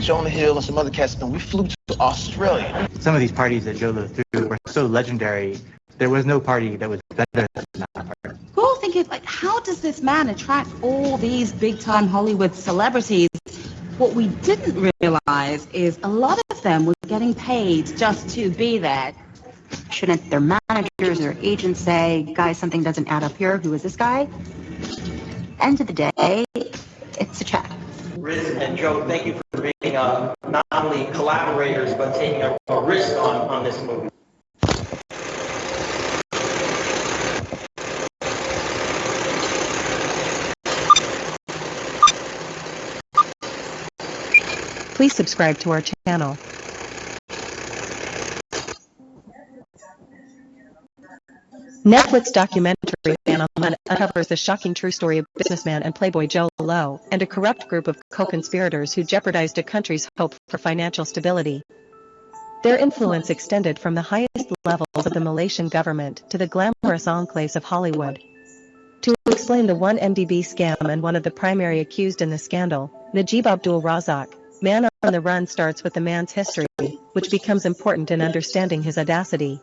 Jonah Hill and some other cats, and we flew to Australia. Some of these parties that Joe threw were so legendary, there was no party that was better than that party. We're all thinking, like, how does this man attract all these big-time Hollywood celebrities? What we didn't realize is a lot of them were getting paid just to be there. Shouldn't their managers or agents say, guys, something doesn't add up here, who is this guy? End of the day, it's a check. Riz and Joe, thank you for being not only collaborators, but taking a risk on this movie. Please subscribe to our channel. Netflix documentary Fan on uncovers the shocking true story of businessman and playboy Joe Low and a corrupt group of co-conspirators who jeopardized a country's hope for financial stability. Their influence extended from the highest levels of the Malaysian government to the glamorous enclaves of Hollywood. To explain the 1MDB scam and one of the primary accused in the scandal, Najib Abdul Razak, Man on the Run starts with the man's history, which becomes important in understanding his audacity.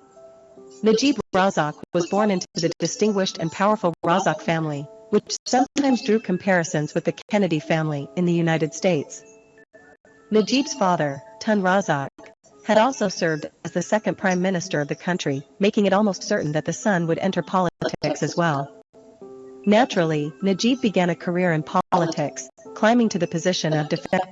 Najib Razak was born into the distinguished and powerful Razak family, which sometimes drew comparisons with the Kennedy family in the United States. Najib's father, Tun Razak, had also served as the second prime minister of the country, making it almost certain that the son would enter politics as well. Naturally, Najib began a career in politics, climbing to the position of defense.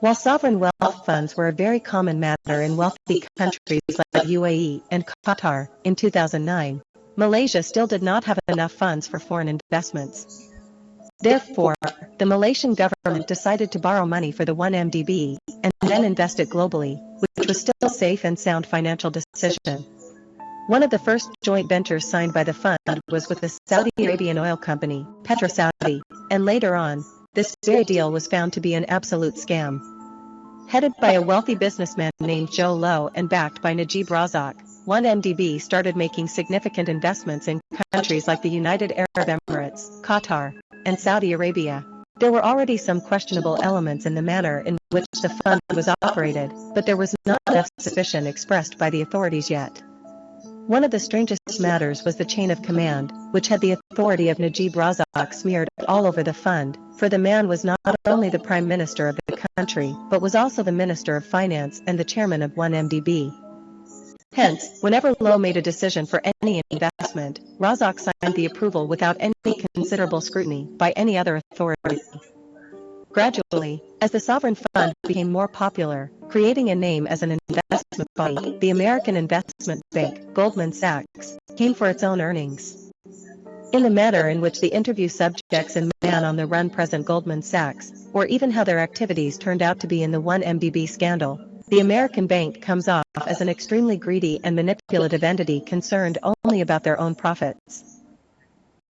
While sovereign wealth funds were a very common matter in wealthy countries like UAE and Qatar, in 2009, Malaysia still did not have enough funds for foreign investments. Therefore, the Malaysian government decided to borrow money for the 1MDB and then invest it globally, which was still a safe and sound financial decision. One of the first joint ventures signed by the fund was with the Saudi Arabian oil company, PetroSaudi, and later on, this very deal was found to be an absolute scam. Headed by a wealthy businessman named Joe Low and backed by Najib Razak, 1MDB started making significant investments in countries like the United Arab Emirates, Qatar, and Saudi Arabia. There were already some questionable elements in the manner in which the fund was operated, but there was not enough suspicion expressed by the authorities yet. One of the strangest matters was the chain of command, which had the authority of Najib Razak smeared all over the fund, for the man was not only the prime minister of the country, but was also the minister of finance and the chairman of 1MDB. Hence, whenever Low made a decision for any investment, Razak signed the approval without any considerable scrutiny by any other authority. Gradually, as the sovereign fund became more popular, creating a name as an investment body, the American investment bank, Goldman Sachs, came for its own earnings. In the manner in which the interview subjects in Man on the Run present Goldman Sachs, or even how their activities turned out to be in the 1MDB scandal, the American bank comes off as an extremely greedy and manipulative entity concerned only about their own profits.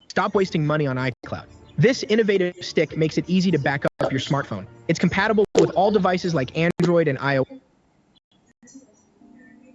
Stop wasting money on iCloud. This innovative stick makes it easy to back up your smartphone. It's compatible with all devices like Android and iOS.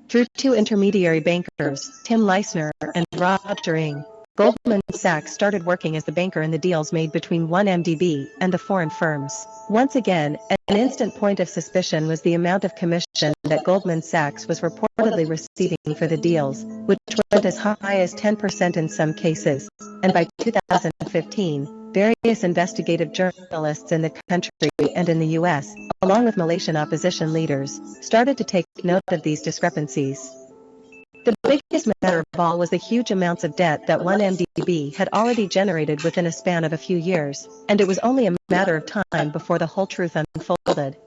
Through two intermediary bankers, Tim Leissner and Roger Ng, Goldman Sachs started working as the banker in the deals made between 1MDB and the foreign firms. Once again, an instant point of suspicion was the amount of commission that Goldman Sachs was reportedly receiving for the deals, which went as high as 10% in some cases, and by 2015, various investigative journalists in the country and in the US, along with Malaysian opposition leaders, started to take note of these discrepancies. The biggest matter of all was the huge amounts of debt that 1MDB had already generated within a span of a few years, and it was only a matter of time before the whole truth unfolded.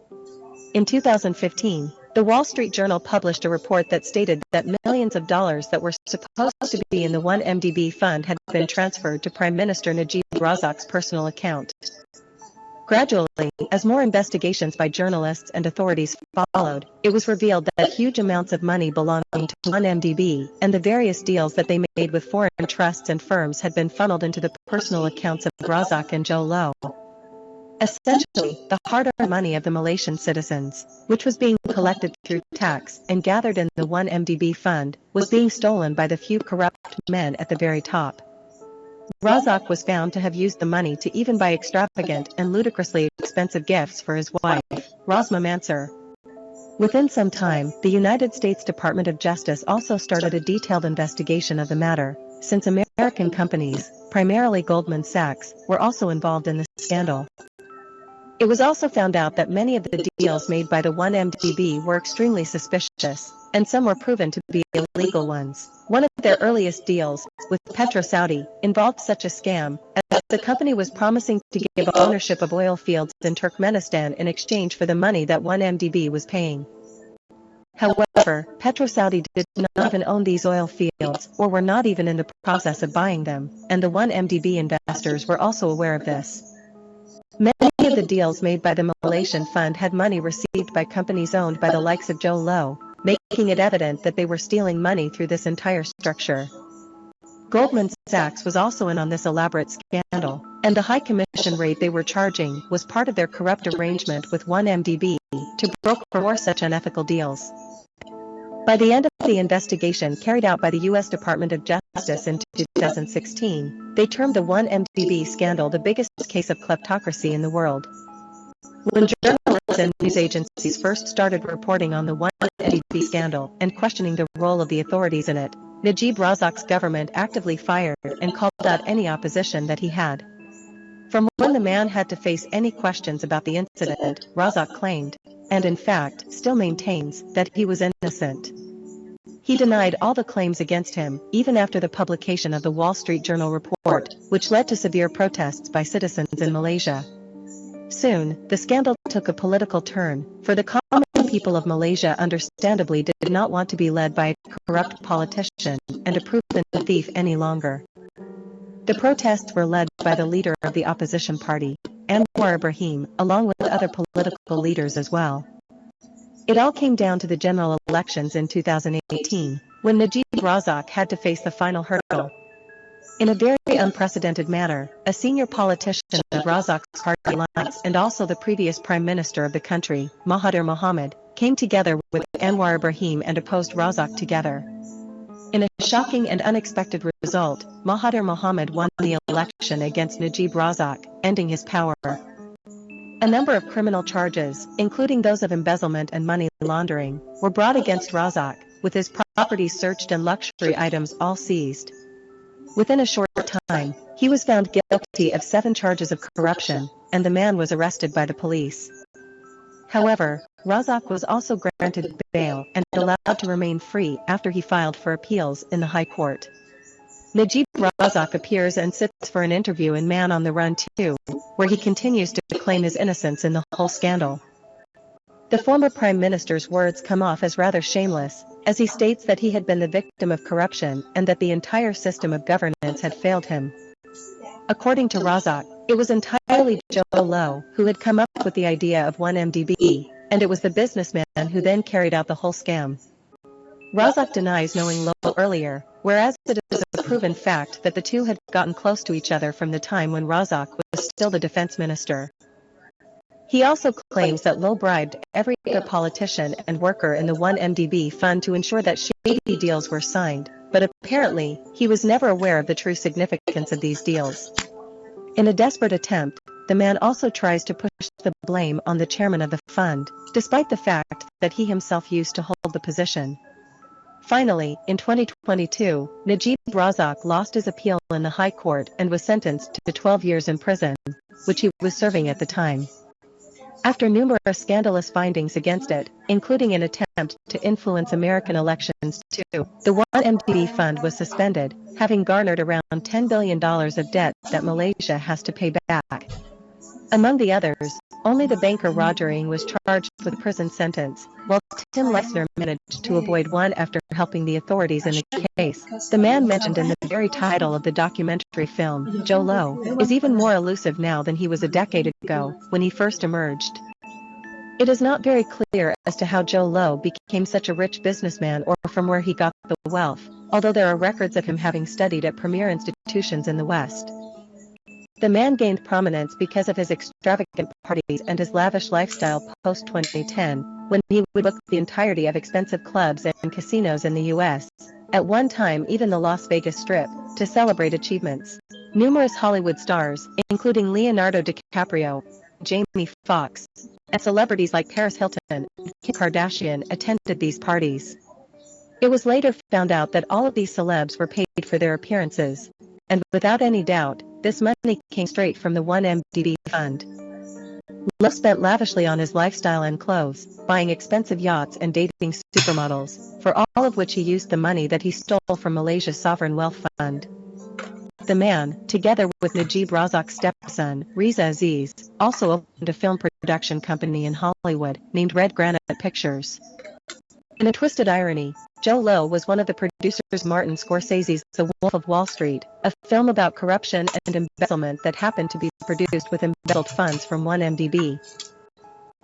In 2015, the Wall Street Journal published a report that stated that millions of dollars that were supposed to be in the 1MDB fund had been transferred to Prime Minister Najib Razak's personal account. Gradually, as more investigations by journalists and authorities followed, it was revealed that huge amounts of money belonging to 1MDB and the various deals that they made with foreign trusts and firms had been funneled into the personal accounts of Razak and Joe Low. Essentially, the hard-earned money of the Malaysian citizens, which was being collected through tax and gathered in the 1MDB fund, was being stolen by the few corrupt men at the very top. Razak was found to have used the money to even buy extravagant and ludicrously expensive gifts for his wife, Rosma Mansur. Within some time, the United States Department of Justice also started a detailed investigation of the matter, since American companies, primarily Goldman Sachs, were also involved in the scandal. It was also found out that many of the deals made by the 1MDB were extremely suspicious, and some were proven to be illegal ones. One of their earliest deals, with Petro Saudi, involved such a scam, as the company was promising to give ownership of oil fields in Turkmenistan in exchange for the money that 1MDB was paying. However, Petro Saudi did not even own these oil fields, or were not even in the process of buying them, and the 1MDB investors were also aware of this. Many of the deals made by the Malaysian fund had money received by companies owned by the likes of Joe Low, making it evident that they were stealing money through this entire structure. Goldman Sachs was also in on this elaborate scandal, and the high commission rate they were charging was part of their corrupt arrangement with 1MDB to broker more such unethical deals. By the end of the investigation carried out by the U.S. Department of Justice in 2016, they termed the 1MDB scandal the biggest case of kleptocracy in the world. When journalists and news agencies first started reporting on the 1MDB scandal and questioning the role of the authorities in it, Najib Razak's government actively fired and called out any opposition that he had. From when the man had to face any questions about the incident, Razak claimed, and in fact still maintains, that he was innocent. He denied all the claims against him, even after the publication of the Wall Street Journal report, which led to severe protests by citizens in Malaysia. Soon, the scandal took a political turn, for the common people of Malaysia understandably did not want to be led by a corrupt politician and a proven thief any longer. The protests were led by the leader of the opposition party, Anwar Ibrahim, along with other political leaders as well. It all came down to the general elections in 2018, when Najib Razak had to face the final hurdle. In a very unprecedented manner, a senior politician of Razak's party lines and also the previous prime minister of the country, Mahathir Mohamad, came together with Anwar Ibrahim and opposed Razak together. In a shocking and unexpected result, Mahathir Mohamad won the election against Najib Razak, ending his power. A number of criminal charges, including those of embezzlement and money laundering, were brought against Razak, with his properties searched and luxury items all seized. Within a short time, he was found guilty of 7 charges of corruption, and the man was arrested by the police. However, Razak was also granted bail and allowed to remain free after he filed for appeals in the High Court. Najib Razak appears and sits for an interview in Man on the Run 2, where he continues to claim his innocence in the whole scandal. The former Prime Minister's words come off as rather shameless, as he states that he had been the victim of corruption and that the entire system of governance had failed him. According to Razak, it was entirely Joe Low who had come up with the idea of 1MDB, and it was the businessman who then carried out the whole scam. Razak denies knowing Low earlier, whereas it is a proven fact that the two had gotten close to each other from the time when Razak was still the defense minister. He also claims that Low bribed every other politician and worker in the 1MDB fund to ensure that shady deals were signed, but apparently, he was never aware of the true significance of these deals. In a desperate attempt, the man also tries to push the blame on the chairman of the fund, despite the fact that he himself used to hold the position. Finally, in 2022, Najib Razak lost his appeal in the High Court and was sentenced to 12 years in prison, which he was serving at the time. After numerous scandalous findings against it, including an attempt to influence American elections too, the 1MDB fund was suspended, having garnered around $10 billion of debt that Malaysia has to pay back. Among the others, only the banker Roger Ng was charged with a prison sentence, while Tim Leissner managed to avoid one after helping the authorities in the case. The man mentioned in the very title of the documentary film, Joe Low, is even more elusive now than he was a decade ago, when he first emerged. It is not very clear as to how Joe Low became such a rich businessman or from where he got the wealth, although there are records of him having studied at premier institutions in the West. The man gained prominence because of his extravagant parties and his lavish lifestyle post-2010, when he would book the entirety of expensive clubs and casinos in the U.S., at one time even the Las Vegas Strip, to celebrate achievements. Numerous Hollywood stars, including Leonardo DiCaprio, Jamie Foxx, and celebrities like Paris Hilton and Kim Kardashian attended these parties. It was later found out that all of these celebs were paid for their appearances. And without any doubt, this money came straight from the 1MDB fund. Lowe spent lavishly on his lifestyle and clothes, buying expensive yachts and dating supermodels, for all of which he used the money that he stole from Malaysia's sovereign wealth fund. The man, together with Najib Razak's stepson, Riza Aziz, also opened a film production company in Hollywood, named Red Granite Pictures. In a twisted irony, Joe Lowe was one of the producers Martin Scorsese's The Wolf of Wall Street, a film about corruption and embezzlement that happened to be produced with embezzled funds from 1MDB.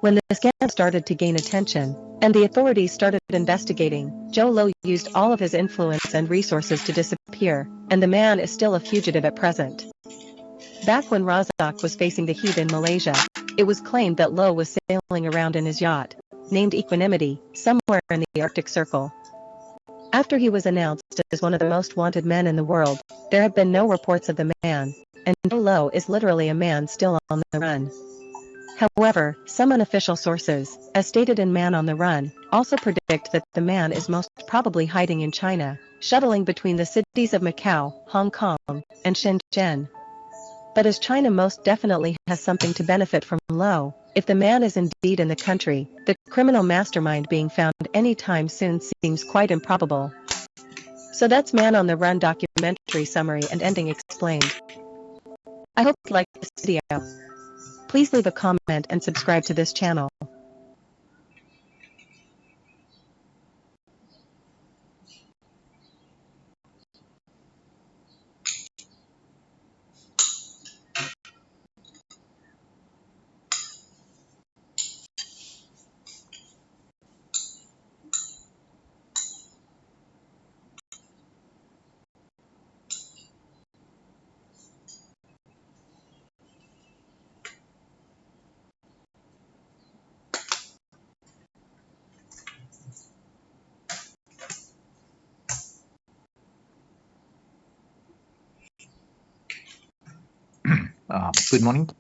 When the scandal started to gain attention, and the authorities started investigating, Joe Lowe used all of his influence and resources to disappear, and the man is still a fugitive at present. Back when Razak was facing the heat in Malaysia, it was claimed that Lowe was sailing around in his yacht, named Equanimity, somewhere in the Arctic Circle. After he was announced as one of the most wanted men in the world, there have been no reports of the man, and Joe Lowe is literally a man still on the run. However, some unofficial sources, as stated in Man on the Run, also predict that the man is most probably hiding in China, shuttling between the cities of Macau, Hong Kong, and Shenzhen. But as China most definitely has something to benefit from Lowe, if the man is indeed in the country, the criminal mastermind being found anytime soon seems quite improbable. So that's Man on the Run documentary summary and ending explained. I hope you liked this video. Please leave a comment and subscribe to this channel. Good morning.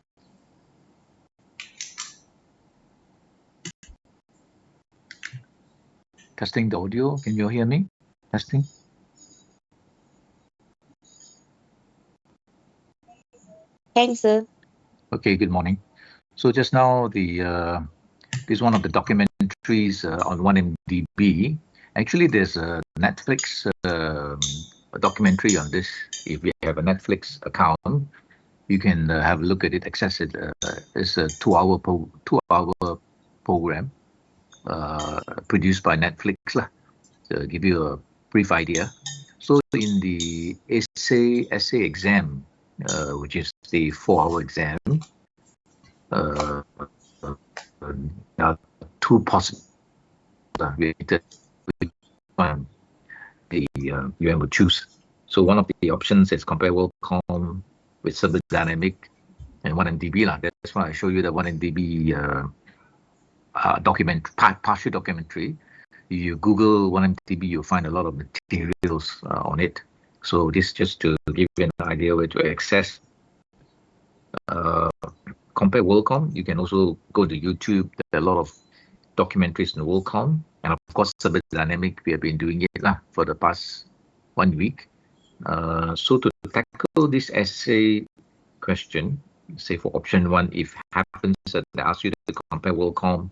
Testing the audio. Can you hear me? Testing. Thanks, sir. Okay. Good morning. So just now, this is one of the documentaries on 1MDB. Actually, there's a Netflix a documentary on this. If you have a Netflix account, you can have a look at it, access it. It's a two-hour program produced by Netflix lah. To give you a brief idea. So in the essay exam, which is the 4-hour exam, there are two possible related one you will choose. So one of the options is compare WorldCom with Cyber Dynamic and 1MDB lah. That's why I show you the 1MDB partial documentary. You Google 1MDB, you'll find a lot of materials on it. So this just to give you an idea where to access. Compare WorldCom, you can also go to YouTube. There are a lot of documentaries on WorldCom, and of course Cyber Dynamic. We have been doing it for the past 1 week. So to tackle this essay question, say for option 1, if happens that they ask you to compare WorldCom,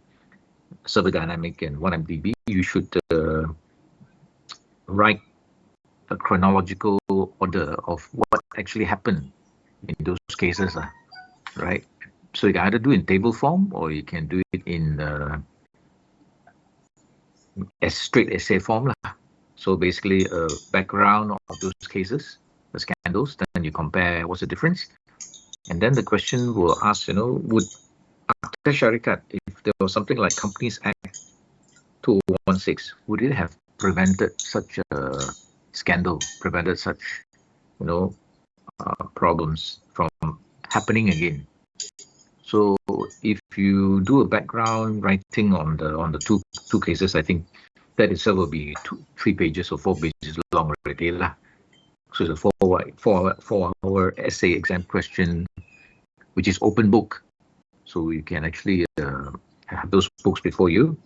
Cyber Dynamic, and 1MDB, you should write a chronological order of what actually happened in those cases, right? So you can either do it in table form or you can do it in a straight essay form. So basically a background of those cases, the scandals, then you compare what's the difference. And then the question will ask, would after Sharikat, if there was something like Companies Act 2016, would it have prevented such a scandal, prevented such, problems from happening again? So if you do a background writing on the two cases, I think that itself will be 3 pages or 4 pages long already lah. So it's a four-hour essay exam question, which is open book. So you can actually have those books before you.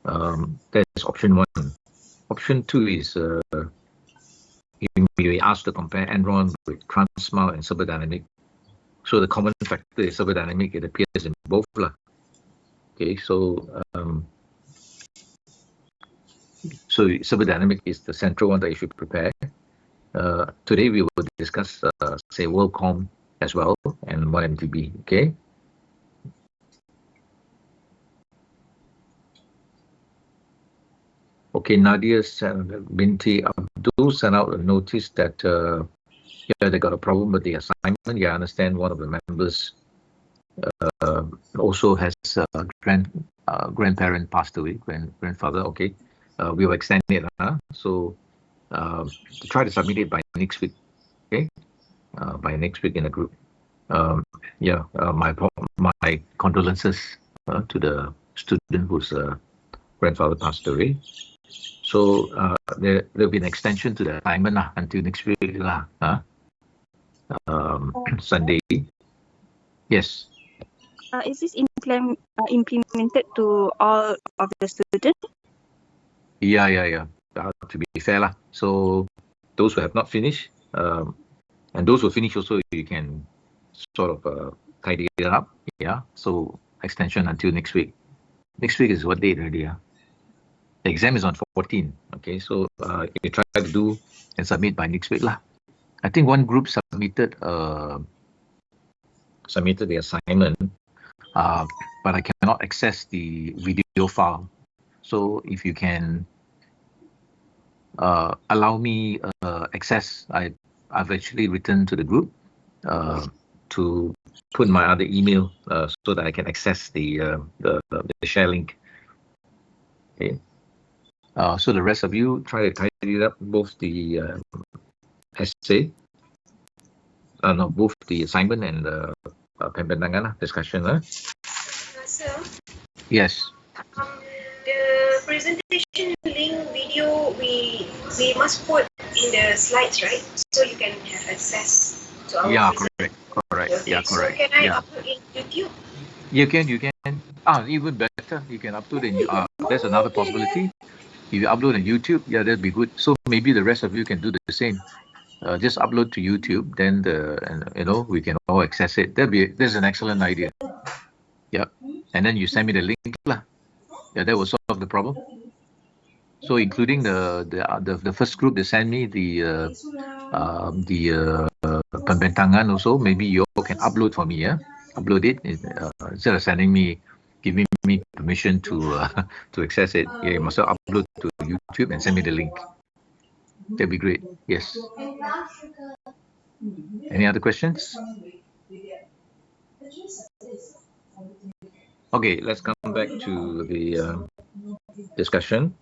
That's option one. Option two is you may asked to compare Enron with Transmile and Cyberdynamic. So the common factor is Cyberdynamic. It appears in both lah. Okay, so Cyberdynamic is the central one that you should prepare. Today we will discuss, say, WorldCom as well and 1MDB. Okay. Okay, Nadia Binti Abdul sent out a notice that they got a problem with the assignment. Yeah, I understand one of the members also has grandparent passed away, grandfather. Okay, we will extend it. So to try to submit it by next week. Okay, by next week in the group. My condolences to the student whose grandfather passed away. So there'll be an extension to the assignment until next week Sunday. Yes. Is this implemented to all of the students? Yeah. To be fair so those who have not finished and those who finish also, you can sort of tidy it up. Yeah. So extension until next week. Next week is what date already? The exam is on 14. Okay, so you try to do and submit by next week lah. I think one group submitted the assignment, but I cannot access the video file. So if you can allow me access, I've actually written to the group to put my other email so that I can access the share link. Okay. So the rest of you try to tidy up both the essay, both the assignment and the pembentangan discussion. Sir? Yes. The presentation link video we must put in the slides, right? So you can have access to our correct. Okay. Yeah, correct. So can I upload in YouTube? You can. Even better, you can upload in. There's another possibility. If you upload on YouTube, that'd be good. So maybe the rest of you can do the same. Just upload to YouTube, then we can all access it. That's an excellent idea. Yep. And then you send me the link lah. Yeah, that will solve the problem. So including the first group, they send me the pembentangan also. Maybe you all can upload for me. Yeah, upload it instead of giving me permission to access it. Yeah, you must upload to YouTube and send me the link. That'd be great. Yes. Any other questions? Okay, let's come back to the discussion.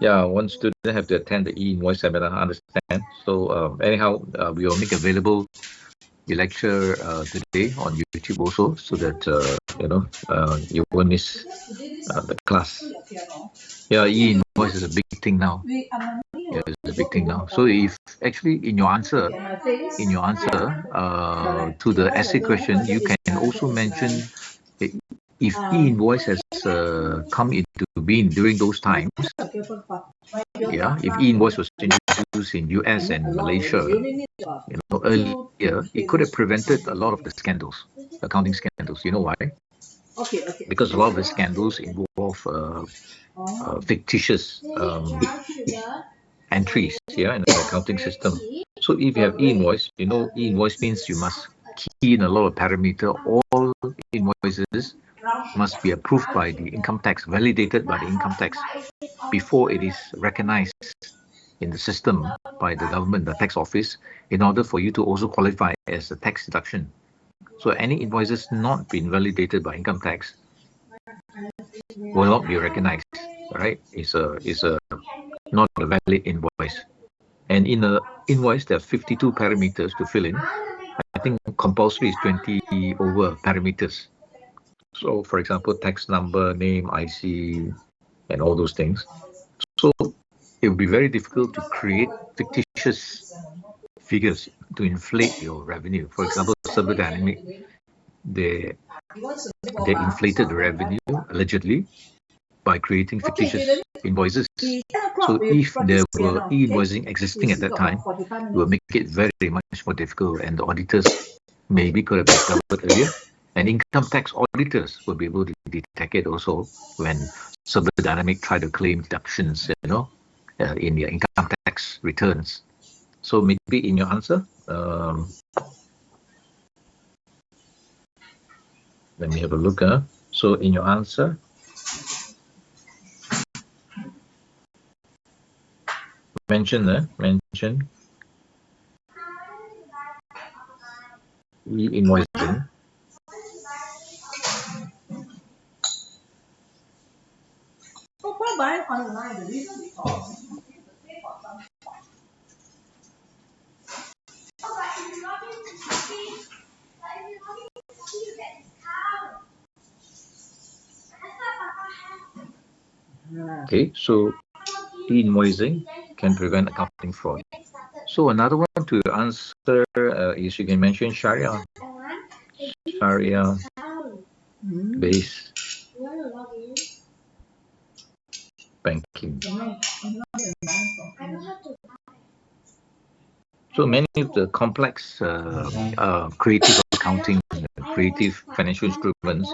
Yeah, one student have to attend the e-invoice seminar. I understand. So anyhow, we will make available the lecture today on YouTube also, so that you won't miss the class. Yeah, e-invoice is a big thing now. Yeah, it's a big thing now. So if actually in your answer to the essay question, you can also mention if e-invoice has come into being during those times. Yeah, if e-invoice was introduced in US and Malaysia, earlier, it could have prevented a lot of the scandals, accounting scandals. You know why? Because a lot of the scandals involve fictitious entries here in the accounting system. So if you have e-invoice, e-invoice means you must key in a lot of parameter. All invoices must be approved by the income tax, validated by the income tax before it is recognized in the system by the government, the tax office, in order for you to also qualify as a tax deduction. So any invoices not been validated by income tax will not be recognized, right? It's not a valid invoice. And in an invoice, there are 52 parameters to fill in. I think compulsory is 20 over parameters. So, for example, tax number, name, IC, and all those things. So it would be very difficult to create fictitious figures to inflate your revenue. For example, Server Dynamic, they inflated the revenue allegedly by creating fictitious invoices. So if there were e-invoicing existing at that time, it will make it very much more difficult, and the auditors maybe could have discovered earlier, and income tax auditors will be able to detect it also when Server Dynamic try to claim deductions, in your income tax returns. So maybe in your answer, let me have a look. So in your answer, mention e-invoicing. Okay, so e-invoicing can prevent accounting fraud. So another one to answer is you can mention Sharia based banking. So many of the complex creative accounting, creative financial instruments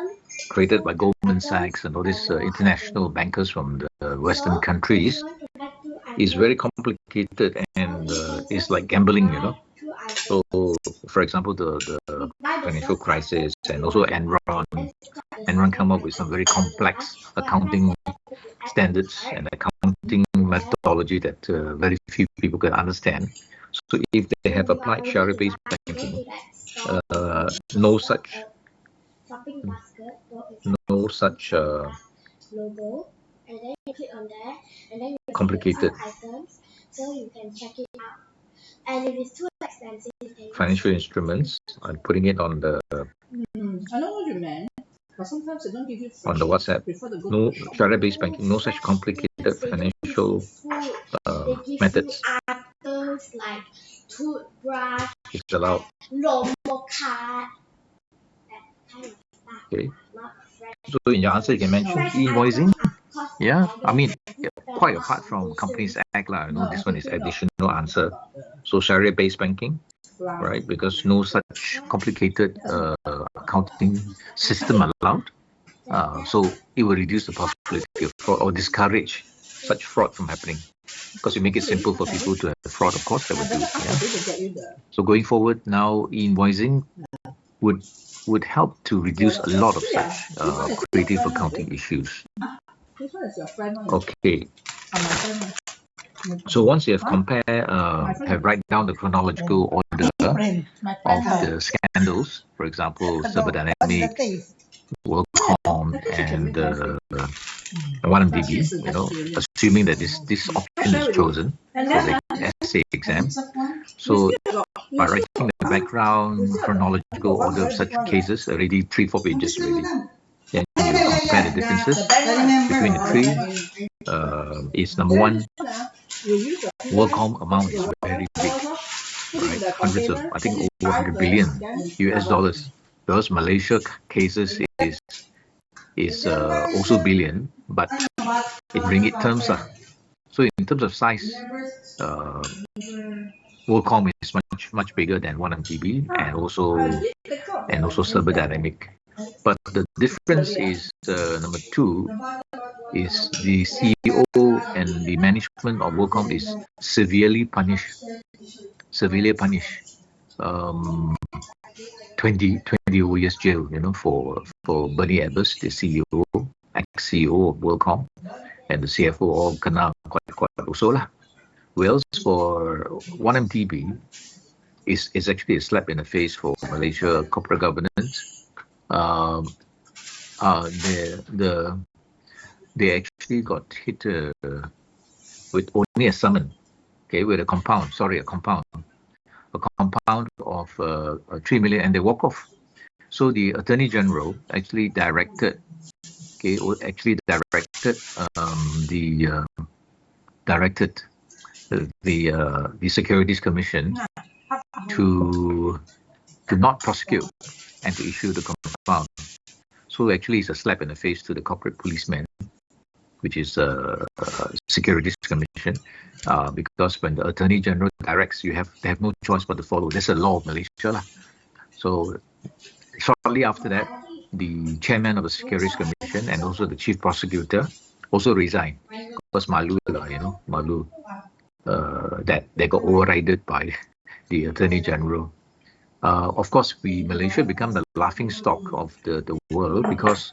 created by Goldman Sachs and all these international bankers from the Western countries is very complicated, and it's like gambling, So, for example, the financial crisis and also Enron come up with some very complex accounting standards and accounting methodology that very few people can understand. So if they have applied Sharia-based banking, no such complicated financial instruments and putting it on the WhatsApp. No Sharia-based banking, no such complicated financial methods is allowed. Okay. So in your answer, you can mention e-invoicing. Yeah, I mean, quite apart from Companies Act, this one is additional answer. So Sharia-based banking, right? Because no such complicated accounting system allowed. So it will reduce the possibility of fraud or discourage such fraud from happening. Because you make it simple for people to have fraud, of course, that would do. Yeah. So going forward now, e-invoicing would help to reduce a lot of such creative accounting issues. Okay. So once you have have write down the chronological order of the scandals, for example, Server Dynamics, WorldCom, and 1MDB, assuming that this option is chosen for the essay exam. So by writing the background chronological order of such cases, already 3-4 pages already. Then you compare the differences between the three. Is number one, WorldCom amount is very big, right? Hundreds of, I think over 100 billion US dollars. Because Malaysia cases is also billion, but in ringgit terms. So in terms of size, WorldCom is much bigger than 1MDB and also Server Dynamic. But the difference is number two is the CEO and the management of WorldCom is severely punished. 20 over years jail, for Bernie Ebbers, the CEO, ex-CEO of WorldCom, and the CFO all kena quite also lah. Whereas for 1MDB is actually a slap in the face for Malaysia corporate governance. They actually got hit with only a summon, okay, with a compound of 3 million, and they walk off. So the Attorney General actually directed the directed the Securities Commission to not prosecute and to issue the compound. So actually, it's a slap in the face to the corporate policeman, which is Securities Commission, because when the Attorney General directs, they have no choice but to follow. That's the law of Malaysia lah. So shortly after that, the chairman of the Securities Commission and also the chief prosecutor also resigned because malu that they got overridden by the Attorney General. Of course, Malaysia become the laughing stock of the world because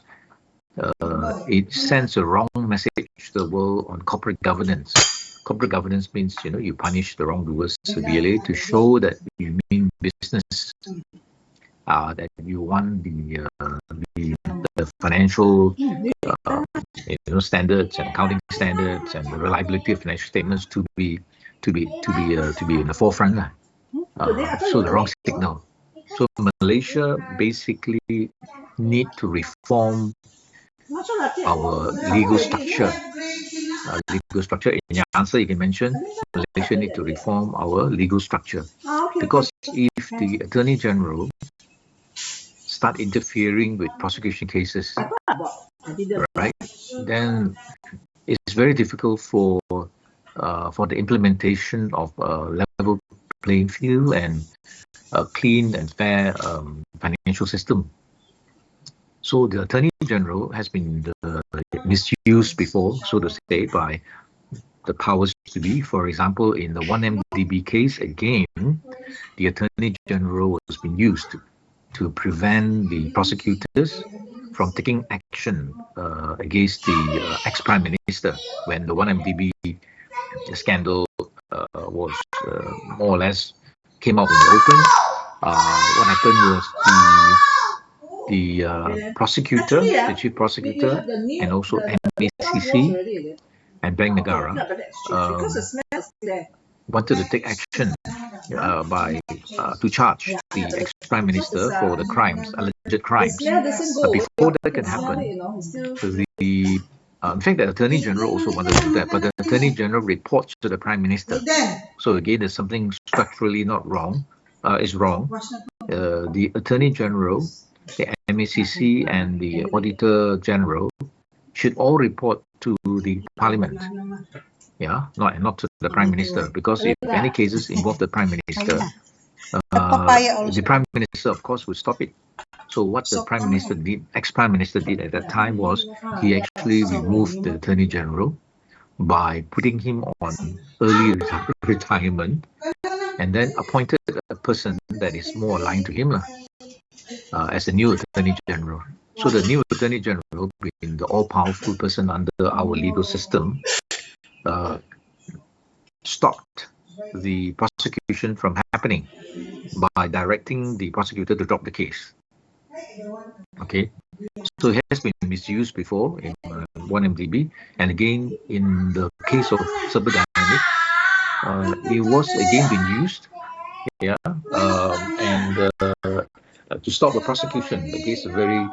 it sends a wrong message to the world on corporate governance. Corporate governance means, you punish the wrongdoers severely to show that you mean business, that you want the financial standards and accounting standards and the reliability of financial statements to be in the forefront. So the wrong signal. So Malaysia basically need to reform our legal structure. In your answer, you can mention Malaysia need to reform our legal structure, because if the Attorney General start interfering with prosecution cases, right, then it's very difficult for the implementation of a level playing field and a clean and fair financial system. So the Attorney General has been misused before, so to say, by the powers to be. For example, in the 1MDB case, again, the Attorney General was being used to prevent the prosecutors from taking action against the ex-Prime Minister when the 1MDB scandal was more or less came out in the open. What happened was the prosecutor, the chief prosecutor, and also MACC and Bank Negara wanted to take action to charge the ex-Prime Minister for the alleged crimes. But before that can happen, in fact, the Attorney General also wanted to do that, but the Attorney General reports to the Prime Minister. So again, there's something structurally not wrong. Is wrong. The Attorney General, the MACC, and the Auditor General should all report to the Parliament. Yeah, not to the Prime Minister, because if any cases involve the Prime Minister, the Prime Minister, of course, would stop it. So what the Prime Minister did, ex-Prime Minister did at that time was he actually removed the Attorney General by putting him on early retirement and then appointed a person that is more aligned to him as a new Attorney General. So the new Attorney General, being the all-powerful person under our legal system, stopped the prosecution from happening by directing the prosecutor to drop the case. Okay, so it has been misused before in 1MDB, and again in the case of Cyberdynamic, it was again being used, and to stop a prosecution against a very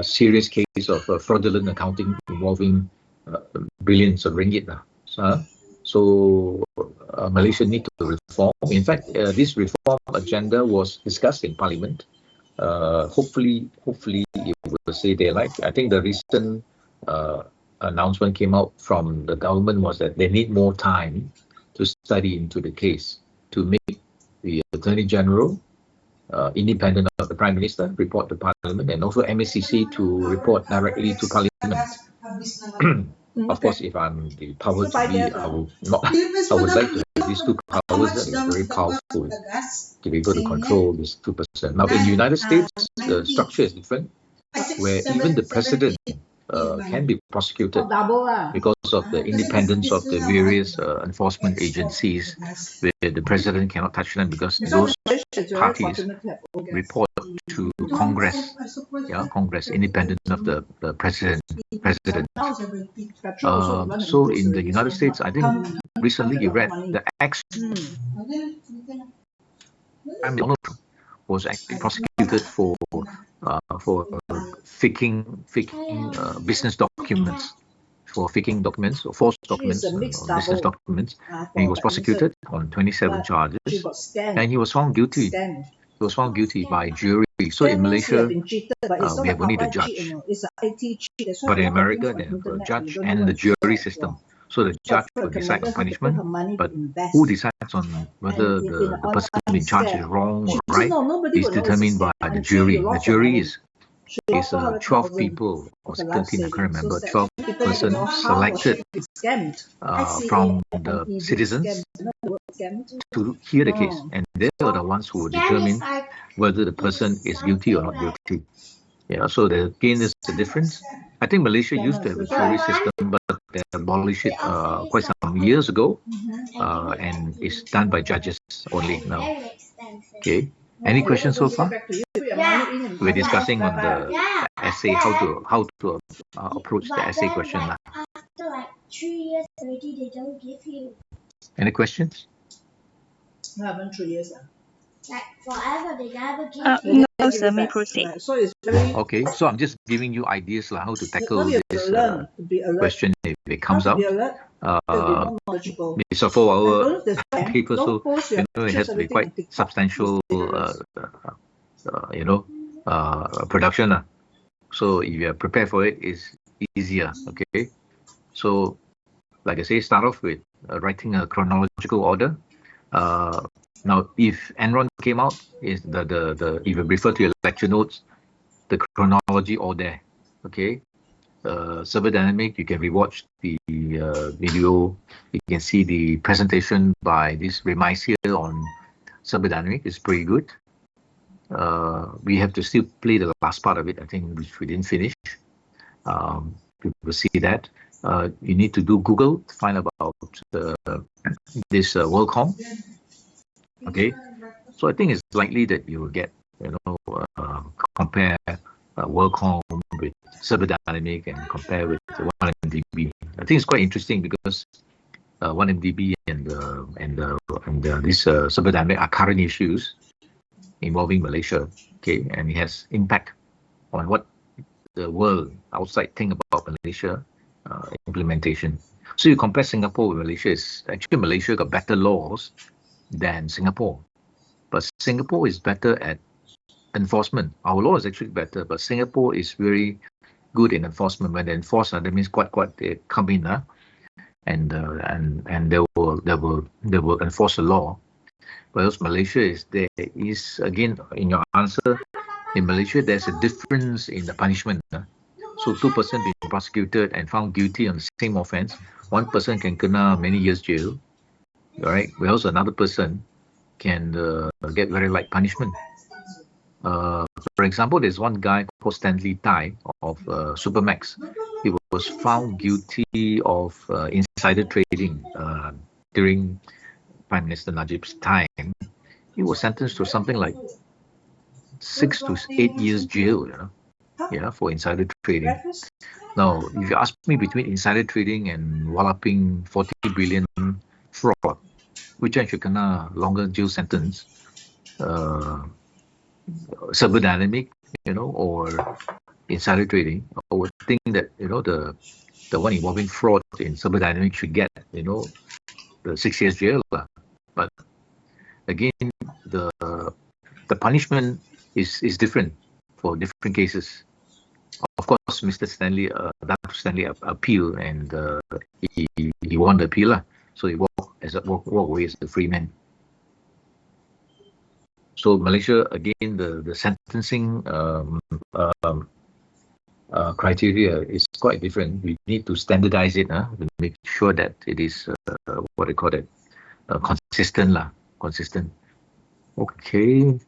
serious case of fraudulent accounting involving billions of ringgit. So Malaysia need to reform. In fact, this reform agenda was discussed in Parliament. Hopefully it will see daylight. I think the recent announcement came out from the government was that they need more time to study into the case, to make the Attorney General independent of the Prime Minister, report to Parliament, and also MACC to report directly to Parliament. Of course, if I'm the power to be, I would like to have these two powers that are very powerful to be able to control this 2%. Now, in the United States, the structure is different, where even the president can be prosecuted because of the independence of the various enforcement agencies, where the president cannot touch them because those parties report to Congress, Congress, independent of the president. So in the United States, I think recently you read the ex-Prime Minister was actually prosecuted for faking business documents for faking documents, or false documents, or business documents. And he was prosecuted on 27 charges, and he was found guilty. He was found guilty by jury. So in Malaysia, we have only the judge. But in America, they have a judge and the jury system. So the judge will decide on punishment, but who decides on whether the person in charge is wrong or right is determined by the jury. The jury is 12 people or 13, I can't remember, 12 persons selected from the citizens to hear the case, and they are the ones who will determine whether the person is guilty or not guilty. Yeah, so again, there's the difference. I think Malaysia used to have a jury system, but they abolished it quite some years ago, and it's done by judges only now. Okay. Any questions so far? We're discussing on the essay, how to approach the essay question. After like 3 years already, they don't give you. Any questions? Like forever, they never give you. No, sir, may proceed. Okay, so I'm just giving you ideas how to tackle this question if it comes up. It's a 4-hour paper, so it has to be quite substantial, production. So if you are prepared for it, it's easier. Okay, so like I say, start off with writing a chronological order. Now, if Enron came out, is the if you refer to your lecture notes, the chronology all there. Okay, Server Dynamic, you can rewatch the video. You can see the presentation by this Remiser on Server Dynamic. It's pretty good. We have to still play the last part of it, I think, which we didn't finish. We will see that. You need to do Google to find about this WorldCom. Okay, so I think it's likely that you will get, compare WorldCom with Server Dynamic and compare with 1MDB. I think it's quite interesting because 1MDB and this Server Dynamic are current issues involving Malaysia. Okay, and it has impact on what the world outside think about Malaysia implementation. So you compare Singapore with Malaysia, actually Malaysia got better laws than Singapore, but Singapore is better at enforcement. Our law is actually better, but Singapore is very good in enforcement. When they enforce, that means quite they come in, and they will enforce the law. Whereas Malaysia there is again in your answer, in Malaysia there's a difference in the punishment. So 2 person being prosecuted and found guilty on the same offense, one person can kena many years jail. All right, whereas another person can get very light punishment. For example, there's one guy called Stanley Tai of Supermax. He was found guilty of insider trading during Prime Minister Najib's time. He was sentenced to something like 6 to 8 years jail, for insider trading. Now, if you ask me between insider trading and walloping 40 billion fraud, which one should kena longer jail sentence? Server Dynamic, or insider trading? I would think that the one involving fraud in Server Dynamic should get the 6 years jail. But again, the punishment is different for different cases. Of course, Mr. Stanley, Dr. Stanley appealed, and he won the appeal. So he walked away as a free man. So Malaysia, again, the sentencing criteria is quite different. We need to standardize it, to make sure that it is what they call it, consistent. Consistent. Okay.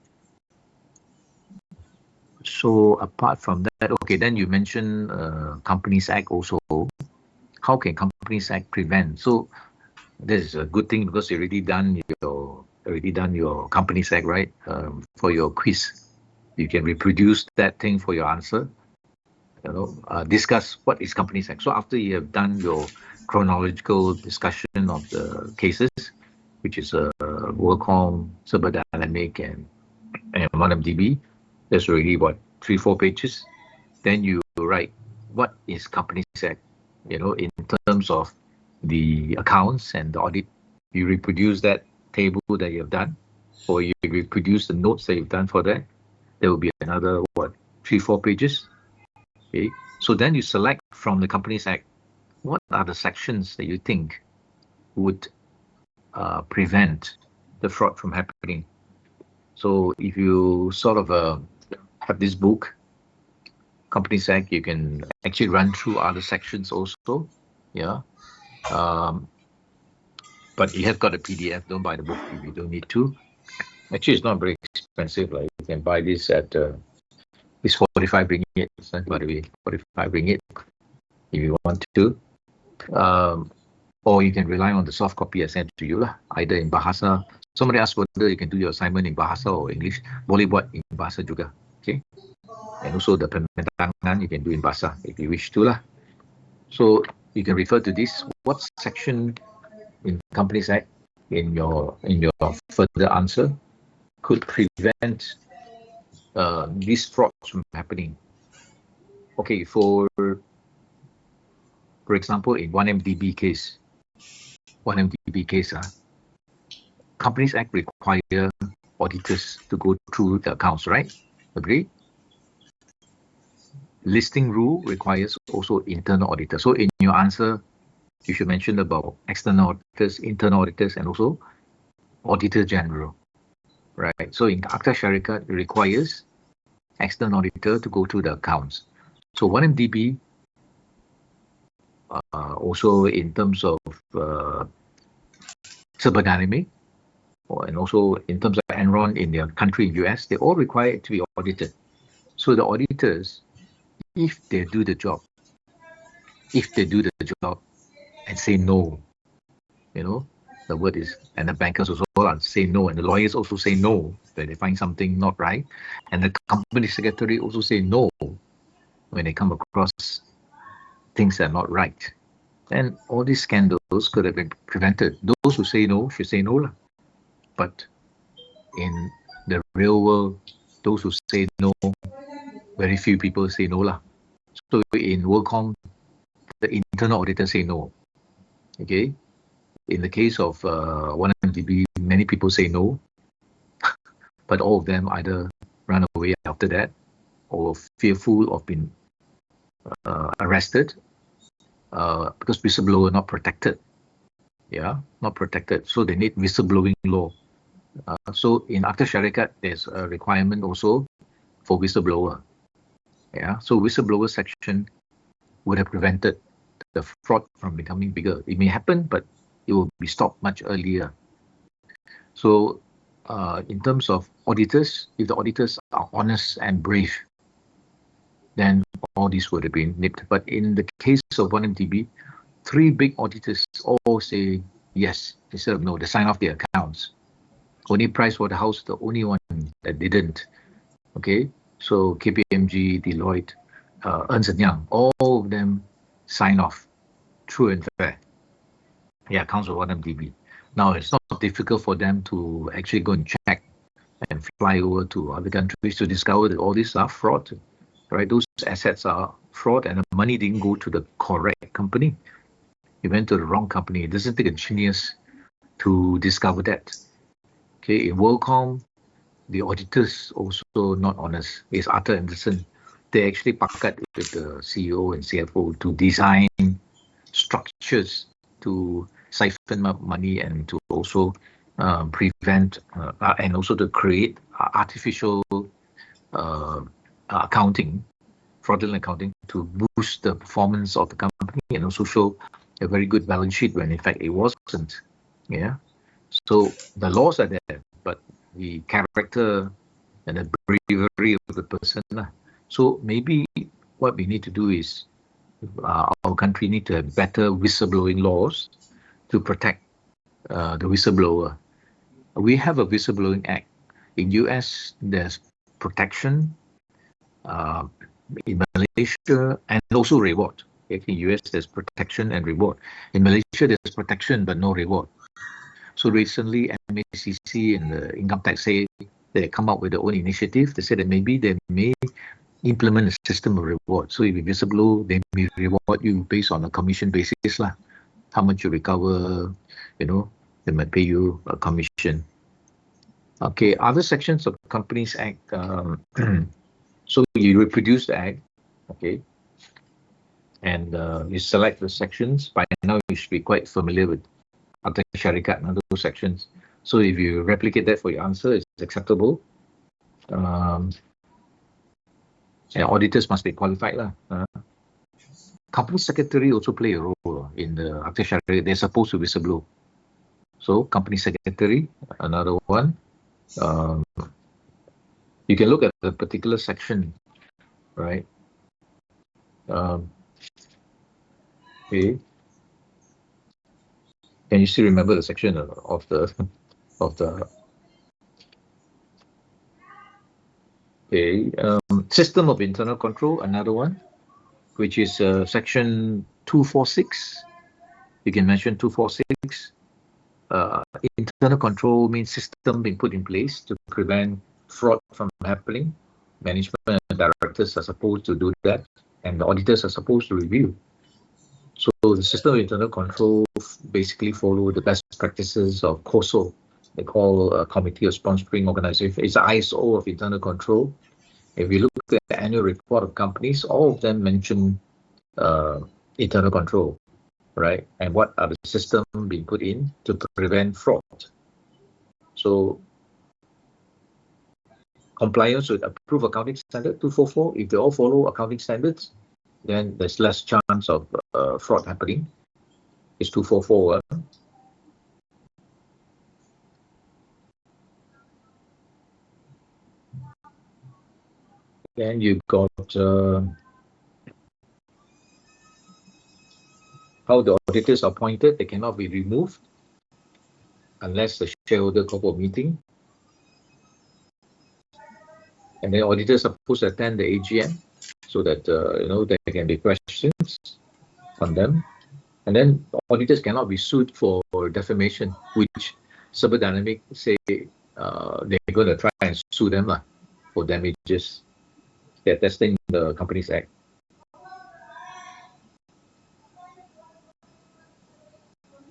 So apart from that, okay, then you mentioned Companies Act also. How can Companies Act prevent? So this is a good thing because you already done your Companies Act, right? For your quiz, you can reproduce that thing for your answer. Discuss what is Companies Act. So after you have done your chronological discussion of the cases, which is WorldCom, Server Dynamic, and 1MDB, there's already 3-4 pages. Then you write what is Companies Act. in terms of the accounts and the audit, you reproduce that table that you have done, or you reproduce the notes that you've done for that, there will be another, 3-4 pages. Okay. So then you select from the Companies Act, what are the sections that you think would prevent the fraud from happening. So if you sort of have this book, Companies Act, you can actually run through other sections also. Yeah. But you have got a PDF. Don't buy the book if you don't need to. Actually, it's not very expensive. Like, you can buy this at it's 45 ringgit, by the way, 45 ringgit if you want to. Or you can rely on the soft copy I sent to you lah, either in Bahasa. Somebody asked whether you can do your assignment in Bahasa or English. Boleh buat in Bahasa juga. Okay. And also the pemandangan you can do in Bahasa if you wish to lah. So you can refer to this. What section in Companies Act in your further answer could prevent these frauds from happening? Okay, for example, in 1MDB case, Companies Act require auditors to go through the accounts, right? Agree? Listing rule requires also internal auditors. So in your answer, you should mention about external auditors, internal auditors, and also Auditor General, right? So in Akta Syarikat, it requires external auditor to go through the accounts. So 1MDB, also in terms of serba dynamic, and also in terms of Enron in their country, US, they all require it to be audited. So the auditors, if they do the job and say no, the word is, and the bankers also say no, and the lawyers also say no when they find something not right, and the company secretary also say no when they come across things that are not right. And all these scandals could have been prevented. Those who say no should say no lah. But in the real world, those who say no, very few people say no lah. So in WorldCom, the internal auditor say no. Okay. In the case of 1MDB, many people say no, but all of them either run away after that or fearful of being arrested because whistleblower not protected. Yeah, not protected. So they need whistleblowing law. So in Akta Syarikat, there's a requirement also for whistleblower. Yeah, so whistleblower section would have prevented the fraud from becoming bigger. It may happen, but it will be stopped much earlier. So in terms of auditors, if the auditors are honest and brave, then all this would have been nipped. But in the case of 1MDB, 3 big auditors all say yes instead of no. They sign off their accounts. Only Pricewaterhouse, the only one that didn't. Okay, so KPMG, Deloitte, Ernst & Young, all of them sign off, true and fair. Yeah, accounts of 1MDB. Now, it's not difficult for them to actually go and check and fly over to other countries to discover that all these are fraud, right? Those assets are fraud and the money didn't go to the correct company. It went to the wrong company. It doesn't take a genius to discover that. Okay, in WorldCom, the auditors also not honest. It's Arthur Anderson. They actually pakat with the CEO and CFO to design structures to siphon up money and to also prevent and also to create artificial accounting, fraudulent accounting, to boost the performance of the company and also show a very good balance sheet when in fact it wasn't. Yeah. So the laws are there, but the character and the bravery of the person. So maybe what we need to do is our country need to have better whistleblowing laws to protect the whistleblower. We have a whistleblowing act. In US, there's protection. In Malaysia, and also reward. In US, there's protection and reward. In Malaysia, there's protection but no reward. So recently, MACC and the income tax say they come up with their own initiative. They said that maybe they may implement a system of reward. So if you whistleblow, they may reward you based on a commission basis lah. How much you recover, they might pay you a commission. Okay, other sections of Companies Act. So you reproduce the act, okay, and you select the sections. By now, you should be quite familiar with Akta Syarikat and those sections. So if you replicate that for your answer, it's acceptable. And auditors must be qualified lah. Company secretary also play a role in the Akta Syarikat. They're supposed to whistleblow. So company secretary, another one. You can look at the particular section, right? Okay. Can you still remember the section of the okay, system of internal control, another one, which is section 246. You can mention 246. Internal control means system being put in place to prevent fraud from happening. Management and directors are supposed to do that, and the auditors are supposed to review. So the system of internal control basically follow the best practices of COSO. They call a Committee of Sponsoring Organization. It's the ISO of internal control. If you look at the annual report of companies, all of them mention internal control, right? And what are the systems being put in to prevent fraud? So compliance with approved accounting standard 244, if they all follow accounting standards, then there's less chance of fraud happening. It's 244. Then you've got how the auditors are appointed. They cannot be removed unless the shareholder call for meeting. And the auditors are supposed to attend the AGM so that there can be questions on them. And then auditors cannot be sued for defamation, which Cyber Dynamic say they're going to try and sue them for damages. They're testing the Companies Act.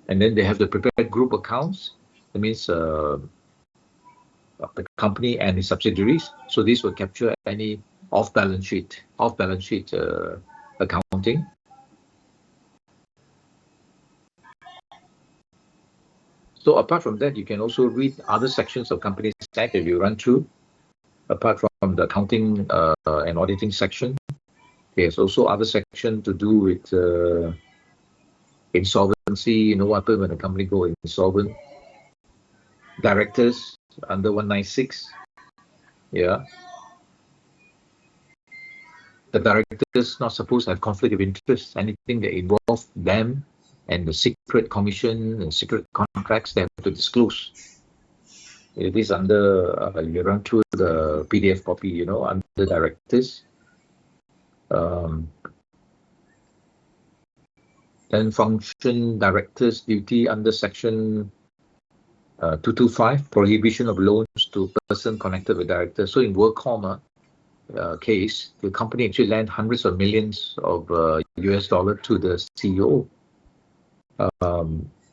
And then they have to prepare group accounts. That means the company and its subsidiaries. So this will capture any off-balance sheet accounting. So apart from that, you can also read other sections of Companies Act if you run through. Apart from the accounting and auditing section, there's also other section to do with insolvency. What happens when a company goes insolvent? Directors under 196. Yeah. The directors not supposed to have conflict of interest. Anything that involves them and the secret commission and secret contracts, they have to disclose. It is under, you run through the PDF copy, under directors. Then function directors duty under section 225, prohibition of loans to person connected with directors. So in WorldCom case, the company actually lent hundreds of millions of US dollar to the CEO.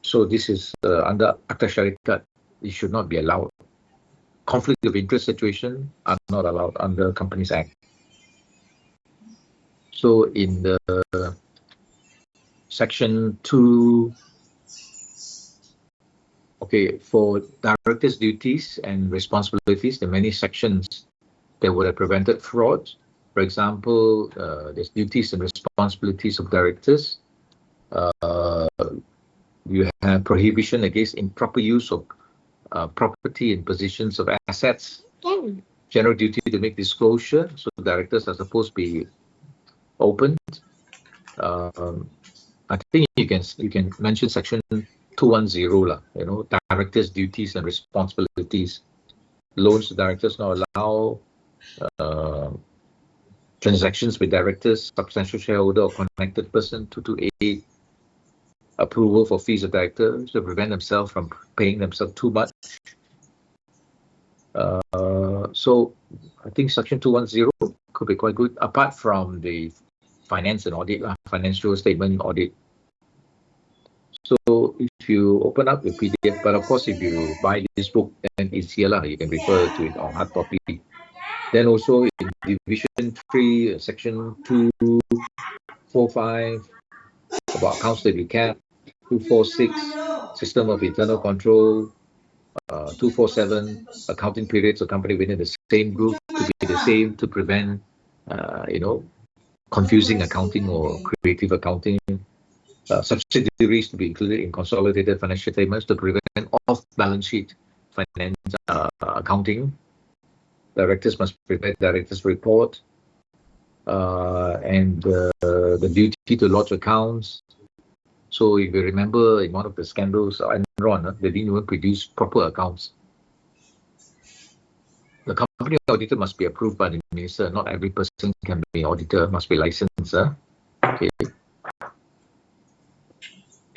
So this is under Akta Syarikat. It should not be allowed. Conflict of interest situation are not allowed under Companies Act. So in the section 2, okay, for directors' duties and responsibilities, there are many sections that would have prevented fraud. For example, there's duties and responsibilities of directors. You have prohibition against improper use of property and positions of assets. General duty to make disclosure, so directors are supposed to be opened. I think you can mention section 210 directors' duties and responsibilities. Loans to directors not allow. Transactions with directors, substantial shareholder or connected person 228. Approval for fees of directors to prevent themselves from paying themselves too much. So I think section 210 could be quite good, apart from the finance and audit, financial statement audit. So if you open up the PDF, but of course, if you buy this book, then it's here, you can refer to it on hard copy. Then also in Division 3, Section 245, about accounts that we can, 246, System of Internal Control, 247, accounting periods of company within the same group to be the same to prevent, confusing accounting or creative accounting. Subsidiaries to be included in consolidated financial statements to prevent off-balance sheet finance accounting. Directors must prepare directors' report, and the duty to lodge accounts. So if you remember, in one of the scandals, Enron, they didn't even produce proper accounts. The company auditor must be approved by the minister. Not every person can be auditor, must be licensed. Okay.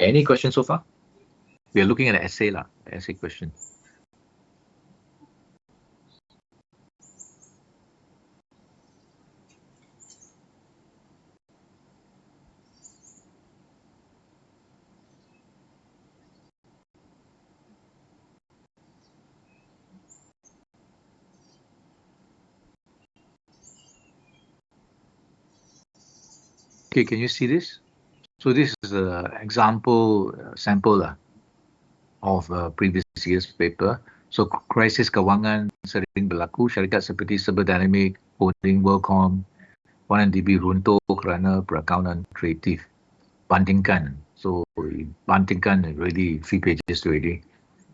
Any questions so far? We are looking at an essay question. Okay, can you see this? So this is an example sample of previous year's paper. So krisis kewangan sering berlaku, syarikat seperti Cyberdynamic, Holding, WorldCom, 1MDB runtuh kerana perakaunan kreatif. Bandingkan. So bandingkan really 3 pages already.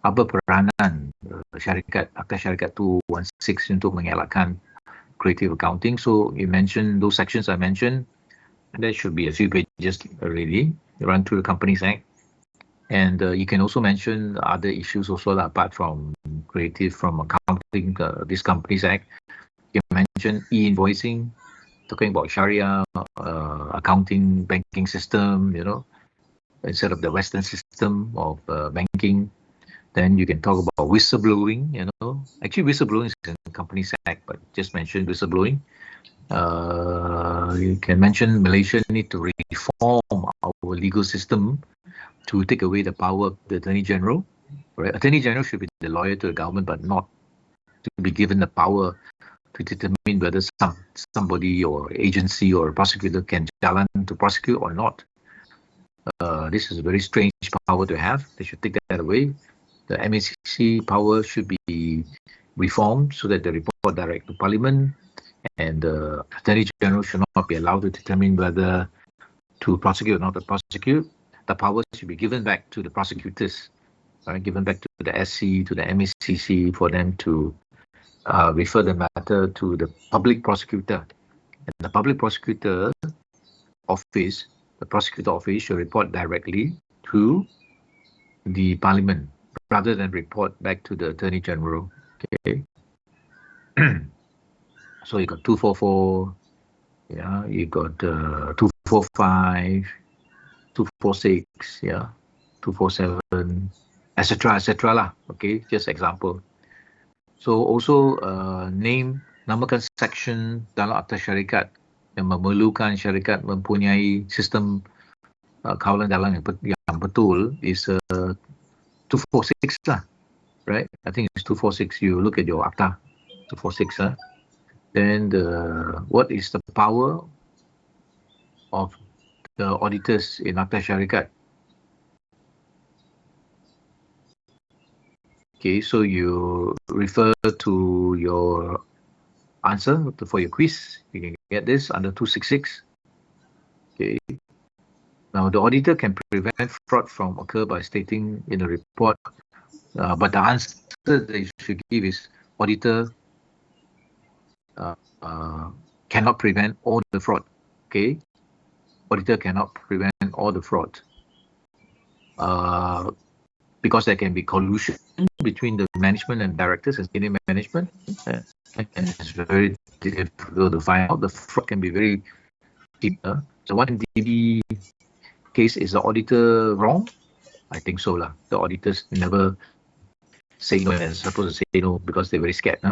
Apa peranan syarikat, Akta Syarikat 216 untuk mengelakkan creative accounting? So you mentioned those sections I mentioned. And that should be a few pages already. Run through the Companies Act. And you can also mention other issues also apart from creative, from accounting, this Companies Act. You can mention e-invoicing, talking about Sharia, accounting, banking system, instead of the Western system of banking. Then you can talk about whistleblowing, Actually, whistleblowing is in the Companies Act, but just mention whistleblowing. You can mention Malaysia need to reform our legal system to take away the power of the Attorney General. Right? Attorney General should be the lawyer to the government, but not to be given the power to determine whether somebody or agency or prosecutor can jalan to prosecute or not. This is a very strange power to have. They should take that away. The MACC power should be reformed so that they report direct to Parliament, and the Attorney General should not be allowed to determine whether to prosecute or not to prosecute. The power should be given back to the prosecutors, right? Given back to the SC, to the MACC, for them to refer the matter to the public prosecutor. And the public prosecutor office, the prosecutor office should report directly to the Parliament rather than report back to the Attorney General. Okay. So you got 244, you got 245, 246, 247, etc. lah. Okay, just example. So also namakan section dalam Akta Syarikat yang memerlukan syarikat mempunyai sistem kawalan dalam yang betul is 246 lah, right? I think it's 246. You look at your Akta 246. Then what is the power of the auditors in Akta Syarikat? Okay, so you refer to your answer for your quiz. You can get this under 266. Okay. Now, the auditor can prevent fraud from occur by stating in the report, but the answer that you should give is auditor cannot prevent all the fraud. Okay, auditor cannot prevent all the fraud because there can be collusion between the management and directors and senior management, and it's very difficult to find out. The fraud can be very deep. So what in DB case is the auditor wrong? I think so lah. The auditors never say no, and they're supposed to say no because they're very scared.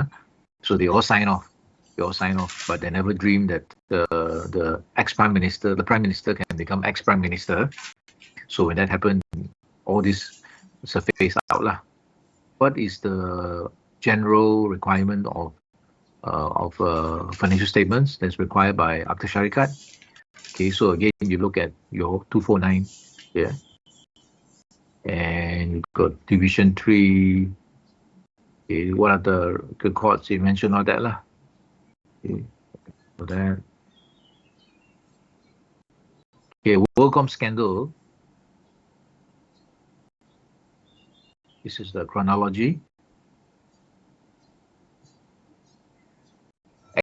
So they all sign off. we all sign off. But they never dreamed that the prime minister can become ex-prime minister. So when that happened, all this surfaced out lah. What is the general requirement of financial statements that's required by Akta Syarikat? Okay, so again, you look at your 249 here, and you've got Division 3. Okay, what are the courts? You mentioned all that lah. Okay, so that. Okay, WorldCom scandal. This is the chronology.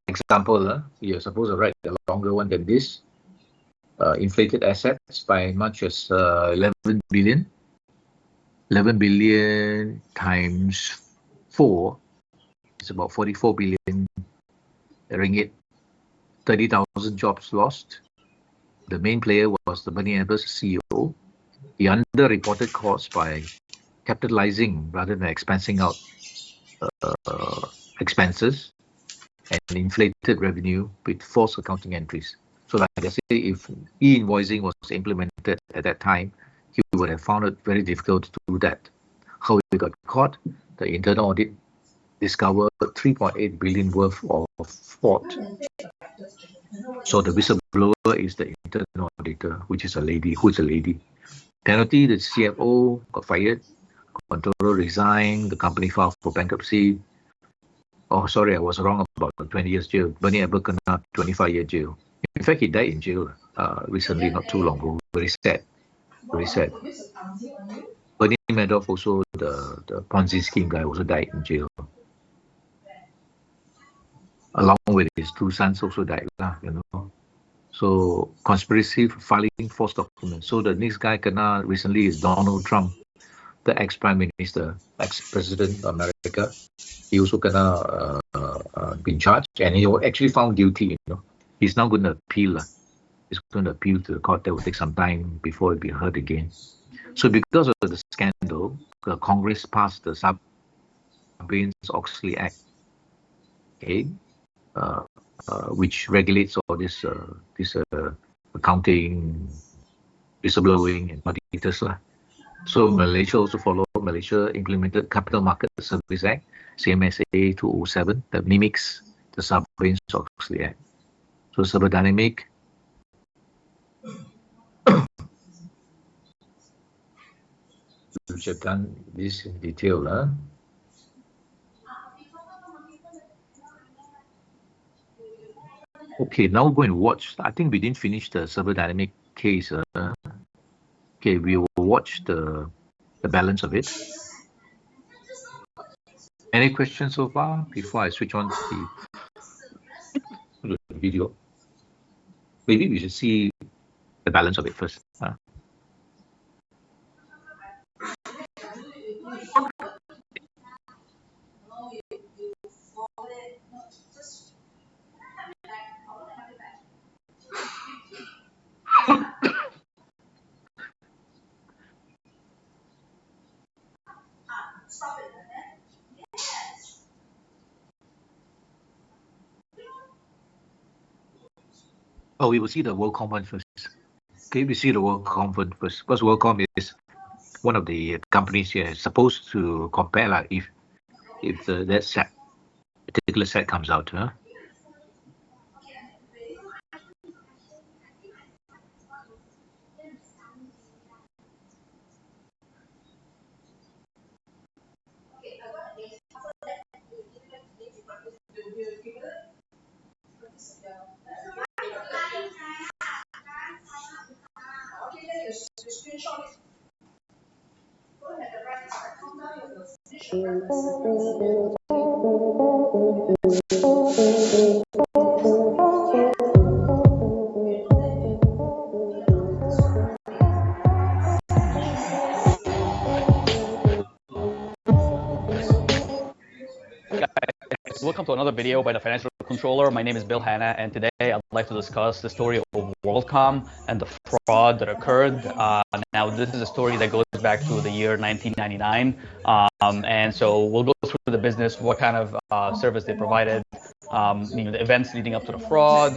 Example, you're supposed to write a longer one than this. Inflated assets by much as 11 billion. 11 billion times 4 is about 44 billion ringgit. 30,000 jobs lost. The main player was the Bernie Ebbers CEO. The underreported cost by capitalizing rather than expensing out expenses and inflated revenue with false accounting entries. So like I say, if e-invoicing was implemented at that time, he would have found it very difficult to do that. How he got caught? The internal audit discovered 3.8 billion worth of fraud. So the whistleblower is the internal auditor, which is a lady. Who is a lady? Penalty: the CFO got fired, controller resigned, the company filed for bankruptcy. Oh, sorry, I was wrong about 20 years jail. Bernie Ebbers kena 25-year jail. In fact, he died in jail recently, not too long ago. Very sad. Very sad. Bernie Madoff also, the Ponzi scheme guy, also died in jail. Along with his two sons also died, you know. So conspiracy for filing false documents. So the next guy kena recently is Donald Trump, the ex-prime minister, ex-president of America. He also kena been charged, and he was actually found guilty. You know, he's now going to appeal. He's going to appeal to the court. That will take some time before it be heard again. So because of the scandal, the Congress passed the Sarbanes-Oxley Act, okay, which regulates all this accounting, whistleblowing, and auditors lah. So Malaysia also followed. Malaysia implemented Capital Market Service Act, CMSA 207, that mimics the Sarbanes-Oxley Act. So Cyberdynamic which have done this in detail. Okay, now go and watch. I think we didn't finish the Cyberdynamic case. Okay, we will watch the balance of it. Any questions so far before I switch on to the video? Maybe we should see the balance of it first. Oh, we will see the WorldCom one first. Okay, we see the WorldCom one first. Because WorldCom is one of the companies here supposed to compare like if that set particular set comes out. Welcome to another video by the Financial controller. My name is Bill Hanna, and today I'd like to discuss the story of WorldCom and the fraud that occurred. Now, this is a story that goes back to the year 1999, and so we'll go through the business, what kind of service they provided, the events leading up to the fraud,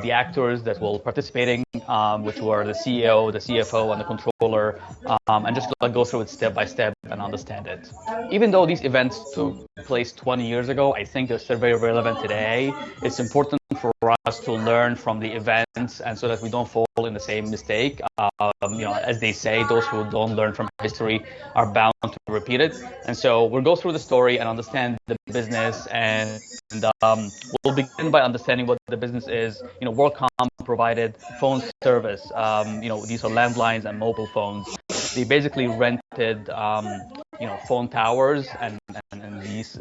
the actors that were participating, which were the CEO, the CFO, and the controller, and just go through it step by step and understand it. Even though these events took place 20 years ago, I think they're still very relevant today. It's important for us to learn from the events, and so that we don't fall in the same mistake. As they say, those who don't learn from history are bound to repeat it. And so we'll go through the story and understand the business, and we'll begin by understanding what the business is. WorldCom provided phone service. These are landlines and mobile phones. They basically rented phone towers and these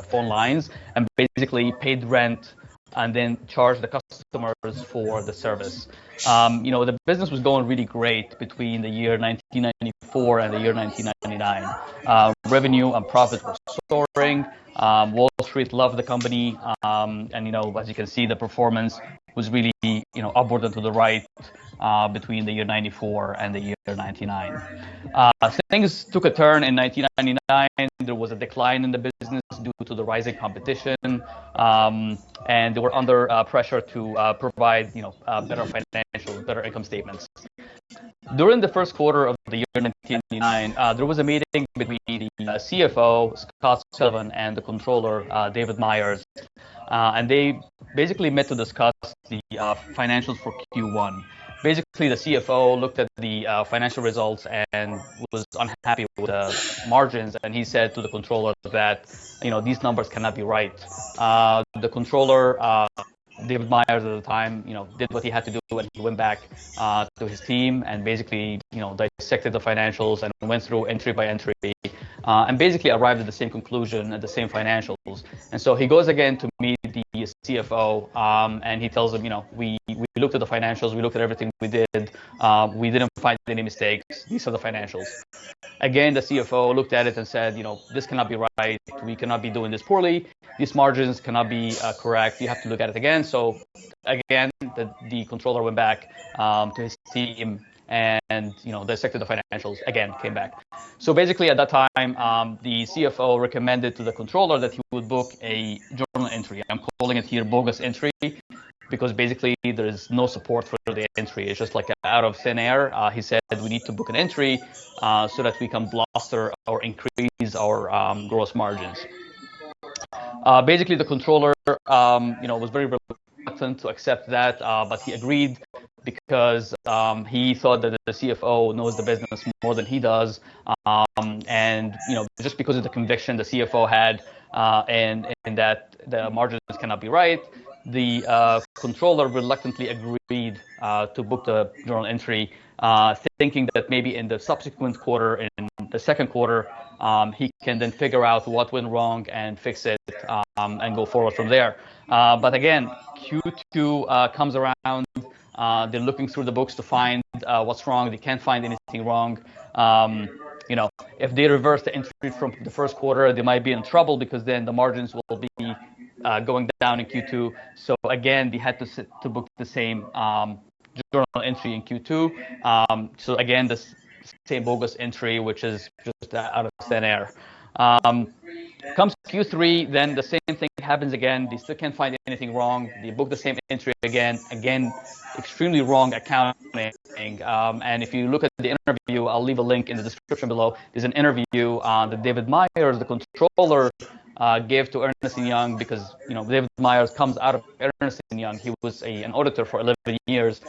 phone lines, and basically paid rent and then charged the customers for the service. The business was going really great between the year 1994 and the year 1999. Revenue and profit were soaring. Wall Street loved the company, and as you can see, the performance was really upward and to the right between the year 94 and the year 99. Things took a turn in 1999. There was a decline in the business due to the rising competition, and they were under pressure to provide better financials, better income statements. During the first quarter of the year 1999, there was a meeting between the CFO, Scott Sullivan, and the controller, David Myers. And they basically met to discuss the financials for Q1. Basically, the CFO looked at the financial results and was unhappy with the margins, and he said to the controller that these numbers cannot be right. The controller, David Myers at the time, did what he had to do, and he went back to his team and basically, dissected the financials and went through entry by entry, and basically arrived at the same conclusion at the same financials. And so he goes again to meet the CFO, and he tells him, we looked at the financials, we looked at everything we did, we didn't find any mistakes. These are the financials. Again, the CFO looked at it and said, this cannot be right. We cannot be doing this poorly. These margins cannot be correct. You have to look at it again. So again, the controller went back to his team and dissected the financials. Again, came back. So basically, at that time, the CFO recommended to the controller that he would book a journal entry. I'm calling it here bogus entry, because basically there is no support for the entry. It's just like out of thin air. He said we need to book an entry so that we can bluster or increase our gross margins. Basically, the controller, was very reluctant to accept that, but he agreed because he thought that the CFO knows the business more than he does, and just because of the conviction the CFO had, and that the margins cannot be right, the controller reluctantly agreed to book the journal entry, thinking that maybe in the subsequent quarter, in the second quarter, he can then figure out what went wrong and fix it, and go forward from there. But again, Q2 comes around. They're looking through the books to find what's wrong. They can't find anything wrong. If they reverse the entry from the first quarter, they might be in trouble, because then the margins will be going down in Q2. So again, they had to book the same journal entry in Q2. So again, the same bogus entry, which is just out of thin air. Comes Q3, then the same thing happens again. They still can't find anything wrong. They book the same entry again, extremely wrong accounting. And if you look at the interview, I'll leave a link in the description below. There's an interview that David Myers, the controller, gave to Ernst & Young, because David Myers comes out of Ernst & Young. He was an auditor for 11 years.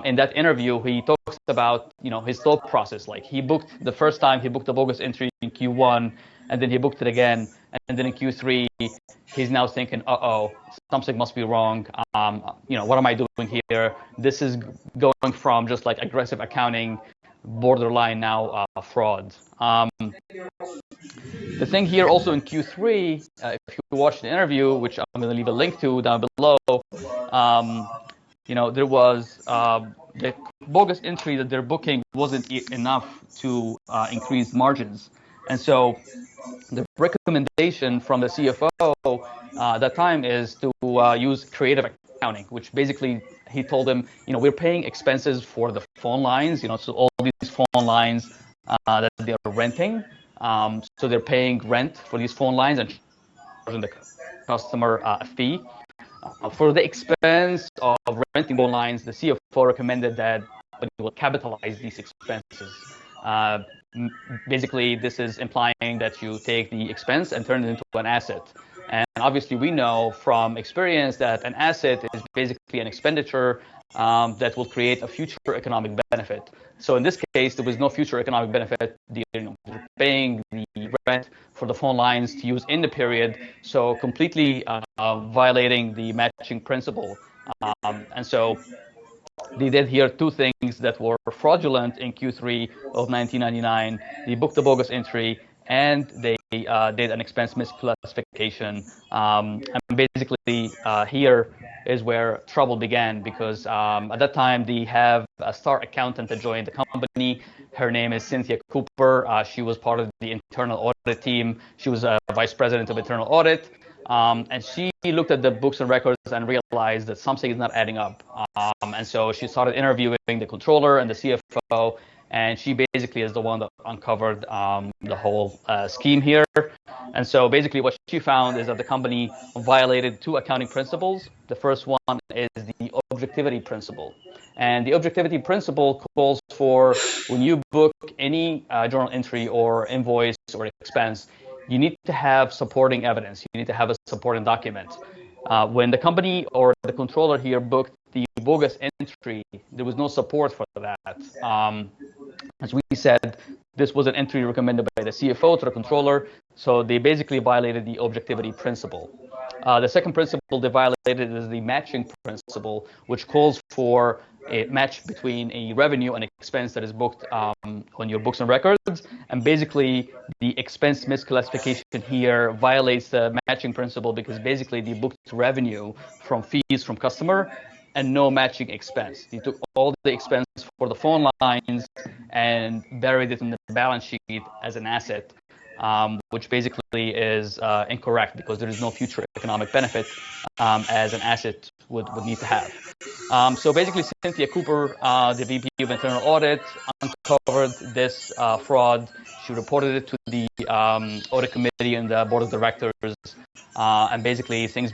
In that interview, he talks about his thought process. Like, he booked the first time, he booked the bogus entry in Q1, and then he booked it again, and then in Q3 he's now thinking, something must be wrong. What am I doing here? This is going from just like aggressive accounting, borderline now fraud. The thing here also in Q3, if you watch the interview, which I'm going to leave a link to down below, there was the bogus entry that they're booking wasn't enough to increase margins. And so the recommendation from the CFO at that time is to use creative accounting, which basically he told them, we're paying expenses for the phone lines, so all these phone lines that they're renting. So they're paying rent for these phone lines and charging the customer a fee. For the expense of renting phone lines, the CFO recommended that company will capitalize these expenses. Uh, Basically, this is implying that you take the expense and turn it into an asset. And obviously, we know from experience that an asset is basically an expenditure that will create a future economic benefit. So in this case, there was no future economic benefit. They're paying the rent for the phone lines to use in the period, so completely violating the matching principle. And so they did here two things that were fraudulent in Q3 of 1999. They booked a bogus entry and they did an expense misclassification. And basically, here is where trouble began because at that time they have a star accountant that joined the company. Her name is Cynthia Cooper. She was part of the internal audit team. She was a vice president of internal audit. And she looked at the books and records and realized that something is not adding up. And so she started interviewing the controller and the CFO, and she basically is the one that uncovered the whole scheme here. And so basically what she found is that the company violated two accounting principles. The first one is the objectivity principle. And the objectivity principle calls for when you book any journal entry or invoice or expense, you need to have supporting evidence. You need to have a supporting document. When the company or the controller here booked the bogus entry, there was no support for that. As we said, this was an entry recommended by the CFO to the controller, so they basically violated the objectivity principle. The second principle they violated is the matching principle, which calls for a match between a revenue and expense that is booked on your books and records. And basically, the expense misclassification here violates the matching principle because basically they booked revenue from fees from customer and no matching expense. They took all the expense for the phone lines and buried it in the balance sheet as an asset, which basically is incorrect because there is no future economic benefit as an asset would need to have. So basically, Cynthia Cooper, the VP of Internal Audit, uncovered this fraud. She reported it to the audit committee and the board of directors, and basically things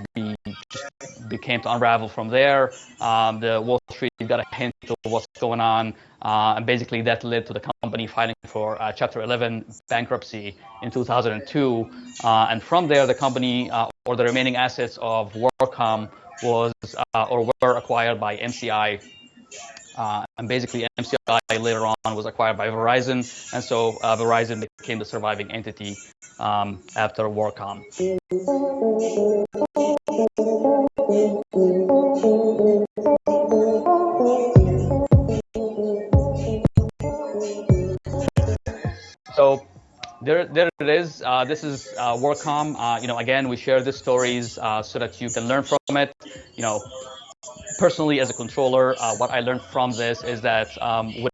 just became to unravel from there. The Wall Street got a hint of what's going on, and basically that led to the company filing for Chapter 11 bankruptcy in 2002. And from there, the company or the remaining assets of WorldCom was or were acquired by MCI. And basically, MCI later on was acquired by Verizon, and so Verizon became the surviving entity after WorldCom. So there it is. This is WorldCom. Again, we share these stories so that you can learn from it. Personally, as a controller, what I learned from this is that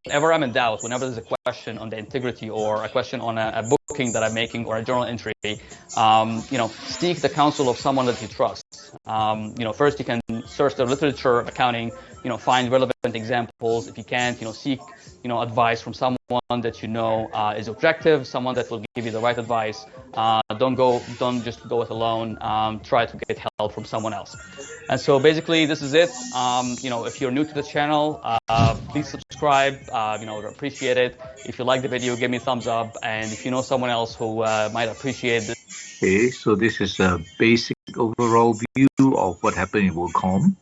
whenever I'm in doubt, whenever there's a question on the integrity or a question on a booking that I'm making or a journal entry, seek the counsel of someone that you trust. First you can search the literature of accounting, find relevant examples. If you can't, seek, advice from someone that is objective, someone that will give you the right advice. Don't just go it alone. Try to get help from someone else. And so basically, this is it. If you're new to the channel, please subscribe. Would appreciate it. If you like the video, give me a thumbs up. And if you know someone else who might appreciate this. Okay, so this is a basic overall view of what happened in WorldCom.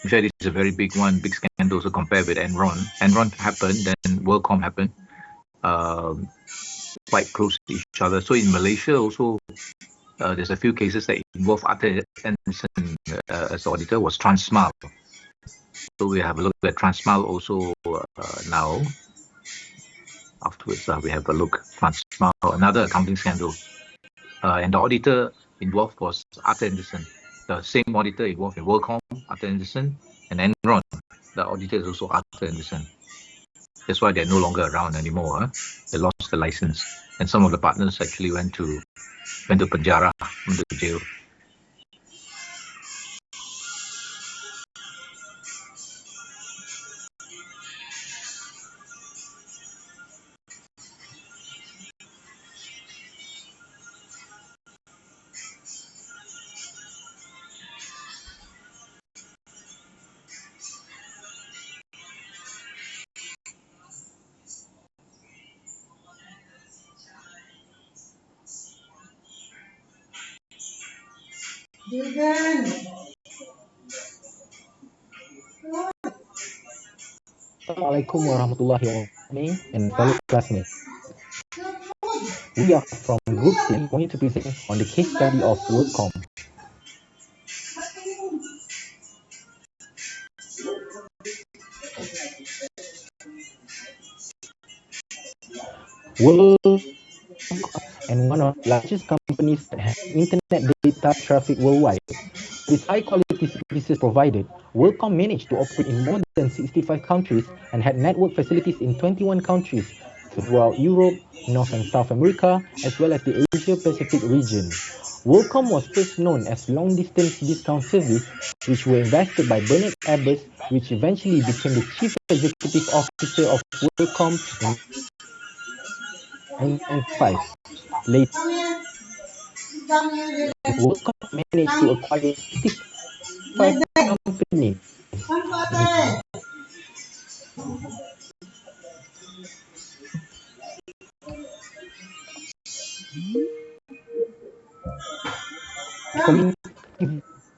I'm sure this is a very big one, big scandal to compare with Enron. Enron happened, then WorldCom happened, quite close to each other. So in Malaysia also, there's a few cases that involve Arthur Anderson as auditor, was Transmile. So we have a look at Transmile also now. Afterwards, we have a look Transmile, another accounting scandal. And the auditor involved was Arthur Anderson. The same auditor involved in WorldCom, Arthur Anderson, and Enron. The auditor is also Arthur Anderson. That's why they're no longer around anymore. They lost the license, and some of the partners actually went to penjara, went to jail. Assalamualaikum warahmatullahi wabarakatuh and fellow classmates. We are from Group C going to present on the case study of WorldCom. WorldCom and one of the largest companies that has internet data traffic worldwide. With its high-quality services provided, WorldCom managed to operate in more than 65 countries and had network facilities in 21 countries throughout Europe, North and South America, as well as the Asia-Pacific region. WorldCom was first known as Long-Distance Discount Service, which were invested by Bernard Abbas, which eventually became the Chief Executive Officer of WorldCom in 1995. Later, WorldCom managed to acquire 65 companies.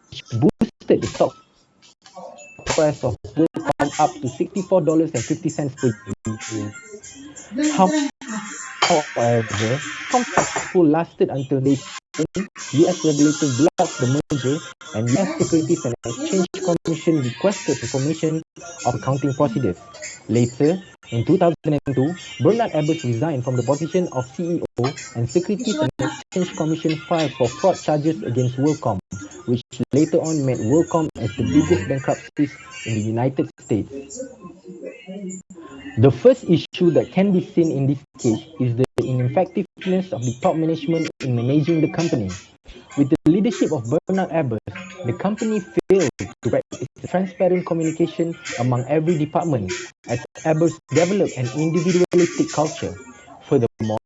Which boosted the stock price of WorldCom up to $64.50 per year. However, WorldCom's successful lasted until they US regulator blocked the merger and US Securities and Exchange Commission requested information of accounting procedures. Later, in 2002, Bernard Abbas resigned from the position of CEO and Securities and Exchange Commission filed for fraud charges against WorldCom, which later on made WorldCom as the biggest bankruptcies in the United States. The first issue that can be seen in this case is the ineffectiveness of the top management in managing the company. With the leadership of Bernard Abbas, the company failed to practice transparent communication among every department as Abbas developed an individualistic culture. Furthermore,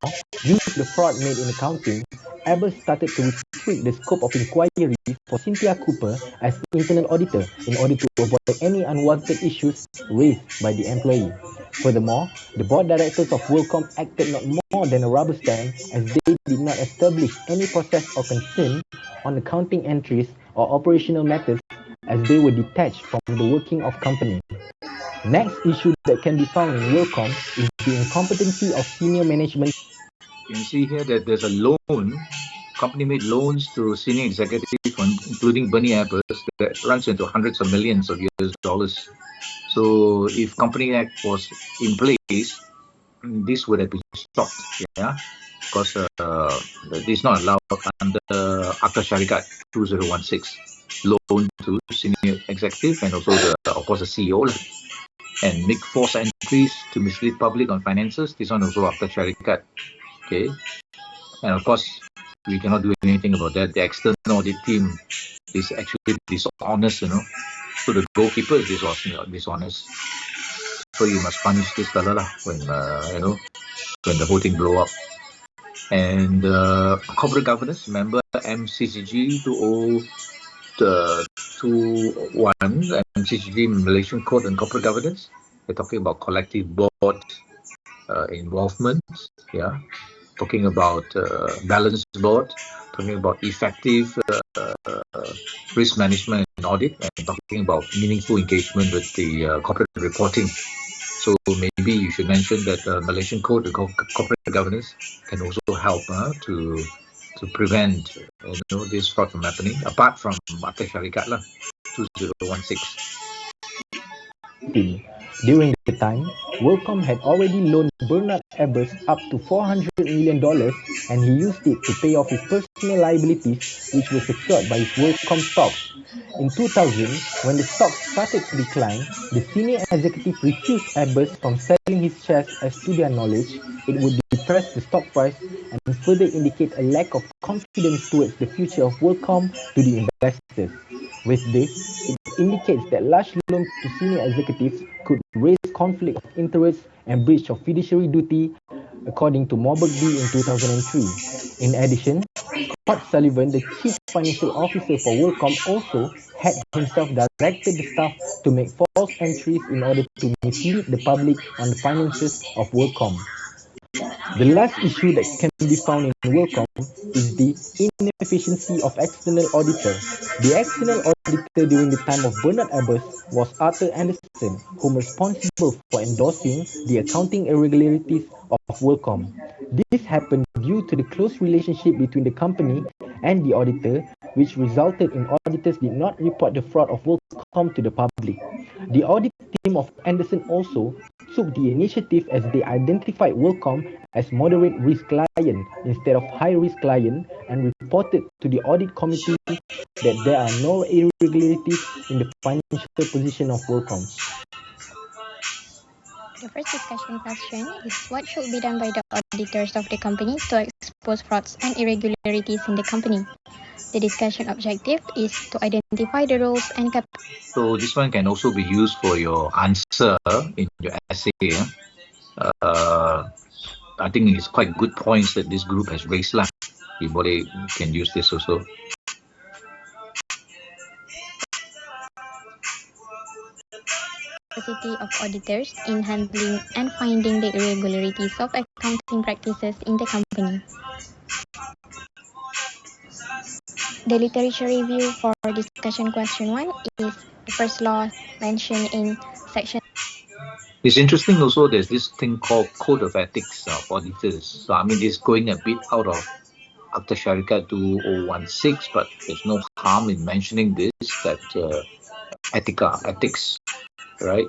due to the fraud made in accounting, Abbas started to restrict the scope of inquiry for Cynthia Cooper as internal auditor in order to avoid any unwanted issues raised by the employee. Furthermore, the board directors of WorldCom acted not more than a rubber stamp as they did not establish any process or concern on accounting entries or operational matters as they were detached from the working of company. Next issue that can be found in WorldCom is the incompetency of senior management. You can see here that there's a loan. Company made loans to senior executives, including Bernie Abbas, that runs into hundreds of millions of US dollars. So if Company Act was in place, this would have been stopped, yeah, because this is not allowed under Akta Syarikat 2016, loan to senior executive and also of course the CEO, and make false entries to mislead public on finances. This one also Akta Syarikat, okay, and of course we cannot do anything about that. The external audit team is actually dishonest, so the goalkeeper is dishonest. So you must punish this fella lah when when the whole thing blow up. And corporate governance, remember MCCG 2021, MCCG Malaysian Code and Corporate Governance. They're talking about collective board involvement, yeah. Talking about balanced board, talking about effective risk management and audit, and talking about meaningful engagement with the corporate reporting. So maybe you should mention that Malaysian Code of Corporate Governance can also help to prevent this fraud from happening. Apart from Akta Syarikat lah, 2016. During the time, WorldCom had already loaned Bernard Ebbers up to $400 million and he used it to pay off his personal liabilities, which were secured by his WorldCom stocks. In 2000, when the stocks started to decline, the senior executive refused Ebbers from selling his shares as to their knowledge it would depress the stock price and further indicate a lack of confidence towards the future of WorldCom to the investors. With this, it indicates that large loans to senior executives could raise conflict of interest and breach of fiduciary duty, according to Moberg B in 2003. In addition, Scott Sullivan, the chief financial officer for WorldCom, also had himself directed the staff to make false entries in order to mislead the public on the finances of WorldCom. The last issue that can be found in WorldCom is the inefficiency of external auditor. The external auditor during the time of Bernard Ebbers was Arthur Anderson, who was responsible for endorsing the accounting irregularities of WorldCom. This happened due to the close relationship between the company and the auditor, which resulted in auditors did not report the fraud of WorldCom to the public. The audit team of Anderson also took the initiative as they identified WorldCom as moderate risk client instead of high risk client and reported to the audit committee that there are no irregularities in the financial position of WorldCom. The first discussion question is what should be done by the auditors of the company to expose frauds and irregularities in the company. The discussion objective is to identify the roles and So this one can also be used for your answer in your essay. I think it's quite good points that this group has raised lah. You can use this also. capacity of auditors in handling and finding the irregularities of accounting practices in the company. The literature review for discussion question 1 is the first law mentioned in section. It's interesting also there's this thing called Code of Ethics of Auditors. So I mean it's going a bit out of Akta Syarikat 2016, but there's no harm in mentioning this, that ethics, right?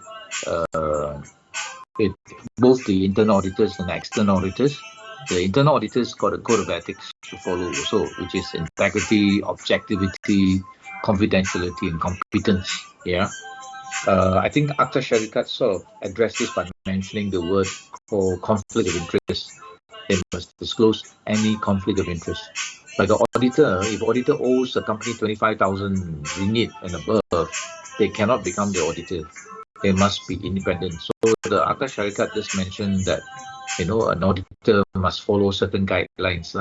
Both the internal auditors and external auditors. The internal auditors got a code of ethics to follow also, which is integrity, objectivity, confidentiality, and competence. Yeah. I think Akta Syarikat sort of addressed this by mentioning the word for conflict of interest. They must disclose any conflict of interest. Like an auditor, if auditor owes a company 25,000 ringgit and above, they cannot become the auditor. They must be independent. So the Akta Syarikat just mentioned that, an auditor must follow certain guidelines.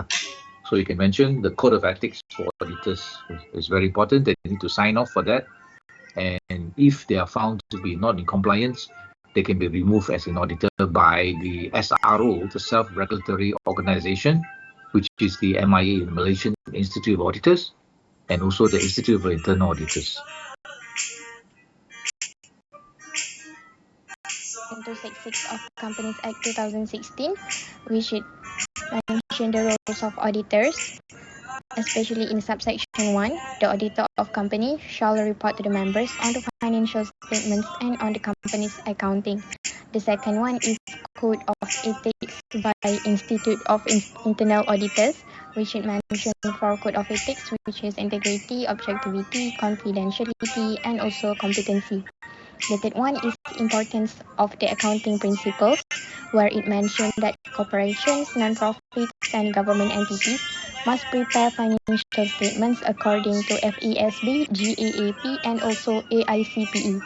So you can mention the code of ethics for auditors is very important. They need to sign off for that. And if they are found to be not in compliance, they can be removed as an auditor by the SRO, the Self-Regulatory Organization, which is the MIA, the Malaysian Institute of Auditors, and also the Institute of Internal Auditors. 266 of Companies Act 2016, which it mentioned the roles of auditors, especially in subsection 1, the auditor of company shall report to the members on the financial statements and on the company's accounting. The second one is Code of Ethics by Institute of Internal Auditors, which it mentioned for Code of Ethics, which is integrity, objectivity, confidentiality, and also competency. The third one is importance of the accounting principles, where it mentioned that corporations, non-profits, and government entities must prepare financial statements according to FESB, GAAP, and also AICPE.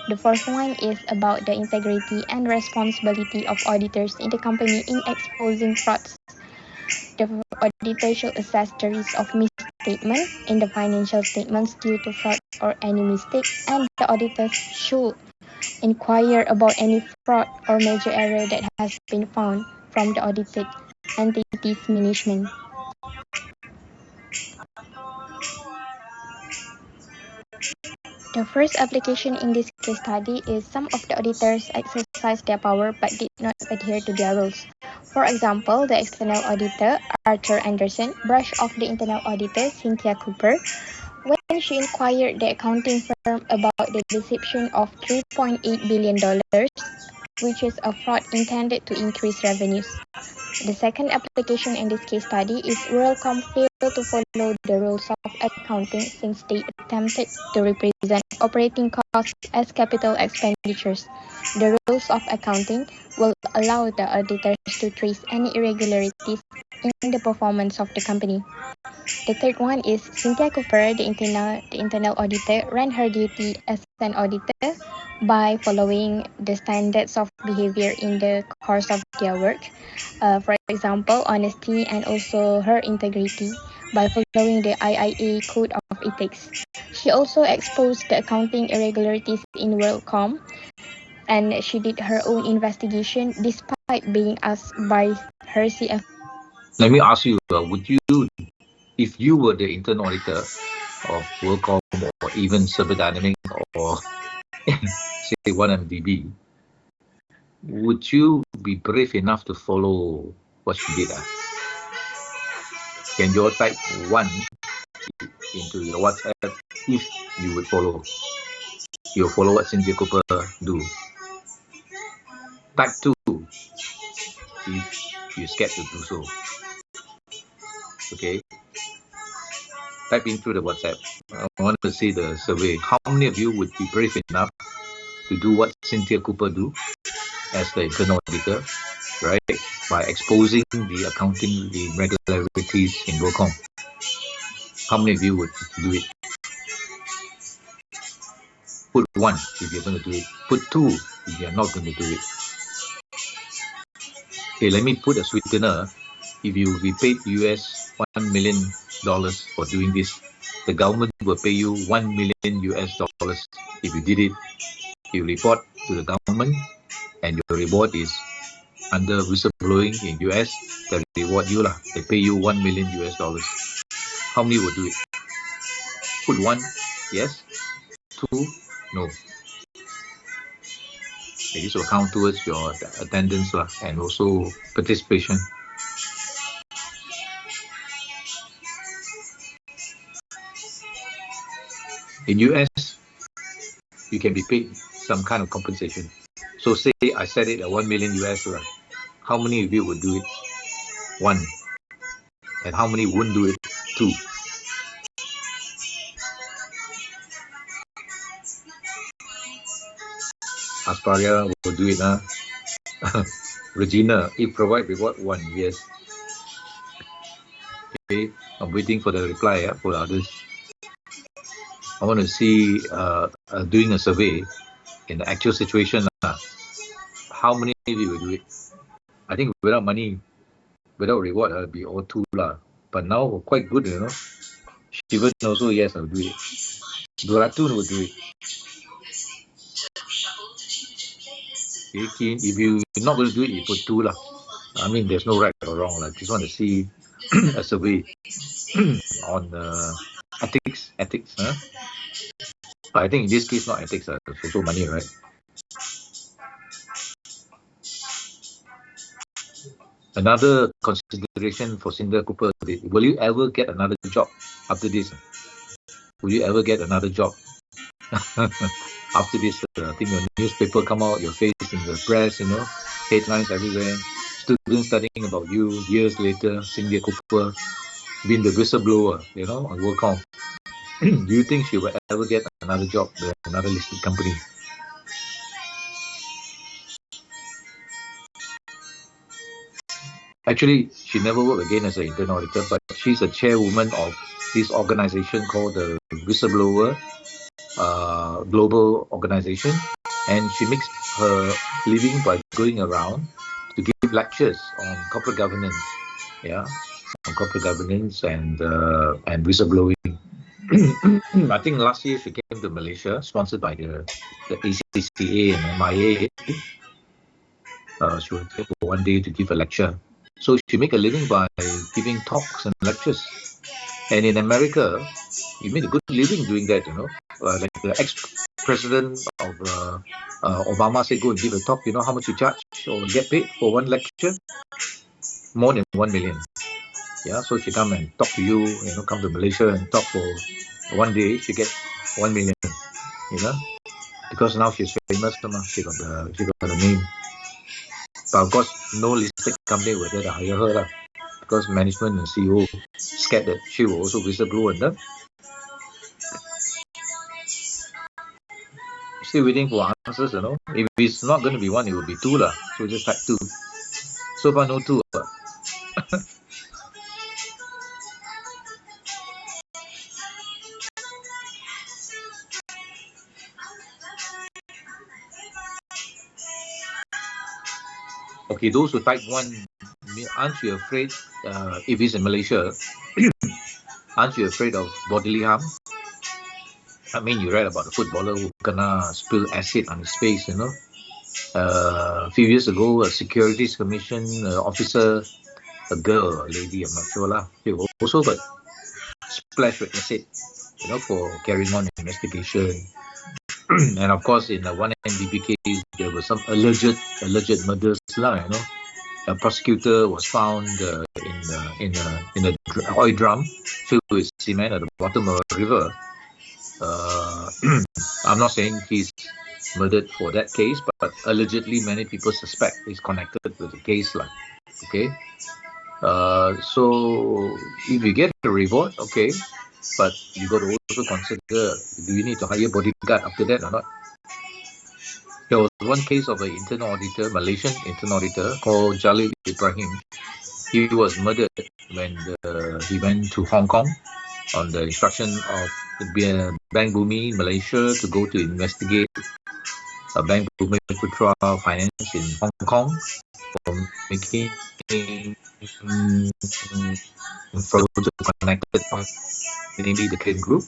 The fourth one is about the integrity and responsibility of auditors in the company in exposing frauds. The auditor should assess the risk of misstatement in the financial statements due to fraud or any mistake, and the auditors should inquire about any fraud or major error that has been found from the audited entity's management. The first application in this case study is some of the auditors exercised their power but did not adhere to their rules. For example, the external auditor, Arthur Anderson, brushed off the internal auditor, Cynthia Cooper, when she inquired the accounting firm about the deception of $3.8 billion which is a fraud intended to increase revenues. The second application in this case study is WorldCom failed to follow the rules of accounting since they attempted to represent operating costs as capital expenditures. The rules of accounting will allow the auditors to trace any irregularities in the performance of the company. The third one is Cynthia Cooper, the internal auditor, ran her duty as an auditor by following the standards of behavior in the course of their work. For example, honesty and also her integrity by following the IIA Code of Ethics. She also exposed the accounting irregularities in WorldCom, and she did her own investigation despite being asked by her CFO. Let me ask you, would you, if you were the internal auditor of WorldCom or even Server Dynamic or say 1MDB, would you be brave enough to follow what she did? Can you type 1 into your WhatsApp if you would follow? You'll follow what Cynthia Cooper do. Type 2 if you're scared to do so. Okay. Type in through the WhatsApp. I want to see the survey. How many of you would be brave enough to do what Cynthia Cooper do as the internal auditor, right? By exposing the accounting irregularities in WorldCom. How many of you would do it? Put 1 if you're going to do it. Put 2 if you're not going to do it. Okay, let me put a sweetener. If you be paid US $1 million for doing this, the government will pay you $1 million US. If you did it, you report to the government, and your reward is under whistleblowing in US. They reward you lah. They pay you $1 million US. How many will do it? Put 1, yes. 2, no. This will count towards your attendance lah, and also participation. In US, you can be paid some kind of compensation. So say I set it at 1 million US. How many of you would do it? 1. And how many wouldn't do it? 2. Asparia will do it. Regina, if provide reward 1, yes. Okay, I'm waiting for the reply for the others. I want to see doing a survey in the actual situation. How many of you will do it? I think without money, without reward, it'll be all 2 lah. But now quite good, you know. Shivan also, yes, I'll do it. Duratun will do it. Okay, if you're not going to do it, you put 2 lah. I mean, there's no right or wrong. I just want to see a survey on ethics. Huh? But I think in this case, not ethics, it's also money, right? Another consideration for Cynthia Cooper, will you ever get another job after this? Will you ever get another job after this? I think your newspaper come out, your face in the press, you know, headlines everywhere. Students studying about you years later. Cynthia Cooper being the whistleblower, you know, on WorldCom. Do you think she will ever get another job with another listed company? Actually, she never worked again as an internal auditor, but she's a chairwoman of this organization called the Whistleblower Global Organization, and she makes her living by going around to give lectures on corporate governance, on corporate governance and whistleblowing. I think last year she came to Malaysia, sponsored by the ACCA and MIA. She was there for 1 day to give a lecture. So she make a living by giving talks and lectures. And in America, you made a good living doing that, you know. Like the ex-president of Obama said, go and give a talk. You know how much you charge or get paid for one lecture? More than 1 million. Yeah, so she come and talk to you, you know, come to Malaysia and talk for 1 day. She get 1 million, you know, because now she's famous. She got the name. But of course, no listed company will dare to hire her lah, because management and CEO scared that she will also whistleblow on them. Still waiting for answers, you know. If it's not going to be one, it will be two lah. So just type two. So far, no two. Okay, those who type one, aren't you afraid, if it's in Malaysia, aren't you afraid of bodily harm? I mean, you read about the footballer who gonna spill acid on his face, you know. A few years ago, a securities commission officer, a girl, a lady, I'm not sure lah, she also got splashed with acid, you know, for carrying on investigation. And of course, in the one NDP case, there were some alleged murders lah, you know. A prosecutor was found in a oil drum filled with cement at the bottom of a river. I'm not saying he's murdered for that case, but allegedly many people suspect he's connected with the case lah. Okay. So if you get a reward, okay, but you got to also consider, do you need to hire bodyguard after that or not? There was one case of an internal auditor, Malaysian internal auditor called Jalil Ibrahim. He was murdered when he went to Hong Kong on the instruction of the Bank Bumi Malaysia to go to investigate Bank Bumi Putra Finance in Hong Kong for making fraud connected, namely the Kian Group.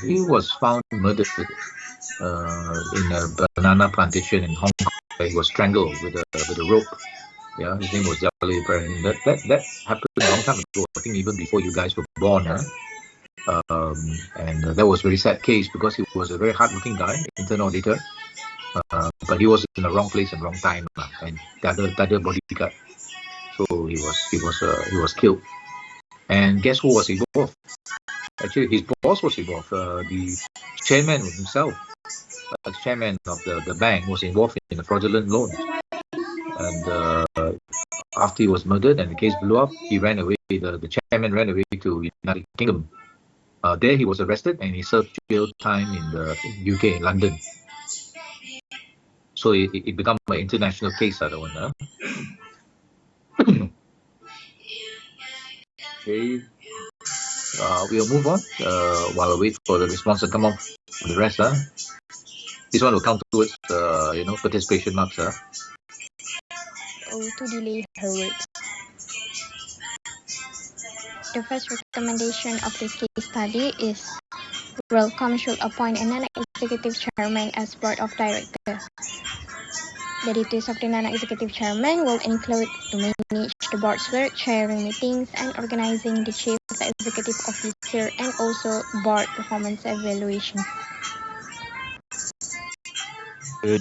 He was found murdered in a banana plantation in Hong Kong. He was strangled with a rope. Yeah, his name was Jalil Ibrahim. That happened a long time ago. I think even before you guys were born. And that was a very sad case because he was a very hardworking guy, internal auditor. But he was in the wrong place and wrong time, and the other bodyguard. So he was killed. And guess who was involved? Actually, his boss was involved. The chairman himself, the chairman of the bank, was involved in a fraudulent loan. And after he was murdered and the case blew up, he ran away. The chairman ran away to United Kingdom. There he was arrested and he served jail time in the UK, in London. So it became an international case, that one. Okay. We'll move on while we wait for the response to come up for the rest. This one will count towards participation marks. To delay her works. The first recommendation of this case study is WorldCom should appoint a non-executive chairman as board of directors. The duties of the non-executive chairman will include to manage the board's work, chairing meetings, and organizing the chief executive officer, and also board performance evaluation.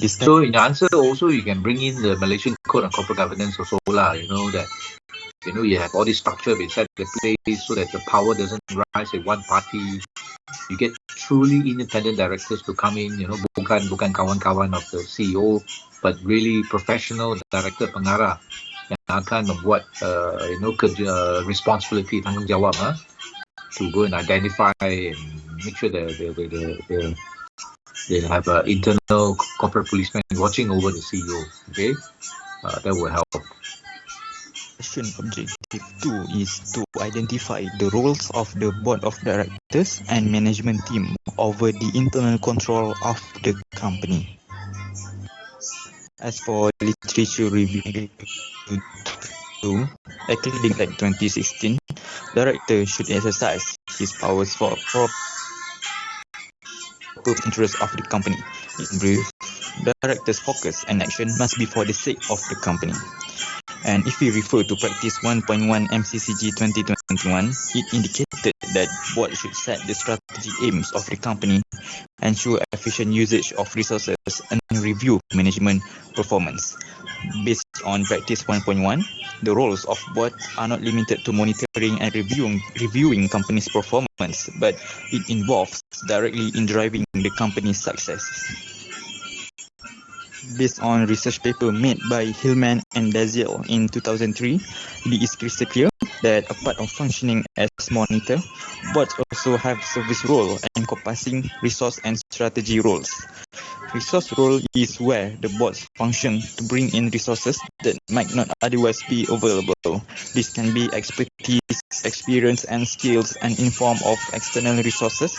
So in your answer also, you can bring in the Malaysian Code on Corporate Governance also lah. You have all this structure beside the place so that the power doesn't rise at one party. You get truly independent directors to come in, bukan kawan-kawan of the CEO, but really professional director pengarah yang akan membuat kerja responsibility, tanggungjawab to go and identify and make sure that they have an internal corporate policeman watching over the CEO. Okay, that will help. Objective 2 is to identify the roles of the board of directors and management team over the internal control of the company. As for literature review 2, according to 2016, director should exercise his powers for interest of the company. In brief, director's focus and action must be for the sake of the company. And if we refer to practice 1.1 MCCG 2021, it indicated that board should set the strategic aims of the company, ensure efficient usage of resources, and review management performance. Based on practice 1.1, the roles of board are not limited to monitoring and reviewing company's performance, but it involves directly in driving the company's success. Based on research paper made by Hillman and Daziel in 2003, it is crystal clear that apart from functioning as monitor, bots also have service role encompassing resource and strategy roles. Resource role is where the bots function to bring in resources that might not otherwise be available. This can be expertise, experience, and skills, and in form of external resources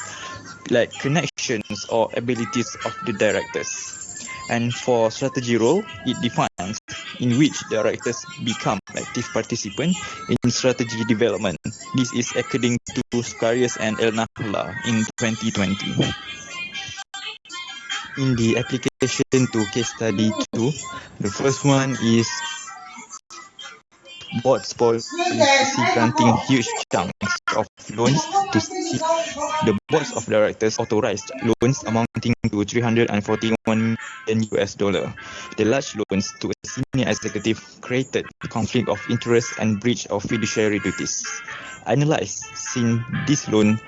like connections or abilities of the directors. And for strategy role, it defines in which directors become active participants in strategy development. This is according to Scarius and El Nahla in 2020. In the application to case study 2, the first one is bots policy granting huge chunks of loans to the boards of directors authorized loans amounting to 341 million US dollar. The large loans to a senior executive created conflict of interest and breach of fiduciary duties. Analyzing this loan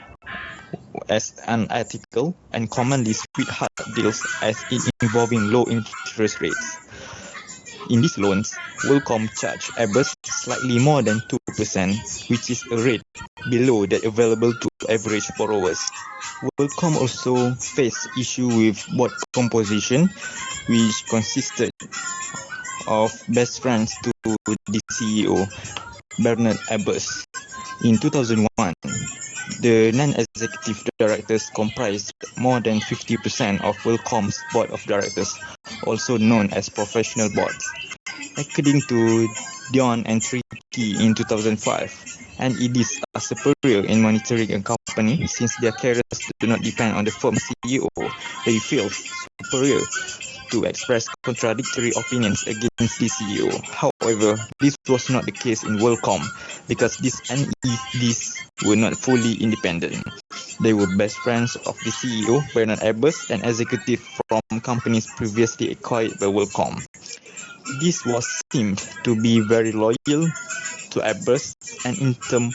as unethical and commonly sweetheart deals as it involving low interest rates. In these loans, WorldCom charged Airbus slightly more than 2%, which is a rate below that available to average borrowers. WorldCom also faced issue with board composition, which consisted of best friends to the CEO, Bernard Airbus. In 2001, the non-executive directors comprised more than 50% of WorldCom's board of directors, also known as professional boards. According to Dion and Tricky in 2005, and NEDs are superior in monitoring a company since their careers do not depend on the firm's CEO. They feel superior to express contradictory opinions against the CEO. However, this was not the case in WorldCom because these NEDs were not fully independent. They were best friends of the CEO, Bernard Airbus, and executives from companies previously acquired by WorldCom. This was seemed to be very loyal to Airbus and in turn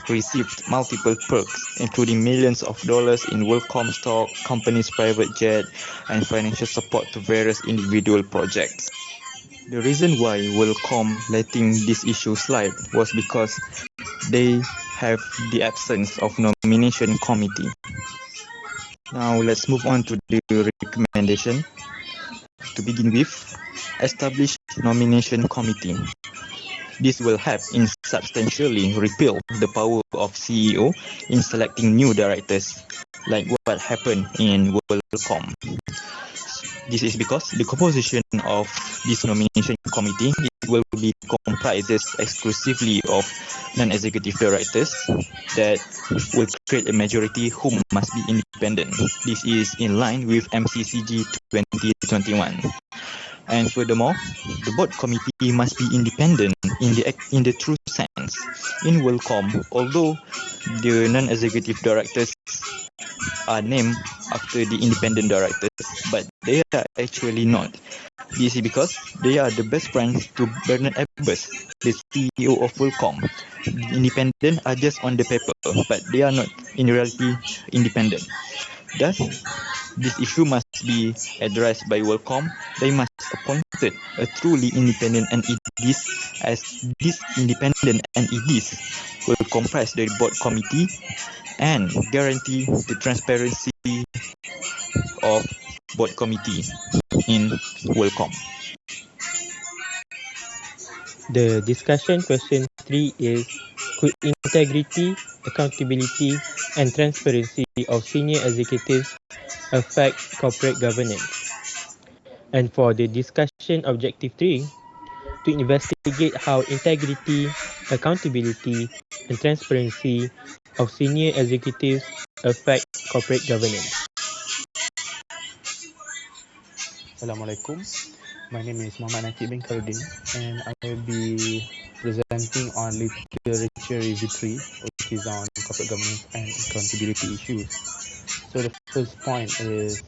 received multiple perks, including millions of dollars in WorldCom stock, company's private jet, and financial support to various individual projects. The reason why WorldCom letting this issue slide was because they have the absence of nomination committee. Now let's move on to the recommendation. To begin with, establish nomination committee. This will help in substantially repeal the power of CEO in selecting new directors, like what happened in WorldCom. This is because the composition of this nomination committee will be comprises exclusively of non-executive directors that will create a majority whom must be independent. This is in line with MCCG 2021. And furthermore, the board committee must be independent in the true sense. In WorldCom, although the non-executive directors are named after the independent directors, but they are actually not. This is because they are the best friends to Bernard Airbus, the CEO of WorldCom. The independent are just on the paper, but they are not in reality independent. Thus, this issue must be addressed by WorldCom. They must appoint a truly independent NEDs, as these independent NEDs will comprise the board committee and guarantee the transparency of board committee in WorldCom. The discussion question 3 is, could integrity, accountability, and transparency of senior executives affect corporate governance? And for the discussion objective 3, to investigate how integrity, accountability, and transparency of senior executives affect corporate governance. Assalamualaikum. My name is Muhammad Nakib bin Karudin, and I will be presenting on literature review 3, which is on corporate governance and accountability issues. So the first point is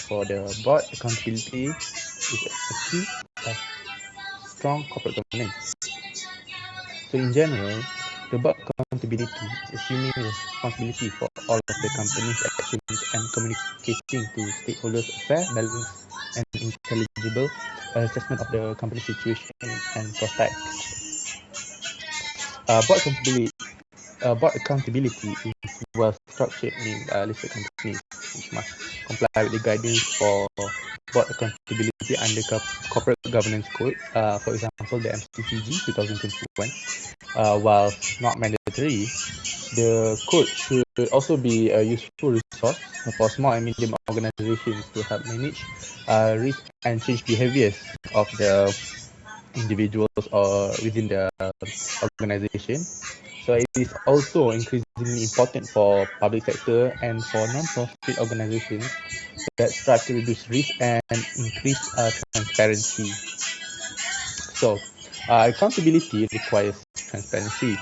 for the board accountability is a key of strong corporate governance. So in general, the board accountability is assuming responsibility for all of the company's actions and communicating to stakeholders a fair, balanced, and intelligible assessment of the company situation and prospects. Board accountability is well structured in listed companies, which must comply with the guidance for board accountability under corporate governance code. For example, the MCCG 2021. Whilst not mandatory, the code should also be a useful resource for small and medium organizations to help manage risk and change behaviors of the individuals or within the organization. So it is also increasingly important for public sector and for non-profit organizations that strive to reduce risk and increase transparency. So, accountability requires transparency.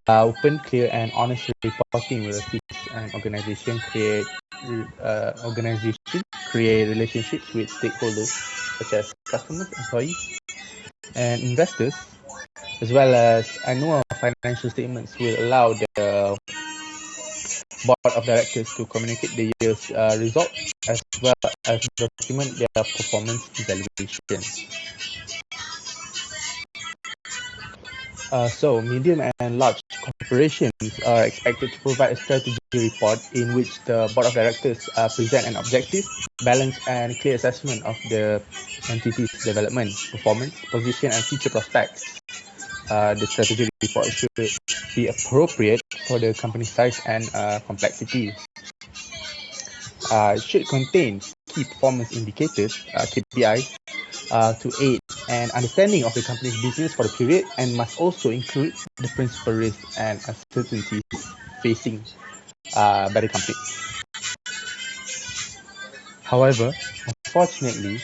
Open, clear, and honest reporting will assist an organization create relationships with stakeholders such as customers, employees, and investors, as well as annual financial statements will allow the board of directors to communicate the year's result as well as document their performance evaluation. So, medium and large corporations are expected to provide a strategy report in which the board of directors present an objective, balanced, and clear assessment of the entity's development, performance, position, and future prospects. The strategy report should be appropriate for the company size and complexity. It should contain key performance indicators, KPIs, to aid an understanding of the company's business for the period and must also include the principal risks and uncertainties facing by the company. However, unfortunately,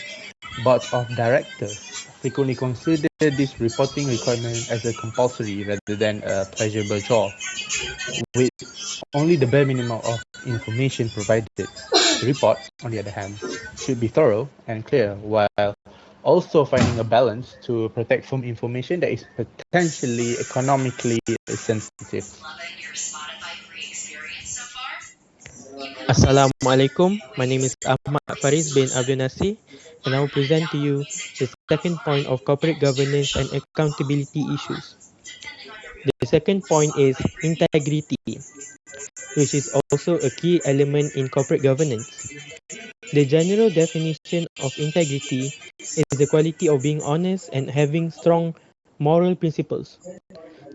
boards of directors frequently consider this reporting requirement as a compulsory rather than a pleasurable chore, with only the bare minimum of information provided. The report, on the other hand, should be thorough and clear while also finding a balance to protect from information that is potentially economically sensitive. Assalamualaikum. My name is Ahmad Faris bin Abdul Nasir, and I will present to you the second point of corporate governance and accountability issues. The second point is integrity, which is also a key element in corporate governance. The general definition of integrity is the quality of being honest and having strong moral principles.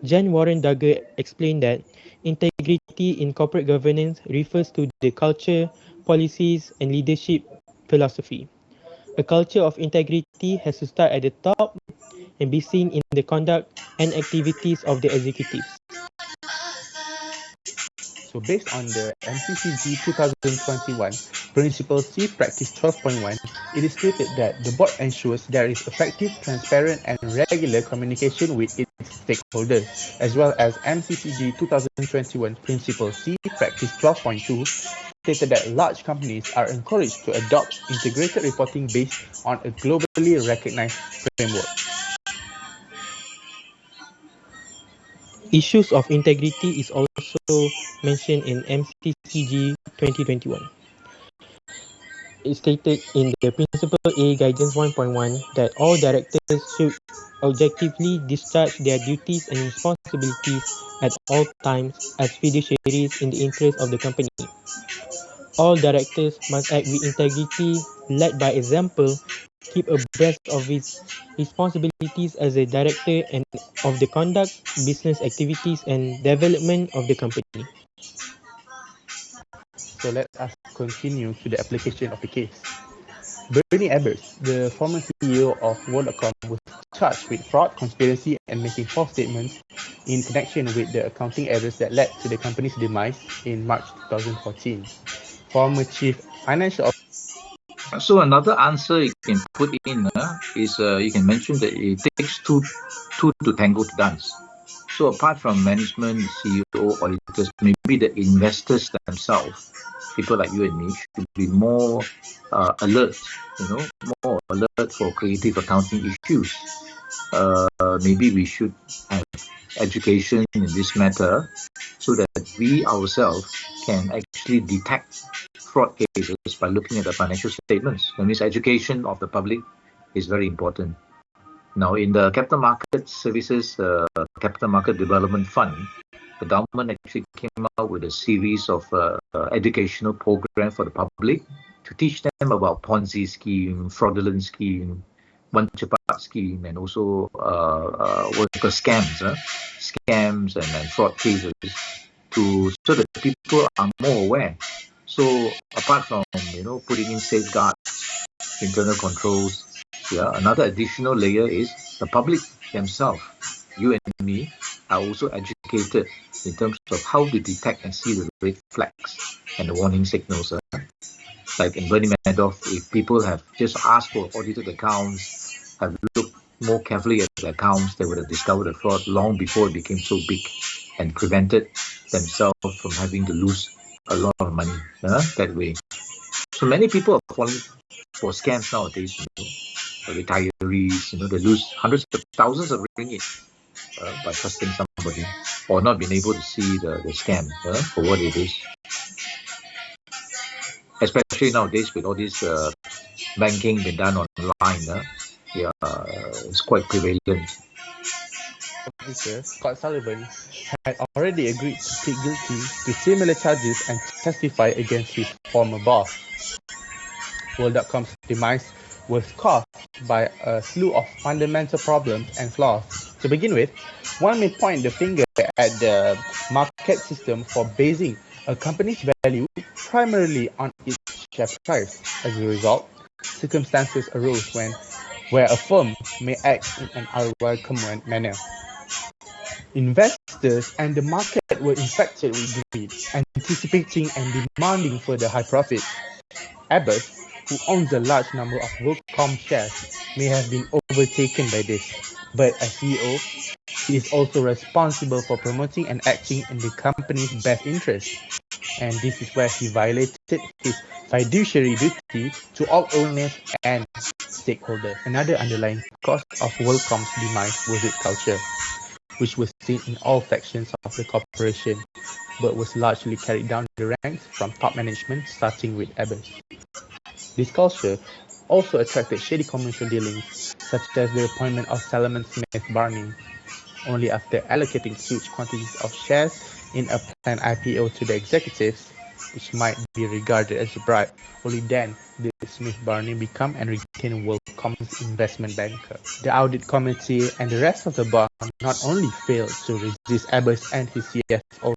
Jan Warren Duggar explained that integrity in corporate governance refers to the culture, policies, and leadership philosophy. A culture of integrity has to start at the top and be seen in the conduct and activities of the executives. So based on the MCCG 2021 Principle C Practice 12.1, it is stated that the board ensures there is effective, transparent, and regular communication with its stakeholders, as well as MCCG 2021 Principle C Practice 12.2 stated that large companies are encouraged to adopt integrated reporting based on a globally recognized framework. Issues of integrity is also mentioned in MCCG 2021. It stated in the Principle A Guidance 1.1 that all directors should objectively discharge their duties and responsibilities at all times as fiduciaries in the interest of the company. All directors must act with integrity, lead by example, keep abreast of its responsibilities as a director and of the conduct, business activities, and development of the company. So let us continue to the application of the case. Bernie Ebbers, the former CEO of World.com, was charged with fraud, conspiracy, and making false statements in connection with the accounting errors that led to the company's demise in March 2014. Former Chief Financial So another answer you can put in is you can mention that it takes two to tango to dance. So apart from management, CEO, auditors, maybe the investors themselves, people like you and me, should be more alert, more alert for creative accounting issues. maybe we should have education in this matter so that we ourselves can actually detect fraud cases by looking at the financial statements. That means education of the public is very important. Now, in the Capital Market Services Capital Market Development Fund, the government actually came out with a series of educational programs for the public to teach them about Ponzi scheme, fraudulent scheme, one cepat scheme, and also worker scams, scams and fraud cases, so that people are more aware. So apart from putting in safeguards, internal controls, another additional layer is the public themselves. You and me are also educated in terms of how to detect and see the red flags and the warning signals. Like in Bernie Madoff, if people have just asked for audited accounts, have looked more carefully at the accounts, they would have discovered the fraud long before it became so big and prevented themselves from having to lose a lot of money that way. So many people are falling for scams nowadays. Retirees, they lose hundreds of thousands of ringgit by trusting somebody or not being able to see the scam for what it is. Especially nowadays with all this banking being done online, it's quite prevalent. Officer Scott Sullivan had already agreed to plead guilty to similar charges and testify against his former boss. World.com's demise was caused by a slew of fundamental problems and flaws. To begin with, one may point the finger at the market system for basing a company's value primarily on its share price. As a result, circumstances arose where a firm may act in an unwelcome manner. Investors and the market were infected with greed, anticipating and demanding further high profits. Abbas, who owns a large number of WorldCom shares, may have been overtaken by this, but as CEO, he is also responsible for promoting and acting in the company's best interest. And this is where he violated his fiduciary duty to all owners and stakeholders. Another underlying cause of WorldCom's demise was its culture, which was seen in all sections of the corporation, but was largely carried down the ranks from top management, starting with Abbas. This culture also attracted shady commercial dealings, such as the appointment of Salomon Smith Barney. Only after allocating huge quantities of shares in a planned IPO to the executives, which might be regarded as a bribe, only then did Smith Barney become and retain WorldCom's investment banker. The audit committee and the rest of the board not only failed to resist Abbas and his CFO,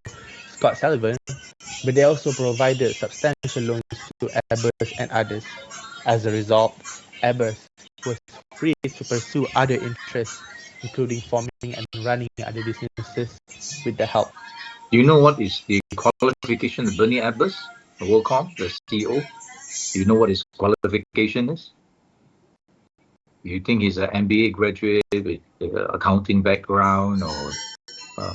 Scott Sullivan, but they also provided substantial loans to Abbas and others. As a result, Abbas was free to pursue other interests, including forming and running other businesses with the help. Do you know what is the qualification of Bernie Abbas, the WorldCom, the CEO? Do you know what his qualification is? You think he's an MBA graduate with accounting background or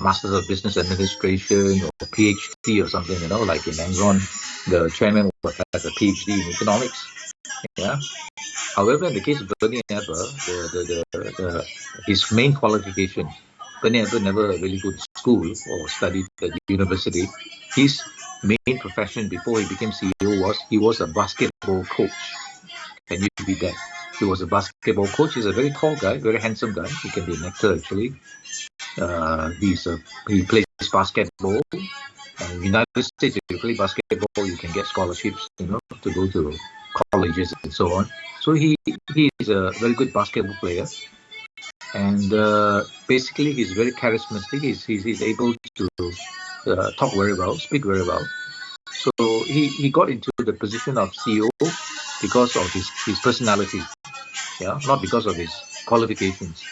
Masters of Business Administration or PhD or something, like in Enron, the chairman has a PhD in economics. Yeah. However, in the case of Bernie Abbas, his main qualification, Bernie Abbas never really go to school or studied at the university. His main profession before he became CEO he was a basketball coach. Can you beat that? He was a basketball coach. He's a very tall guy, very handsome guy. He can be an actor actually. He plays basketball. In the United States, if you play basketball, you can get scholarships, to go to colleges and so on. So he is a very good basketball player, and basically he's very charismatic. He's able to talk very well, speak very well. So he got into the position of CEO because of his personality, not because of his qualifications.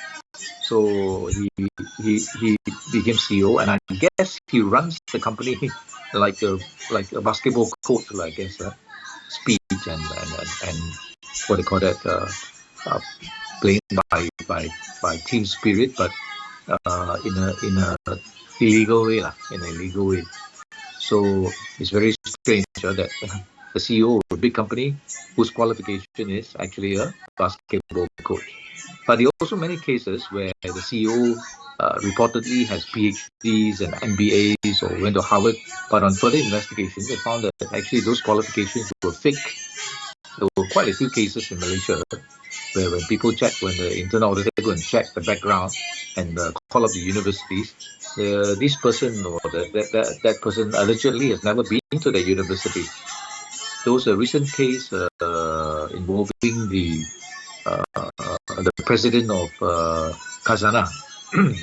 So he became CEO, and I guess he runs the company like a basketball coach, I guess, speech and what they call that, playing by team spirit, but in a illegal way, So it's very strange that the CEO of a big company whose qualification is actually a basketball coach. But there are also many cases where the CEO reportedly has PhDs and MBAs or went to Harvard, but on further investigation, they found that actually those qualifications were fake. There were quite a few cases in Malaysia where when people check, when the internal auditor go and check the background and call up the universities, this person or that person allegedly has never been to the university. There was a recent case involving the president of Khazanah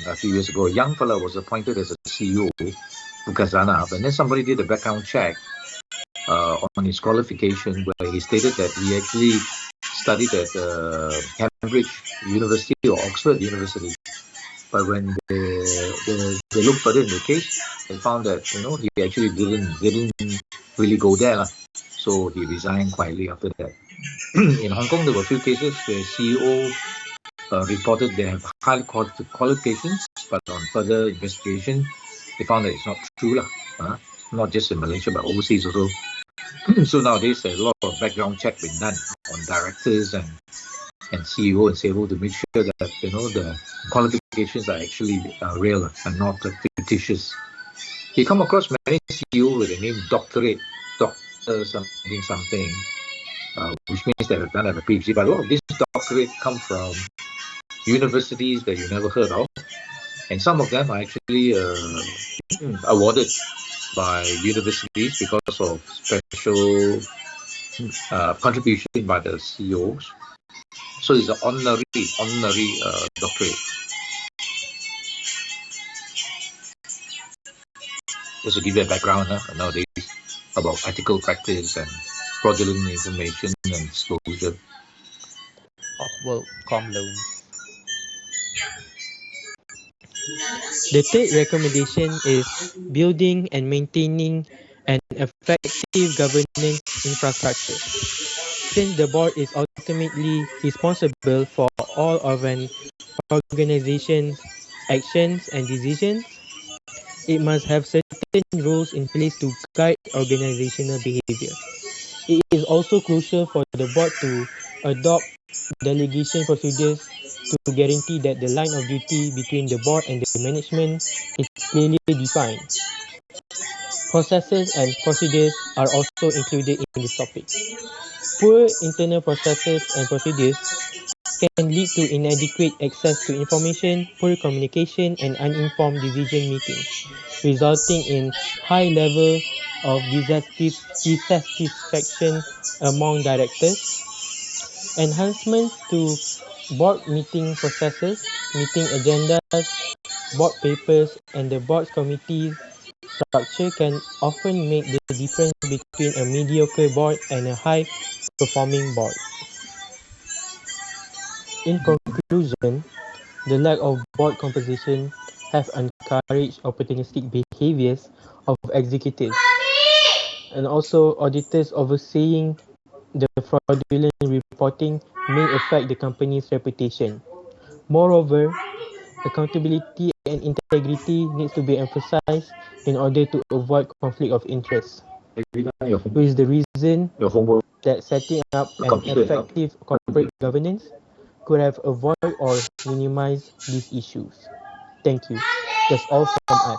a few years ago. A young fella was appointed as a CEO of Khazanah, but then somebody did a background check on his qualification where he stated that he actually studied at Cambridge University or Oxford University. But when they looked further in the case, they found that he actually didn't really go there, so he resigned quietly after that. In Hong Kong, there were a few cases where CEO reported they have high qualifications, but on further investigation, they found that it's not true, not just in Malaysia but overseas also. So nowadays, a lot of background check been done on directors and CEO and CFO to make sure that the qualifications are actually real and not fictitious. You come across many CEO with the name doctorate, doctor something, which means they have done at a PhD. But a lot of these doctorates come from universities that you never heard of, and some of them are actually awarded by universities because of special contribution by the CEOs. So it's an honorary doctorate. Just to give you a background nowadays about ethical practice and fraudulent information and disclosure of WorldCom loans. The third recommendation is building and maintaining an effective governance infrastructure. Since the board is ultimately responsible for all of an organization's actions and decisions, it must have certain rules in place to guide organizational behavior. It is also crucial for the board to adopt delegation procedures to guarantee that the line of duty between the board and the management is clearly defined. Processes and procedures are also included in this topic. Poor internal processes and procedures can lead to inadequate access to information, poor communication, and uninformed decision making, resulting in high level of dissatisfaction among directors. Enhancements to board meeting processes, meeting agendas, board papers, and the board's committee structure can often make the difference between a mediocre board and a high-performing board. In conclusion, the lack of board composition have encouraged opportunistic behaviors of executives and also auditors overseeing the fraudulent reporting may affect the company's reputation. Moreover, accountability and integrity needs to be emphasized in order to avoid conflict of interest. Which is the reason that setting up an effective corporate governance could have avoided or minimized these issues. Thank you. That's all from us.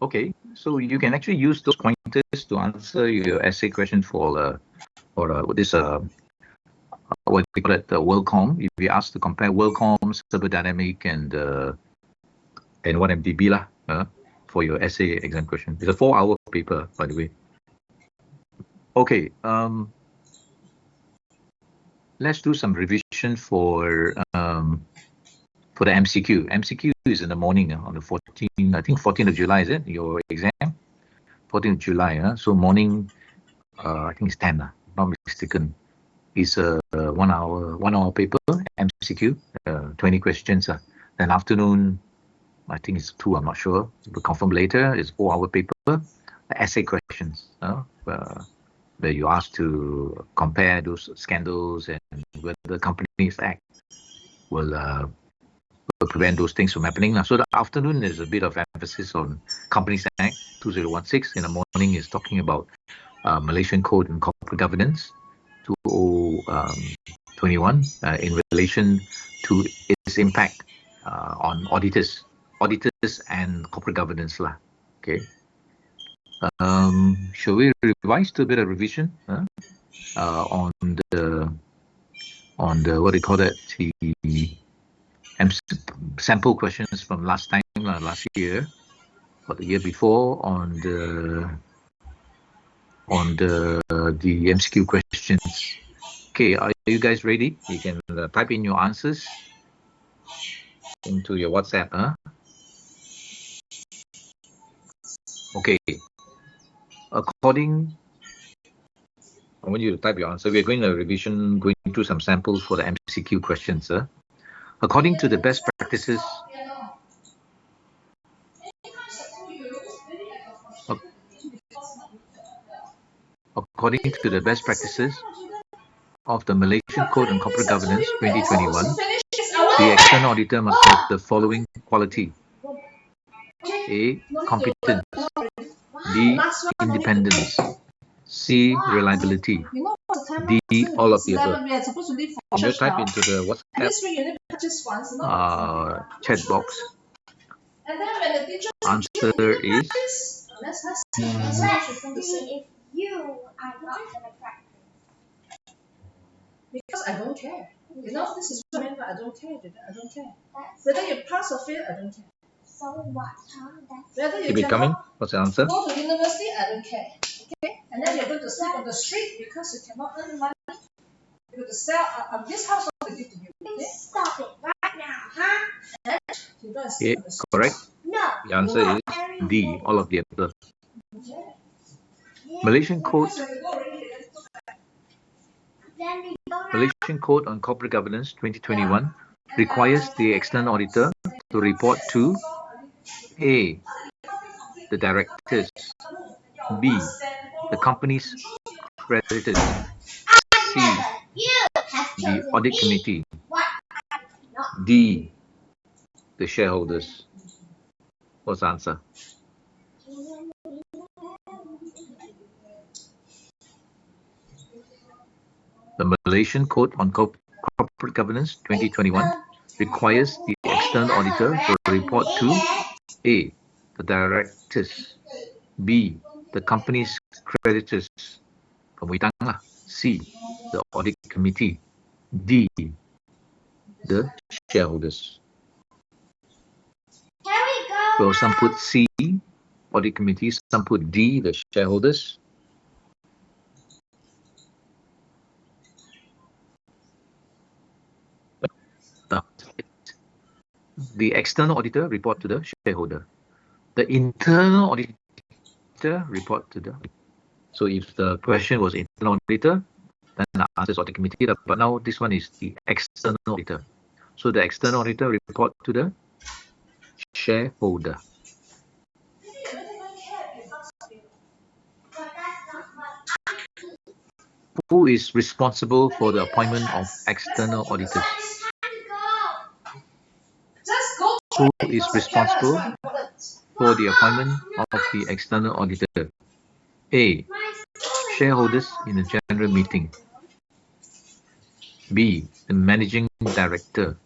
Okay, so you can actually use those pointers to answer your essay question for this what they call it, the WorldCom. If you ask to compare WorldCom, Cyber Dynamic, and 1MDB lah, for your essay exam question. It's a 4-hour paper, by the way. Okay, let's do some revision for the MCQ. MCQ is in the morning on the 14th, I think 14th of July, is it? Your exam? 14th of July, so morning, I think it's 10, if not mistaken. It's a 1 hour paper, MCQ, 20 questions. Then afternoon, I think it's 2, I'm not sure. We'll confirm later. It's 4-hour paper, essay questions. Where you asked to compare those scandals and whether the Companies Act will prevent those things from happening. So the afternoon is a bit of emphasis on Companies Act 2016. In the morning is talking about Malaysian Code and Corporate Governance 2021 in relation to its impact on auditors and corporate governance lah. Okay. Shall we revise to a bit of revision on the what do you call that, the sample questions from last time, last year or the year before on the MCQ questions. Okay, are you guys ready? You can type in your answers into your WhatsApp. Okay. I want you to type your answer. We're going to going through some samples for the MCQ questions. According to the best practices, of the Malaysian Code on Corporate Governance 2021, the external auditor must have the following quality: A. Competence. B. Independence. C. Reliability. D. All of the above. Can you type into the WhatsApp chat box? Answer is because I don't care. You know, this is what I mean by I don't care. I don't care. Whether you pass or fail, I don't care. So what? Whether you keep it coming. What's the answer? go to university, I don't care. Okay? And then you're going to sleep on the street because you cannot earn money. You're going to sell this house what they give to you. Okay? Stop it right now, huh? And you don't sleep on the street. Correct. No. The answer is D. All of the above. Malaysian Code on Corporate Governance 2021 requires the external auditor to report to A. the directors, B. the company's creditors, C. the audit committee, D. the shareholders. What's the answer? The Malaysian Code on Corporate Governance 2021 requires the external auditor to report to A. the directors, B. the company's creditors, C. the audit committee, D. the shareholders. So some put C, audit committee, some put D, the shareholders. The external auditor report to the shareholder. The internal auditor report to the. So if the question was internal auditor, then the answer is audit committee. But now this one is the external auditor. So the external auditor report to the shareholder. Who is responsible for the appointment of external auditors? Who is responsible for the appointment of the external auditor? A. Shareholders in a general meeting. B. The managing director.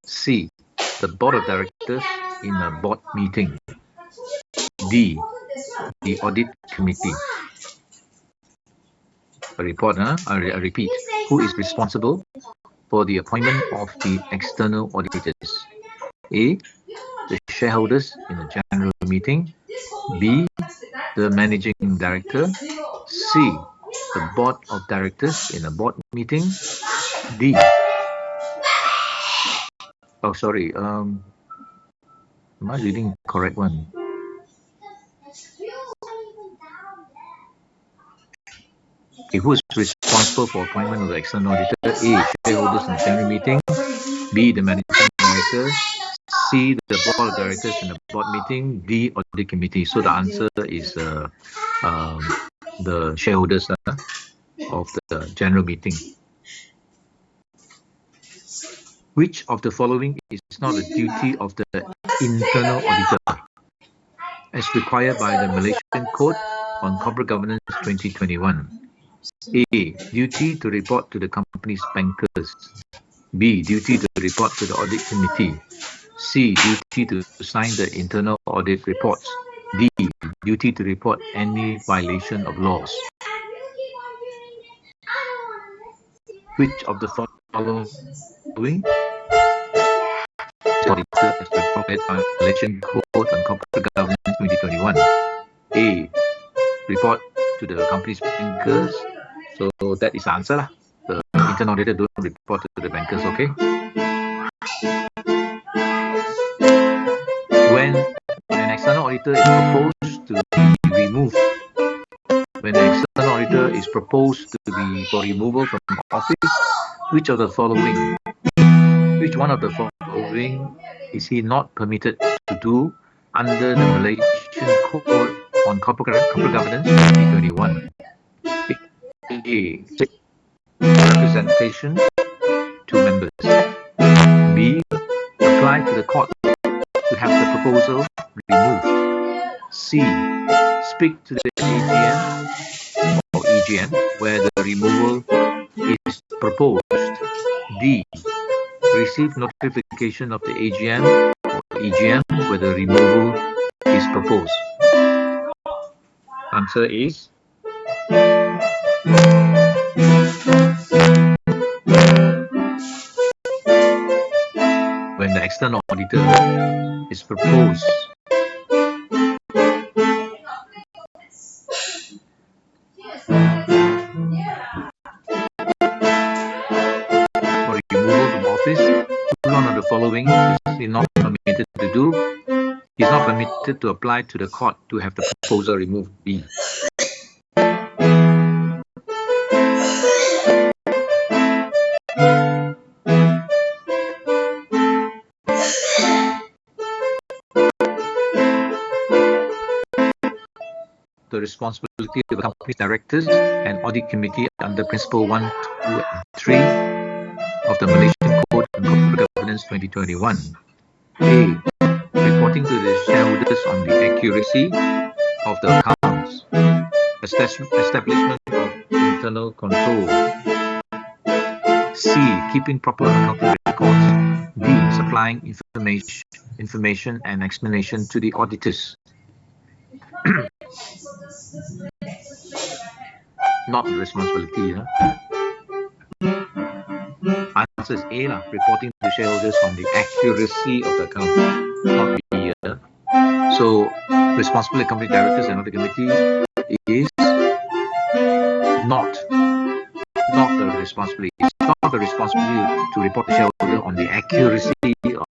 C. The board of directors in a board meeting. D. The audit committee. A report, I repeat. Who is responsible for the appointment of the external auditors? A. the shareholders in a general meeting. B, the managing director. C, the board of directors in a board meeting. D. Oh, sorry. Am I reading the correct one? Okay, who is responsible for appointment of the external auditor? A, shareholders in the general meeting. B, the managing director. C, the board of directors in the board meeting. D, audit committee. So the answer is the shareholders of the general meeting. Which of the following is not a duty of the internal auditor as required by the Malaysian Code on Corporate Governance 2021? A, duty to report to the company's bankers. B, duty to report to the audit committee. C, duty to sign the internal audit reports. D, duty to report any violation of laws. Which of the following auditor as required by Malaysian Code on Corporate Governance 2021? A, report to the company's bankers. So that is the answer lah. The internal auditor don't report to the bankers, okay? When an external auditor is proposed to be removed, when an external auditor is proposed to be for removal from office, which of the following, which one of the following is he not permitted to do under the Malaysian Code on Corporate Governance 2021? A, representation to members. B, apply to the court to have the proposal removed. C, speak to the AGM or EGM where the removal is proposed. D, receive notification of the AGM or EGM where the removal is proposed. Answer is when the external auditor is proposed for removal from office, one of the following is he not permitted to do. He is not permitted to apply to the court to have the proposal removed. B. The responsibility of the company's directors and audit committee under Principle 1, 2, and 3 of the Malaysian Code on Corporate Governance 2021. A. Reporting to the shareholders on the accuracy of the accounts. Establishment of internal control. C. Keeping proper accounting records. D. Supplying information and explanation to the auditors. Not the responsibility. Answer is A, reporting to shareholders on the accuracy of the account. Not B. So, responsibility of company directors and audit committee is not the responsibility. It's not the responsibility to report to shareholder on the accuracy of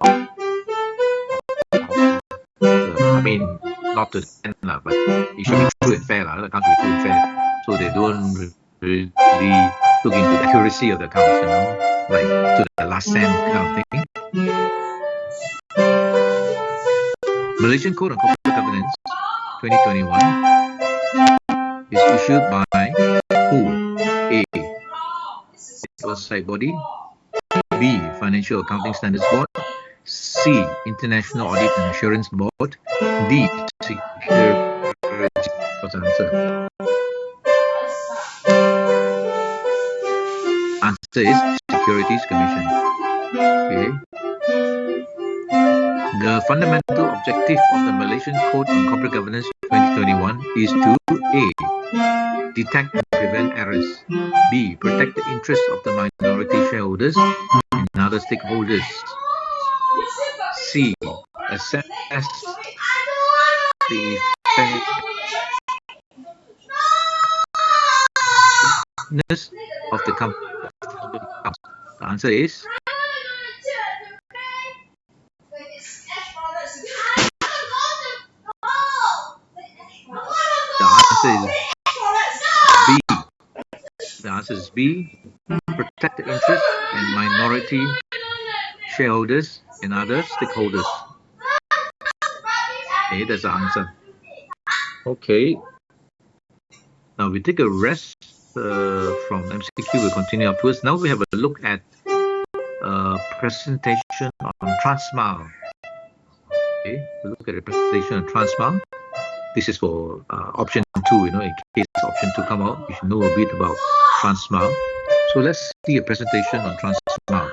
I mean, not to the end, but it should be true and fair. The accounts should be true and fair. So they don't really look into the accuracy of the accounts, like to the last cent kind of thing. Malaysian Code on Corporate Governance 2021 is issued by who? A. Oversight body. B. Financial Accounting Standards Board. C. International Audit and Assurance Board. D. Security. What's the answer? Answer is Securities Commission. Okay. The fundamental objective of the Malaysian Code on Corporate Governance 2021 is to A. Detect and prevent errors. B. Protect the interests of the minority shareholders and other stakeholders. C. assess the effectiveness of the company. The answer is B. The answer is B. Protect the interests and minority shareholders and other stakeholders. Okay, that's the answer. Okay. Now we take a rest from MCQ. We'll continue afterwards. Now we have a look at presentation on Transmile. Okay, we look at the presentation on Transmile. This is for option 2. In case option 2 come out, you should know a bit about Transmile. So let's see a presentation on Transmile.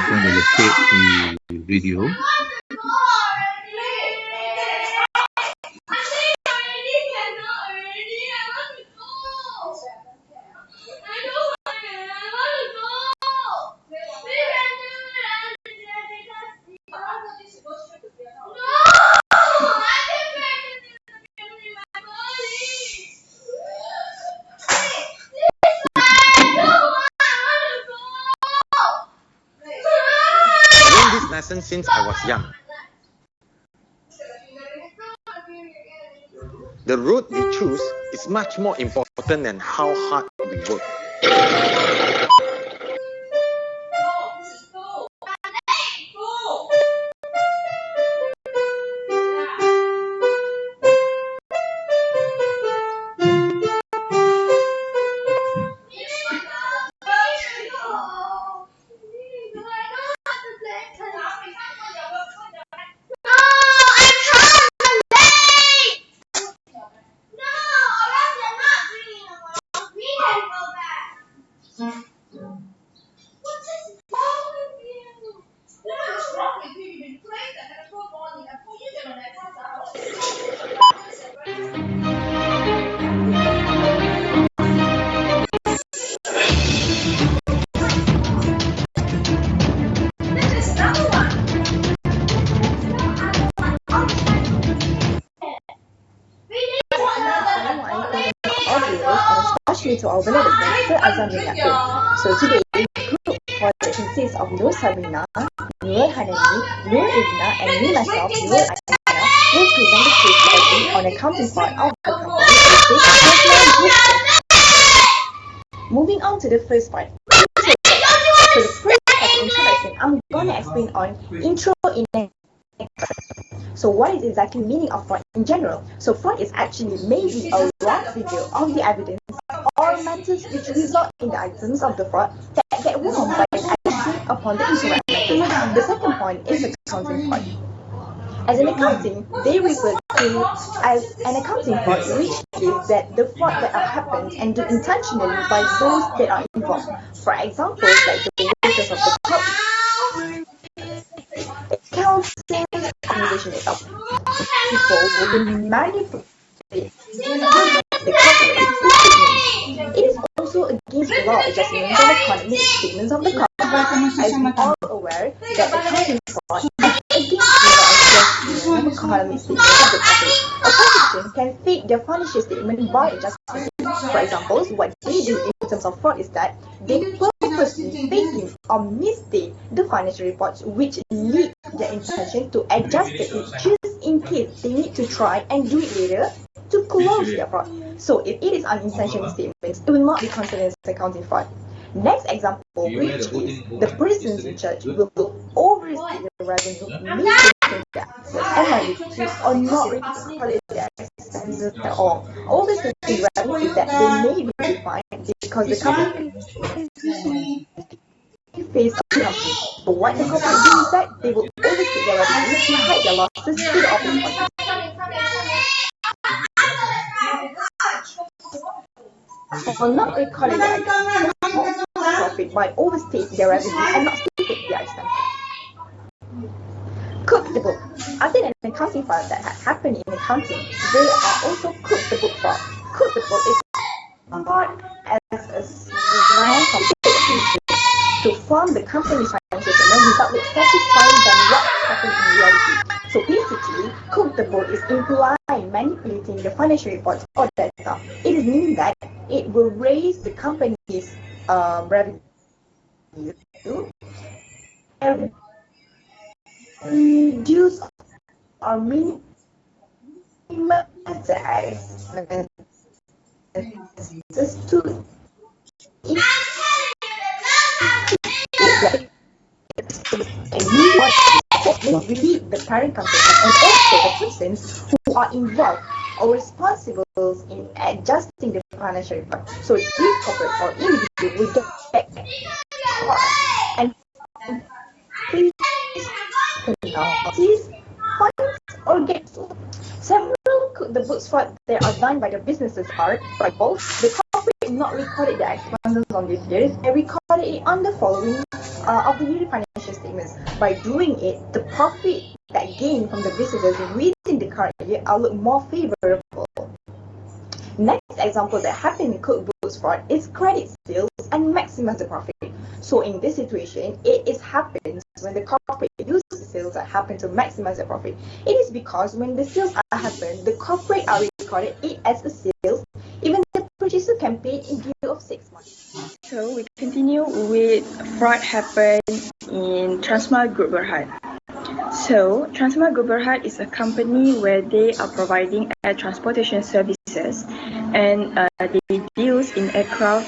I'm going to locate the video. This lesson since I was young. The route we choose is much more important than how hard we work. Especially to our beloved Sir Azam bin Yaakob. So today, group project consists of Nur Sabrina, Nur Hanani, Nur Ibna, and me myself, Nur Aina, will present the case study on accounting part of the company with this personal group project. Moving on to the first part. So the first part of introduction, I'm gonna explain on intro in. So what is exactly meaning of fraud in general? So fraud is actually maybe a wrong figure of the evidence or matters which result in the items of the fraud that get wrong by acting upon the incorrect matters. The second point is accounting fraud. As in accounting, they refer to as an accounting fraud, which is that the fraud that are happened and done intentionally by those that are involved. For example, like the workers of the company, accountants, organization itself. People will manipulate the corporate statements. It is also against the law adjustments of economic statements of the company, as we are aware that accounting fraud is against the law adjustment of economic statements of the company. A corporation can fake their financial statement by adjusting it. For example, what they do in terms of fraud is that they purposely purposely faking or misstate the financial reports, which lead their intention to adjust it just in case they need to try and do it later to close their fraud. So if it is unintentional statements, it will not be considered as accounting fraud. Next example, which is the persons in charge will overstate the revenue, mistaking the assets and liabilities, or not recorded their expenses at all. Overstating the revenue is that they may be defined because the company face a company. But what the corporate do is that they will overstate their revenue to hide their losses to the opposite parties. For not recording their profit by overstating their revenue and not stating their expenses. Cook the book. Other than accounting fraud that had happened in accounting, there are also cook the book fraud. Cook the book is fraud as a small computer to form the company's financial statement without satisfying them what happened in reality. So basically, cook the book is implying manipulating the financial reports or data. It is meaning that it will raise the company's revenue and reduce or minimize the expenses to and usually the parent company and also the persons who are involved or responsible in adjusting the financial report. So this corporate or individual will get caught and penalties, fines, or get sued. Several cook the books fraud that are done by the businesses are, by both, the corporate not recorded the expenses on this year and recorded it on the following of the yearly financial statements. By doing it, the profit that gained from the businesses within the current year will look more favorable. Next example that happened in cookbooks fraud is credit sales and maximize the profit. So in this situation, it happens when the corporate uses sales that happen to maximize the profit. It is because when the sales are happen, the corporate are recorded it as a sales, even the purchaser can pay in due of 6 months. So we continue with fraud happened in Transmart Group Berhad. So, Transmart Group Berhad is a company where they are providing air transportation services and they deals in aircraft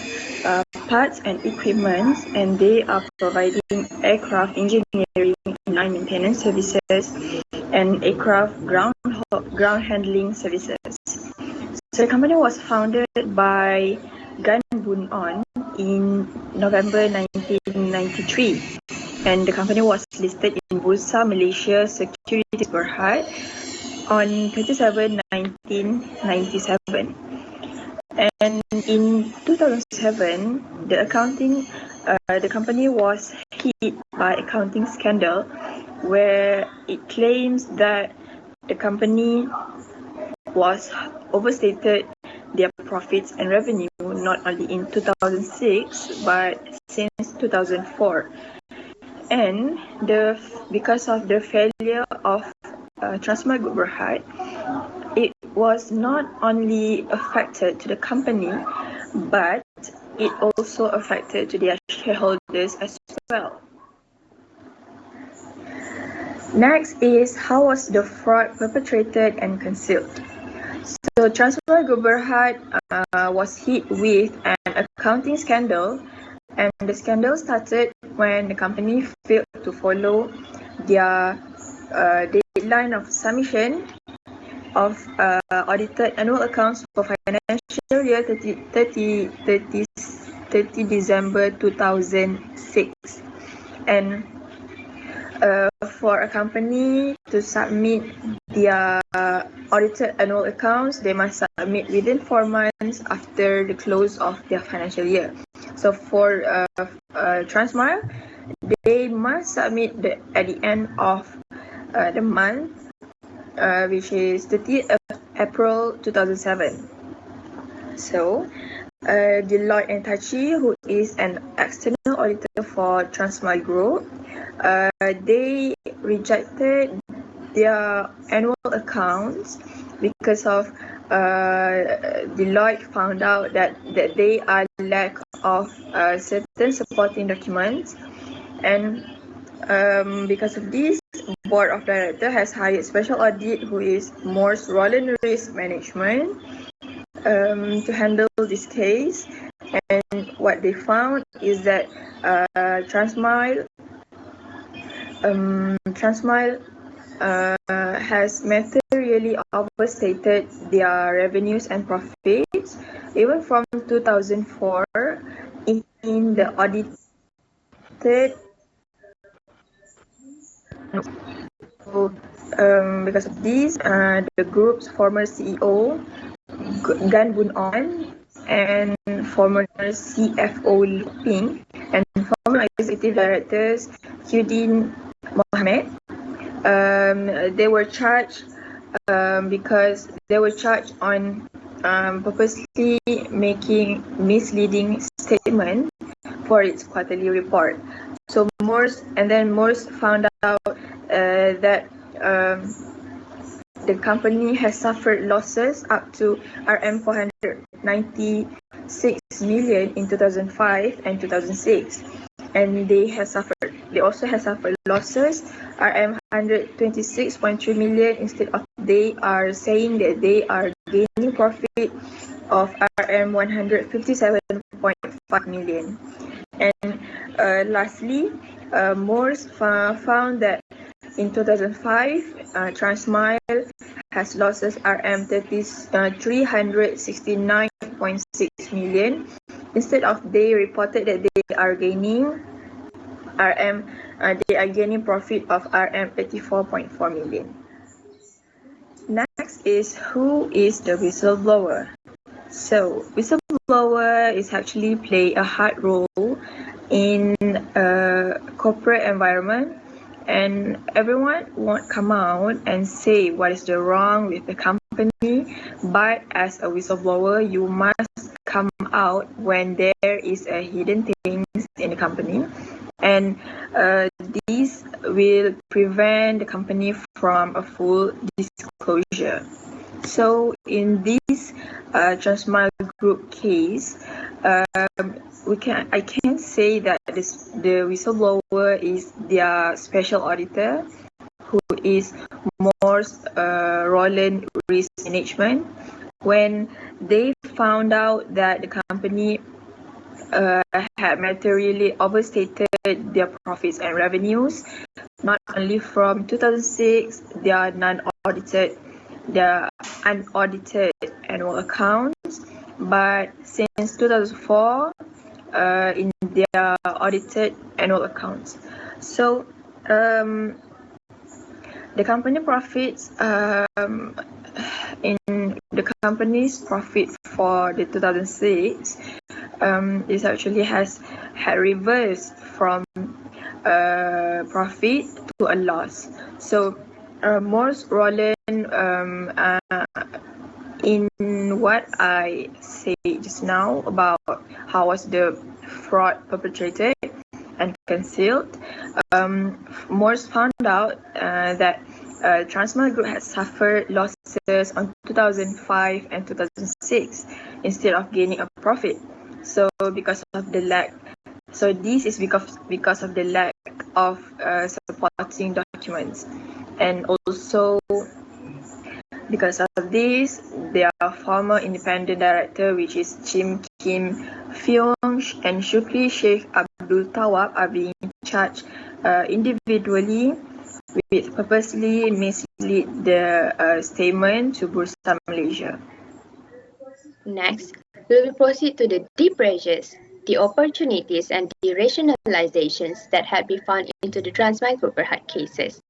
parts and equipment, and they are providing aircraft engineering and line maintenance services and aircraft ground handling services. So the company was founded by Gan Boon On in November 1993. And the company was listed in Bursa Malaysia Securities Berhad on 27 1997. And in 2007, the company was hit by accounting scandal where it claims that the company was overstated their profits and revenue not only in 2006 but since 2004. And because of the failure of Transmart Group Berhad, it was not only affected to the company, but it also affected to their shareholders as well. Next is how was the fraud perpetrated and concealed. So Transmart Group Berhad was hit with an accounting scandal, and the scandal started when the company failed to follow their deadline of submission of audited annual accounts for financial year 30 December 2006. And for a company to submit their audited annual accounts, they must submit within 4 months after the close of their financial year. So for Transmart, they must submit at the end of the month, which is 30th April 2007. So, Deloitte and Tachi, who is an external auditor for Transmart Group, they rejected their annual accounts because of Deloitte found out that they are lack of certain supporting documents, and because of this, board of director has hired special audit who is Morse Roland Risk Management to handle this case. And what they found is that Transmile has materially overstated their revenues and profits, even from 2004 in the audited. So, because of this, the group's former CEO, Gan Bun On, and former CFO Li Ping, and former executive directors Hudin Mohammed, they were charged because they were charged on purposely making misleading statement for its quarterly report. So Morse found out that the company has suffered losses up to RM 496 million in 2005 and 2006, and they also have suffered losses RM 126.3 million. Instead of, they are saying that they are gaining profit of RM 157.5 million. And lastly, Morse found that in 2005, Transmile has losses RM 369.6 million. Instead of, they reported that they are gaining profit of RM 84.4 million. Next is, who is the whistleblower? So, whistleblower is actually play a hard role in a corporate environment, and everyone won't come out and say what is the wrong with the company, but as a whistleblower, you must come out when there is a hidden things in the company, and this will prevent the company from a full disclosure. So in this Transmile Group case, I can say that the whistleblower is their special auditor, who is Morse Roland Risk Management. When they found out that the company had materially overstated their profits and revenues, not only from 2006, their unaudited annual accounts, but since 2004, in their audited annual accounts. So, the company profits in the company's profit for the 2006 is actually had reversed from profit to a loss. So Morse Roland, in what I said just now about how was the fraud perpetrated and concealed, Morse found out that Transmile Group has suffered losses on 2005 and 2006 instead of gaining a profit. So because of the lack, so this is because of the lack of supporting documents, and also because of this, their former independent director, which is Chim Kim Fyong and Shukri Sheikh Abdul Tawab, are being charged individually with purposely mislead the statement to Bursa Malaysia. Next, we will proceed to the deep pressures, the opportunities and the rationalizations that have been found into the Transmile Group Berhad cases.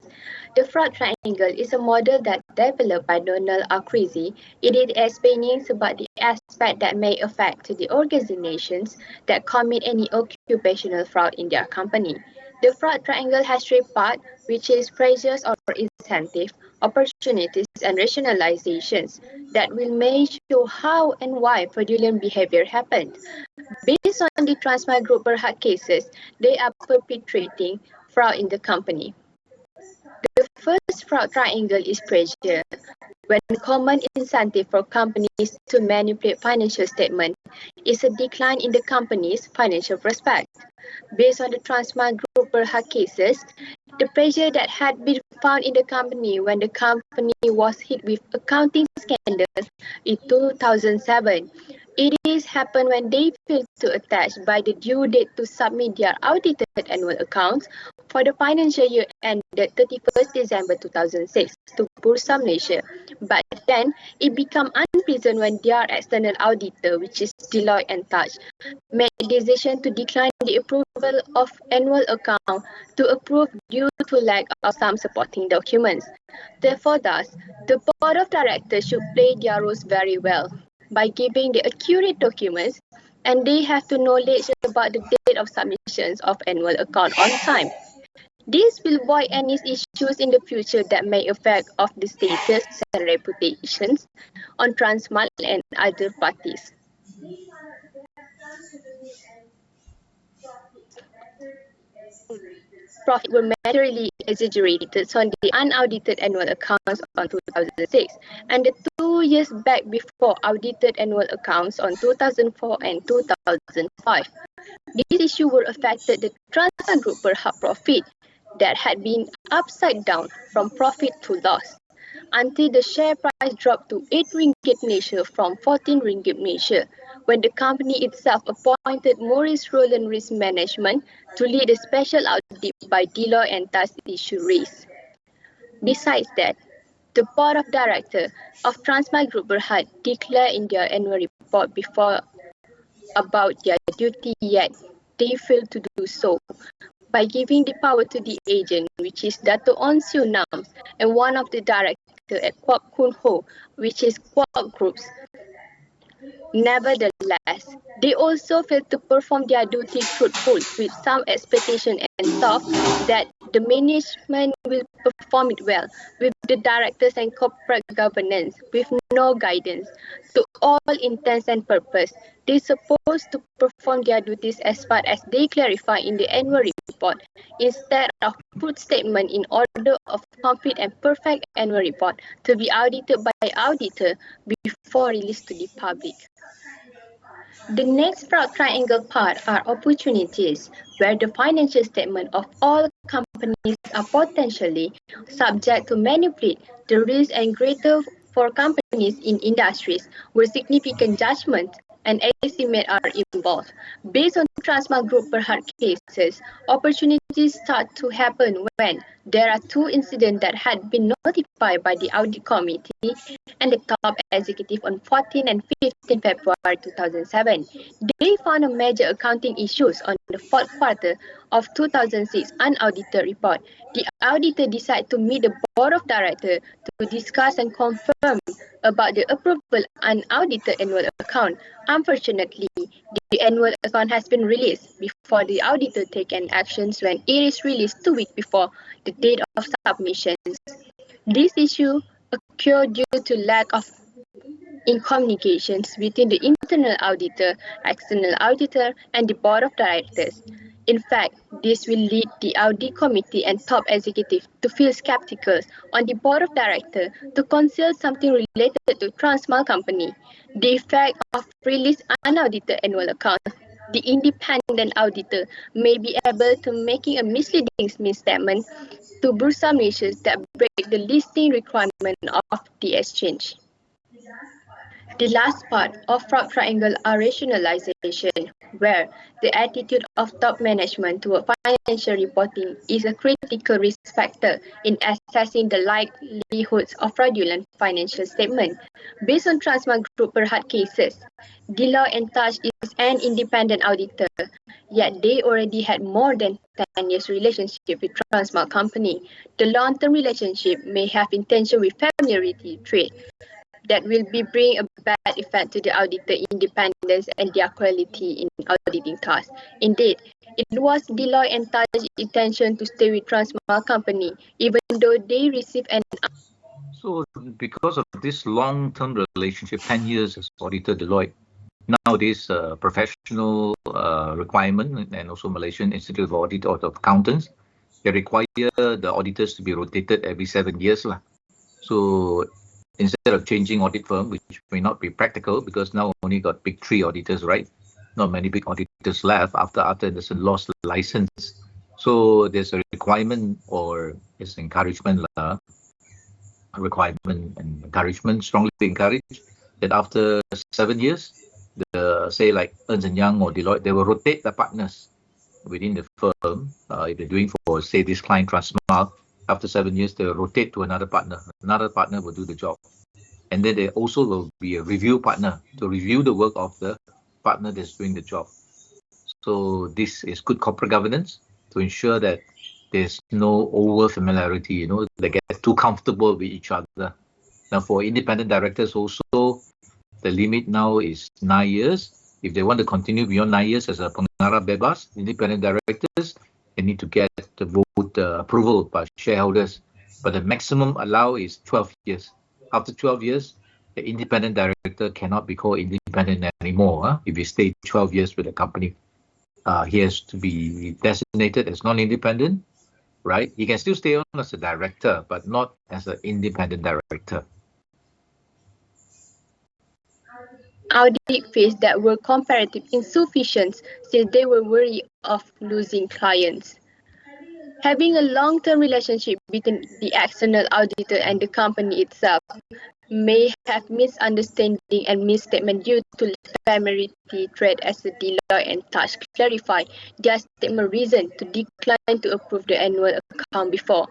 The fraud triangle is a model that developed by Donald Arkwright. It is explaining about the aspect that may affect the organizations that commit any occupational fraud in their company. The fraud triangle has three parts, which is pressures or incentive, opportunities, and rationalizations that will measure how and why fraudulent behavior happened. Based on the Transmile Group Berhad cases, they are perpetrating fraud in the company. The first fraud triangle is pressure. When common incentive for companies to manipulate financial statements is a decline in the company's financial prospect. Based on the Transmart Group Berhad cases, the pressure that had been found in the company when the company was hit with accounting scandals in 2007. It is happened when they failed to attach by the due date to submit their audited annual accounts for the financial year ended 31st December 2006 to Bursa Malaysia. But then it became unpleasant when their external auditor, which is Deloitte and Touch, made a decision to decline the approval of annual account to approve due to lack of some supporting documents. Therefore, thus, the board of directors should play their roles very well by giving the accurate documents, and they have to knowledge about the date of submissions of annual account on time. This will avoid any issues in the future that may affect of the status and reputations on Transmart and other parties. Profit were materially exaggerated on the unaudited annual accounts on 2006 and the 2 years back before audited annual accounts on 2004 and 2005. These issues were affected the Transmart Group Berhad profit that had been upside down from profit to loss until the share price dropped to 8 ringgit Malaysia from 14 ringgit Malaysia when the company itself appointed Maurice Roland Risk Management to lead a special audit by Deloitte and Touch issue raised. Besides that, the board of directors of Transmart Group Berhad declared in their annual report before about their duty, yet they failed to do so by giving the power to the agent, which is Dato On Siu Nam, and one of the directors at Kwok Kun Ho, which is Kwok Group's. Nevertheless, they also failed to perform their duty truthful with some expectation and thought that the management will perform it well with the directors and corporate governance with no guidance. To all intents and purpose, they supposed to perform their duties as far as they clarify in the annual report instead of put statement in order of complete and perfect annual report to be audited by auditor before released to the public. The next fraud triangle part are opportunities, where the financial statement of all companies are potentially subject to manipulate the risk and greater for companies in industries where significant judgment and estimate are involved. Based on Transmart Group Berhad cases, opportunities start to happen when there are 2 incidents that had been notified by the audit committee and the top executive on 14 and 15 February 2007. They found a major accounting issues on the fourth quarter of 2006 unaudited report. The auditor decided to meet the board of directors to discuss and confirm about the approval unaudited annual account. Unfortunately, the annual account has been released before the auditor taken actions when it is released 2 weeks before the date of submissions. This issue occurred due to lack of in communications between the internal auditor, external auditor, and the board of directors. In fact, this will lead the audit committee and top executive to feel skeptical on the board of directors to conceal something related to Transmart company. The effect of release unaudited annual accounts, the independent auditor may be able to making a misleading statement to Bursa Malaysia that break the listing requirement of the exchange. The last part of fraud triangle are rationalization, where the attitude of top management toward financial reporting is a critical risk factor in assessing the likelihoods of fraudulent financial statement. Based on Transmart Group Berhad cases, Deloitte and Touch is an independent auditor, yet they already had more than 10 years relationship with Transmart company. The long-term relationship may have intention with familiarity trait that will be bring a bad effect to the auditor independence and their quality in auditing tasks. Indeed, it was Deloitte and Touch's intention to stay with Transmart company, even though they received an. So because of this long-term relationship, 10 years as auditor Deloitte, nowadays professional requirement and also Malaysian Institute of Audit or Accountants they require the auditors to be rotated every 7 years lah. So instead of changing audit firm, which may not be practical because now only got big 3 auditors, right? Not many big auditors left after there's a lost license. So there's a requirement or it's encouragement lah, requirement and encouragement, strongly encouraged that after 7 years, the say like Ernst & Young or Deloitte, they will rotate the partners within the firm. If they're doing for, say, this client Transmart, after 7 years, they'll rotate to another partner. Another partner will do the job. And then there also will be a review partner to review the work of the partner that's doing the job. So this is good corporate governance to ensure that there's no over familiarity, they get too comfortable with each other. Now for independent directors also, the limit now is 9 years. If they want to continue beyond 9 years as a pengarah bebas, independent directors, they need to get the vote approval by shareholders. But the maximum allowed is 12 years. After 12 years, the independent director cannot be called independent anymore. If he stay 12 years with the company, he has to be designated as non-independent, right? He can still stay on as a director, but not as an independent director. Audit fees that were comparatively insufficient since they were wary of losing clients. Having a long-term relationship between the external auditor and the company itself may have misunderstanding and misstatement due to familiarity trade as the Deloitte and Touch clarify their statement reason to decline to approve the annual account before.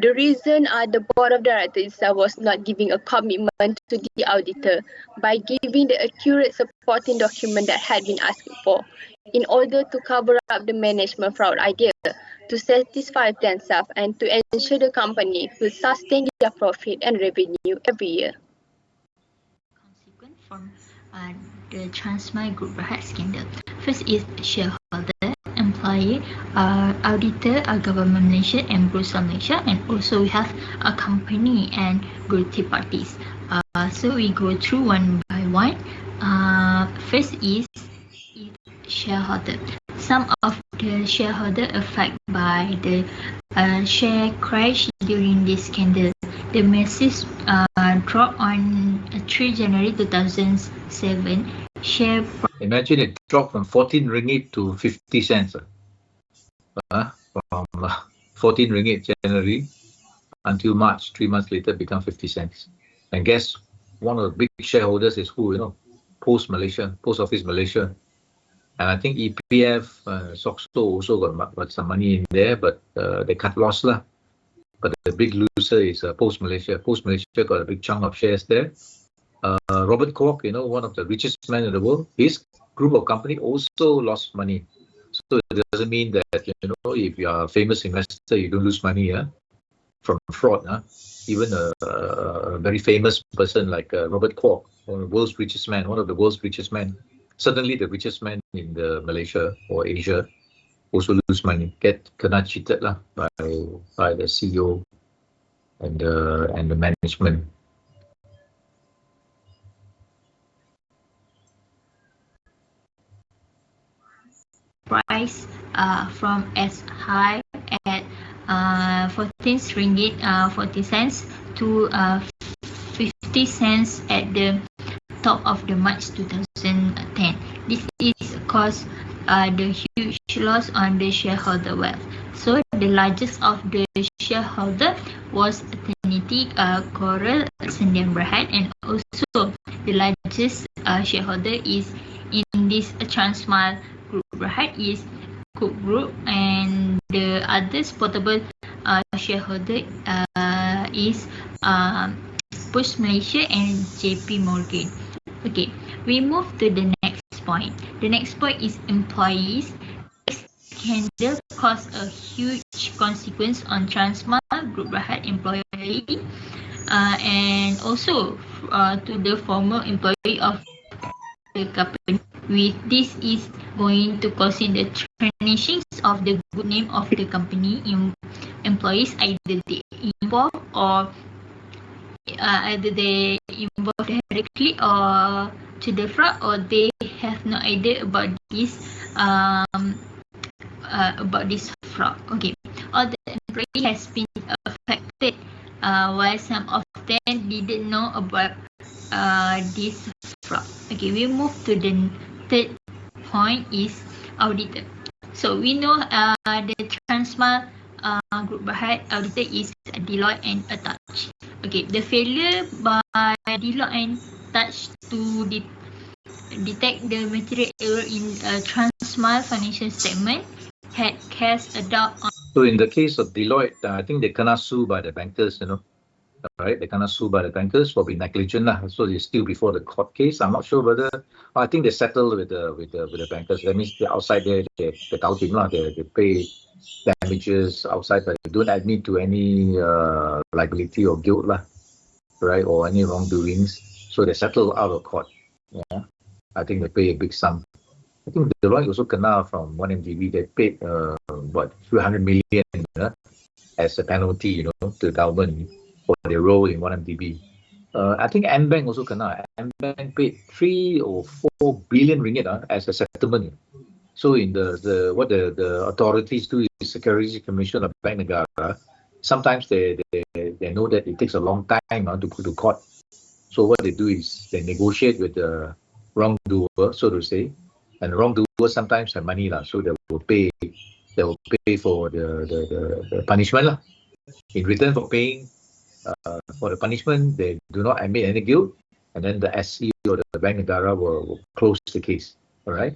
The reason the board of directors itself was not giving a commitment to the auditor by giving the accurate supporting document that had been asked for in order to cover up the management fraud idea, to satisfy themselves and to ensure the company will sustain their profit and revenue every year. Consequent from the Transmart Group Berhad scandal. First is shareholder, employee, auditor, government Malaysia and Bursa Malaysia, and also we have a company and guilty parties. So we go through one by one. First is shareholder. Some of the shareholder affected by the share crash during this scandal. The massive drop on 3 January 2007 share price. Imagine it dropped from 14 ringgit to 50 cents. From 14 ringgit January until March, 3 months later, become 50 cents. And guess one of the big shareholders is who? Post Office Malaysia. And I think EPF, SOXO also got some money in there, but they cut loss lah. But the big loser is Post Malaysia. Post Malaysia got a big chunk of shares there. Robert Kwok, one of the richest men in the world, his group of company also lost money. So it doesn't mean that if you are a famous investor, you don't lose money from fraud. Even a very famous person like Robert Kwok, one of the world's richest men, certainly the richest man in the Malaysia or Asia, also lose money, kena cheated lah by the CEO and the management. Price from as high at 14 ringgit 40 cents to 50 cents at the top of the March 2010. This is caused the huge loss on the shareholder wealth. So the largest of the shareholder was Trinity Coral Sendian Berhad, and also the largest shareholder is in this Transmart Group Berhad is Cook Group, and the others portable shareholder is Push Malaysia and JP Morgan. Okay, we move to the next point. The next point is employees. Scandal caused a huge consequence on Transmart Group Berhad employee and also to the former employee of the company. With this is going to cause in the tarnishing of the good name of the company. Employees either they involved or either they involved directly or to the fraud, or they have no idea about this fraud. Okay, all the employee has been affected, while some of them didn't know about this fraud. Okay, we move to the third point is auditor. So we know the Transmart Group Berhad auditor is Deloitte and Attach. Okay, the failure by Deloitte and Attach to detect the material error in Transmart financial statement had cast a doubt on. So in the case of Deloitte, I think they cannot sue by the bankers, right? They cannot sue by the bankers for being negligent lah. So they're still before the court case. I'm not sure whether. I think they settled with the bankers. That means they're outside there. They touting lah. They pay damages outside, but they don't admit to any liability or guilt lah, right? Or any wrongdoings. So they settle out of court. Yeah, I think they pay a big sum. I think Deloitte also kena from 1MDB. They paid what, 300 million as a penalty, to the government for their role in 1MDB. I think M-Bank also kena. M-Bank paid 3 or 4 billion ringgit as a settlement. So in what the authorities do is Securities Commission of Bank Negara. Sometimes they know that it takes a long time to go to court. So what they do is they negotiate with the wrongdoer, so to say, and the wrongdoer sometimes have money so they will pay for the punishment in return for paying for the punishment. They do not admit any guilt, and then the SC or the Bank Negara will close the case. All right.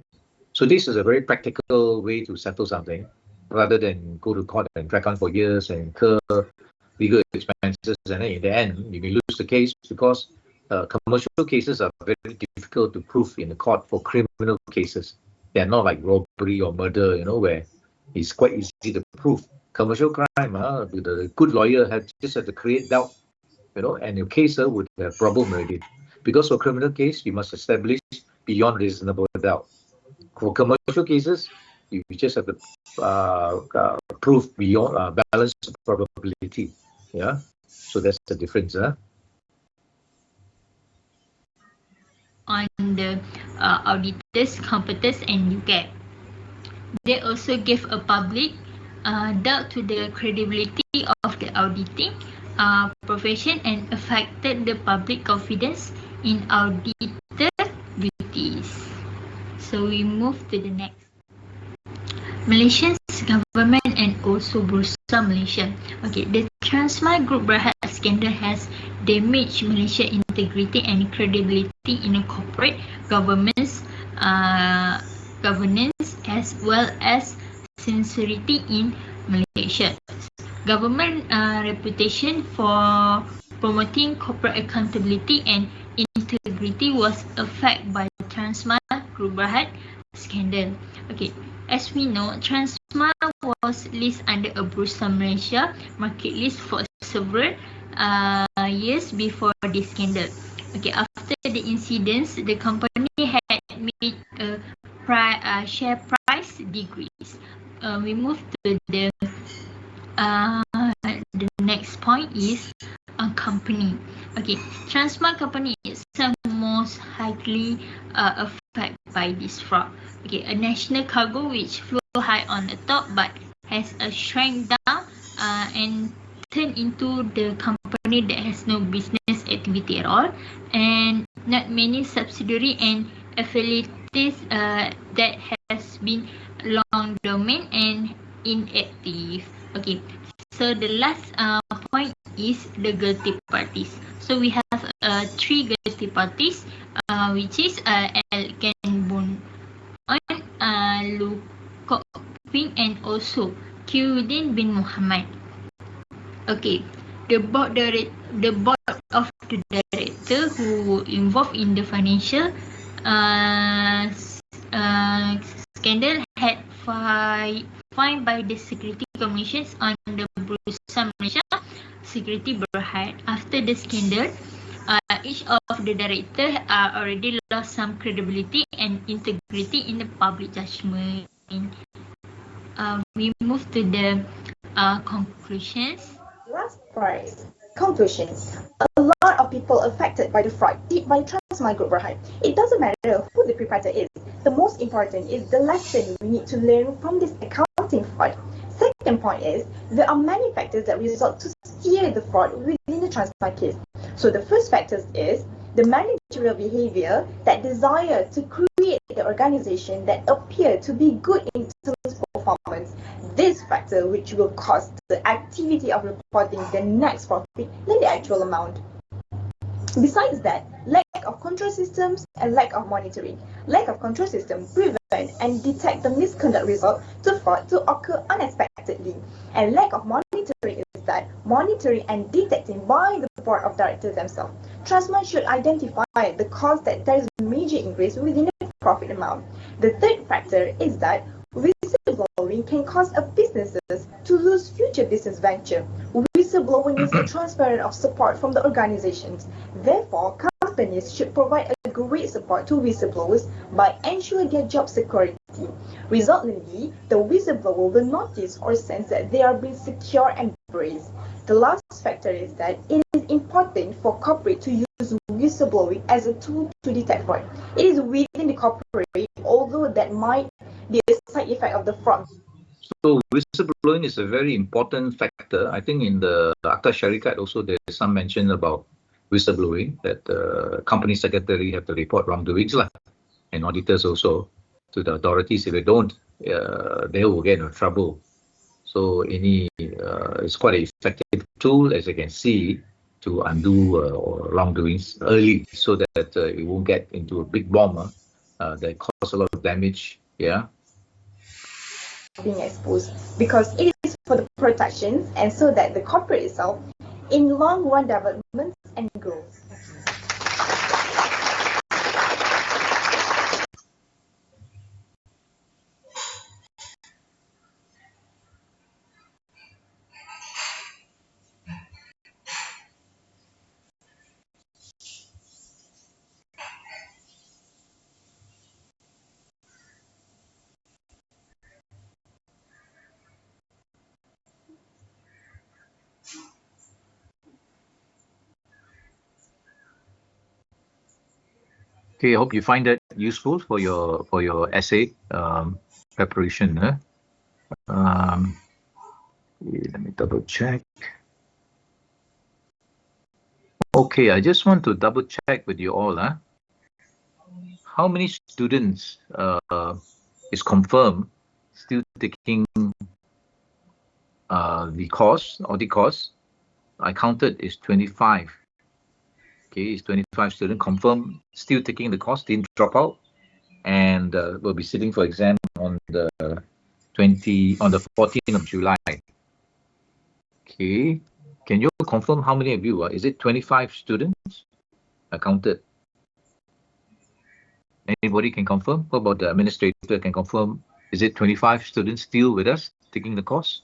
So this is a very practical way to settle something, rather than go to court and drag on for years and incur legal expenses, and then in the end you may lose the case because commercial cases are very difficult to prove in the court for criminal cases. They are not like robbery or murder, where it's quite easy to prove. Commercial crime, the good lawyer just have to create doubt, and your case would have problem already. Because for criminal case, you must establish beyond reasonable doubt. For commercial cases, you just have to prove beyond balance probability. Yeah, so that's the difference. On the auditors, competence, and UGAP. They also gave a public doubt to the credibility of the auditing profession and affected the public confidence in auditor duties. So we move to the next. Malaysian government and also Bursa Malaysia. Okay, the Transmart Group Berhad scandal has damaged Malaysia's integrity and credibility in a corporate governance as well as sincerity in Malaysia. Government reputation for promoting corporate accountability and integrity was affected by Transmart Group Berhad scandal. Okay, as we know, Transmart was listed under a Bursa Malaysia market list for several years before this scandal. Okay, after the incidents, the company had made a share price decrease. We move to the next point is a company. Okay, Transmart company itself most highly affected by this fraud. Okay, a national cargo which flew high on the top but has a shrank down and turned into the company that has no business activity at all, and not many subsidiary and affiliates that has been long dormant and inactive. Okay, so the last point is the guilty parties. So we have three guilty parties, which is Elkan Bon Lu Kok Ping and also Qudin bin Muhammad. Okay, the board of the director who involved in the financial scandal had fined by the Security Commissions on the Bursa Malaysia Security Berhad. After the scandal, each of the directors already lost some credibility and integrity in the public judgment. We move to the conclusions. Last prize. Conclusions. A lot of people affected by the fraud did by Transmart Group Berhad. It doesn't matter who the perpetrator is. The most important is the lesson we need to learn from this accounting fraud. second point is there are many factors that result to steer the fraud within the Transmart case. So the first factor is the managerial behavior that desire to create the organization that appear to be good in terms of performance. This factor which will cause the activity of reporting the next profit than the actual amount. Besides that, lack of control systems and lack of monitoring. Lack of control system prevent and detect the misconduct result to fraud to occur unexpectedly. And lack of monitoring is that monitoring and detecting by the board of directors themselves. Transmart should identify the cause that there is a major increase within the profit amount. The third factor is that whistleblowing can cause a businesses to lose future business venture. Whistleblowing is a transparent of support from the organizations. Therefore, companies should provide a great support to whistleblowers by ensuring their job security. Resultantly, the whistleblower will notice or sense that they are being secure and braced. The last factor is that it is important for corporate to use whistleblowing as a tool to detect fraud. It is within the corporate, although that might be a side effect of the fraud. So whistleblowing is a very important factor. I think in the Akta Syarikat also there's some mention about whistleblowing, that the company secretary have to report wrongdoings lah, and auditors also to the authorities. If they don't, they will get into trouble. So it's quite an effective tool, as you can see, to undo wrongdoings early, so that it won't get into a big bomb that cause a lot of damage. Yeah. Being exposed because it is for the protections and so that the corporate itself in long run development and growth. Okay, I hope you find that useful for your essay preparation. Let me double check. Okay, I just want to double check with you all. How many students is confirmed still taking the course, audit course? I counted is 25. Okay, it's 25 students confirmed still taking the course, didn't drop out, and will be sitting for exam on the 14th of July. Okay, can you confirm how many of you? Is it 25 students? I counted. Anybody can confirm? What about the administrator can confirm? Is it 25 students still with us taking the course?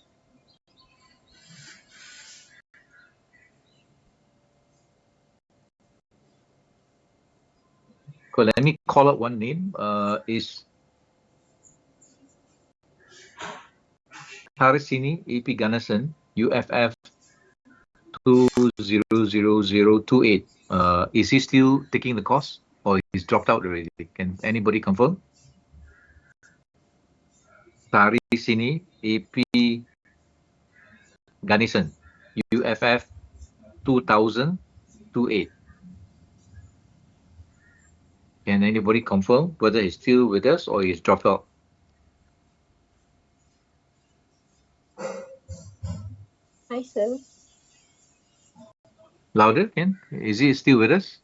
Cool, let me call out one name. Is Harisini AP Ganesan, UFF 200028. Is he still taking the course or he's dropped out already? Can anybody confirm? Harisini AP Ganesan, UFF 200028. Can anybody confirm whether he's still with us or he's dropped out? Hi, sir. Louder, Ken? Is he still with us?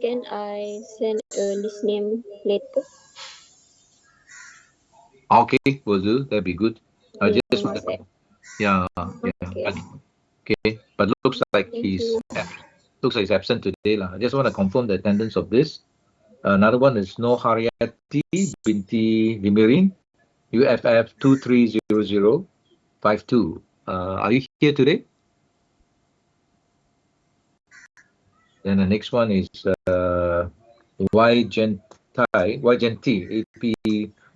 Can I send this name later? Okay, will do. That'd be good. I In just WhatsApp. yeah. Okay. Okay, but looks like Thank he's you. absent today lah. I just want to confirm the attendance of this. Another one is No Haryati binti Dimirin, UFF 230052. Are you here today? Then the next one is Y Genti AP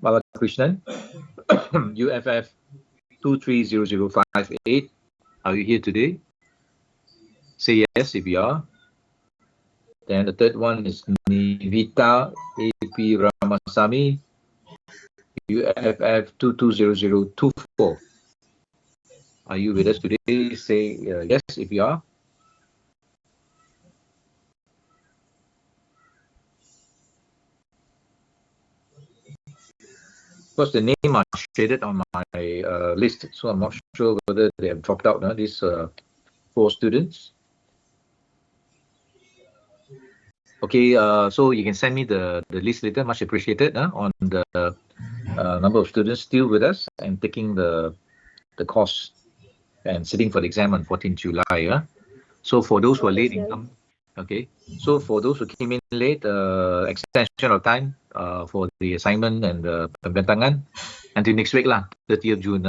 Balakrishnan, UFF 230058. Are you here today? Say yes if you are. Then the third one is Nivita AP Ramasamy, UFF 220024. Are you with us today? Say yes if you are. Of course, the name are shaded on my list, so I'm not sure whether they have dropped out. These 4 students. Okay, so you can send me the list later. Much appreciated on the number of students still with us and taking the course and sitting for the exam on 14 July. So for those who are Okay, late sir. income, okay. So for those who came in late, extension of time for the assignment and the pembentangan until next week lah, 30th June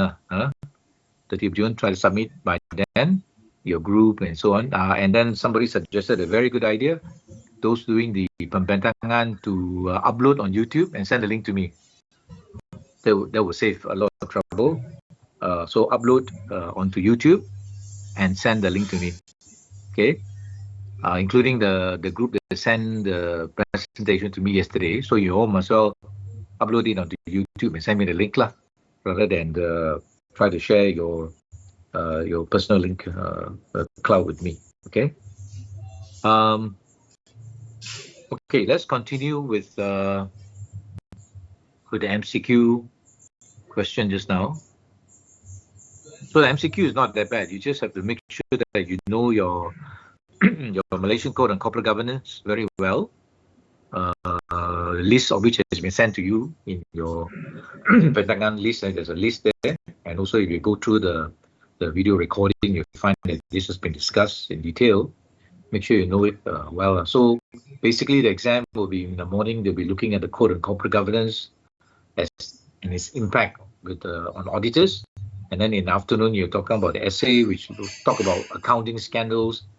30th June. Try to submit by then, your group and so on. And then somebody suggested a very good idea. Those doing the pembentangan to upload on YouTube and send the link to me. That will save a lot of trouble. So upload onto YouTube and send the link to me. Okay. Including the group that sent the presentation to me yesterday. So you all must well upload it onto YouTube and send me the link lah, rather than try to share your personal link cloud with me. Okay. Okay, let's continue with the MCQ question just now. So the MCQ is not that bad. You just have to make sure that you know your your Malaysian Code on Corporate Governance very well. List of which has been sent to you in your Pentagon list. There's a list there, and also if you go through the video recording, you find that this has been discussed in detail. Make sure you know it well. So basically, the exam will be in the morning. They'll be looking at the Code on Corporate Governance and its impact with on auditors. And then in the afternoon, you're talking about the essay, which will talk about accounting scandals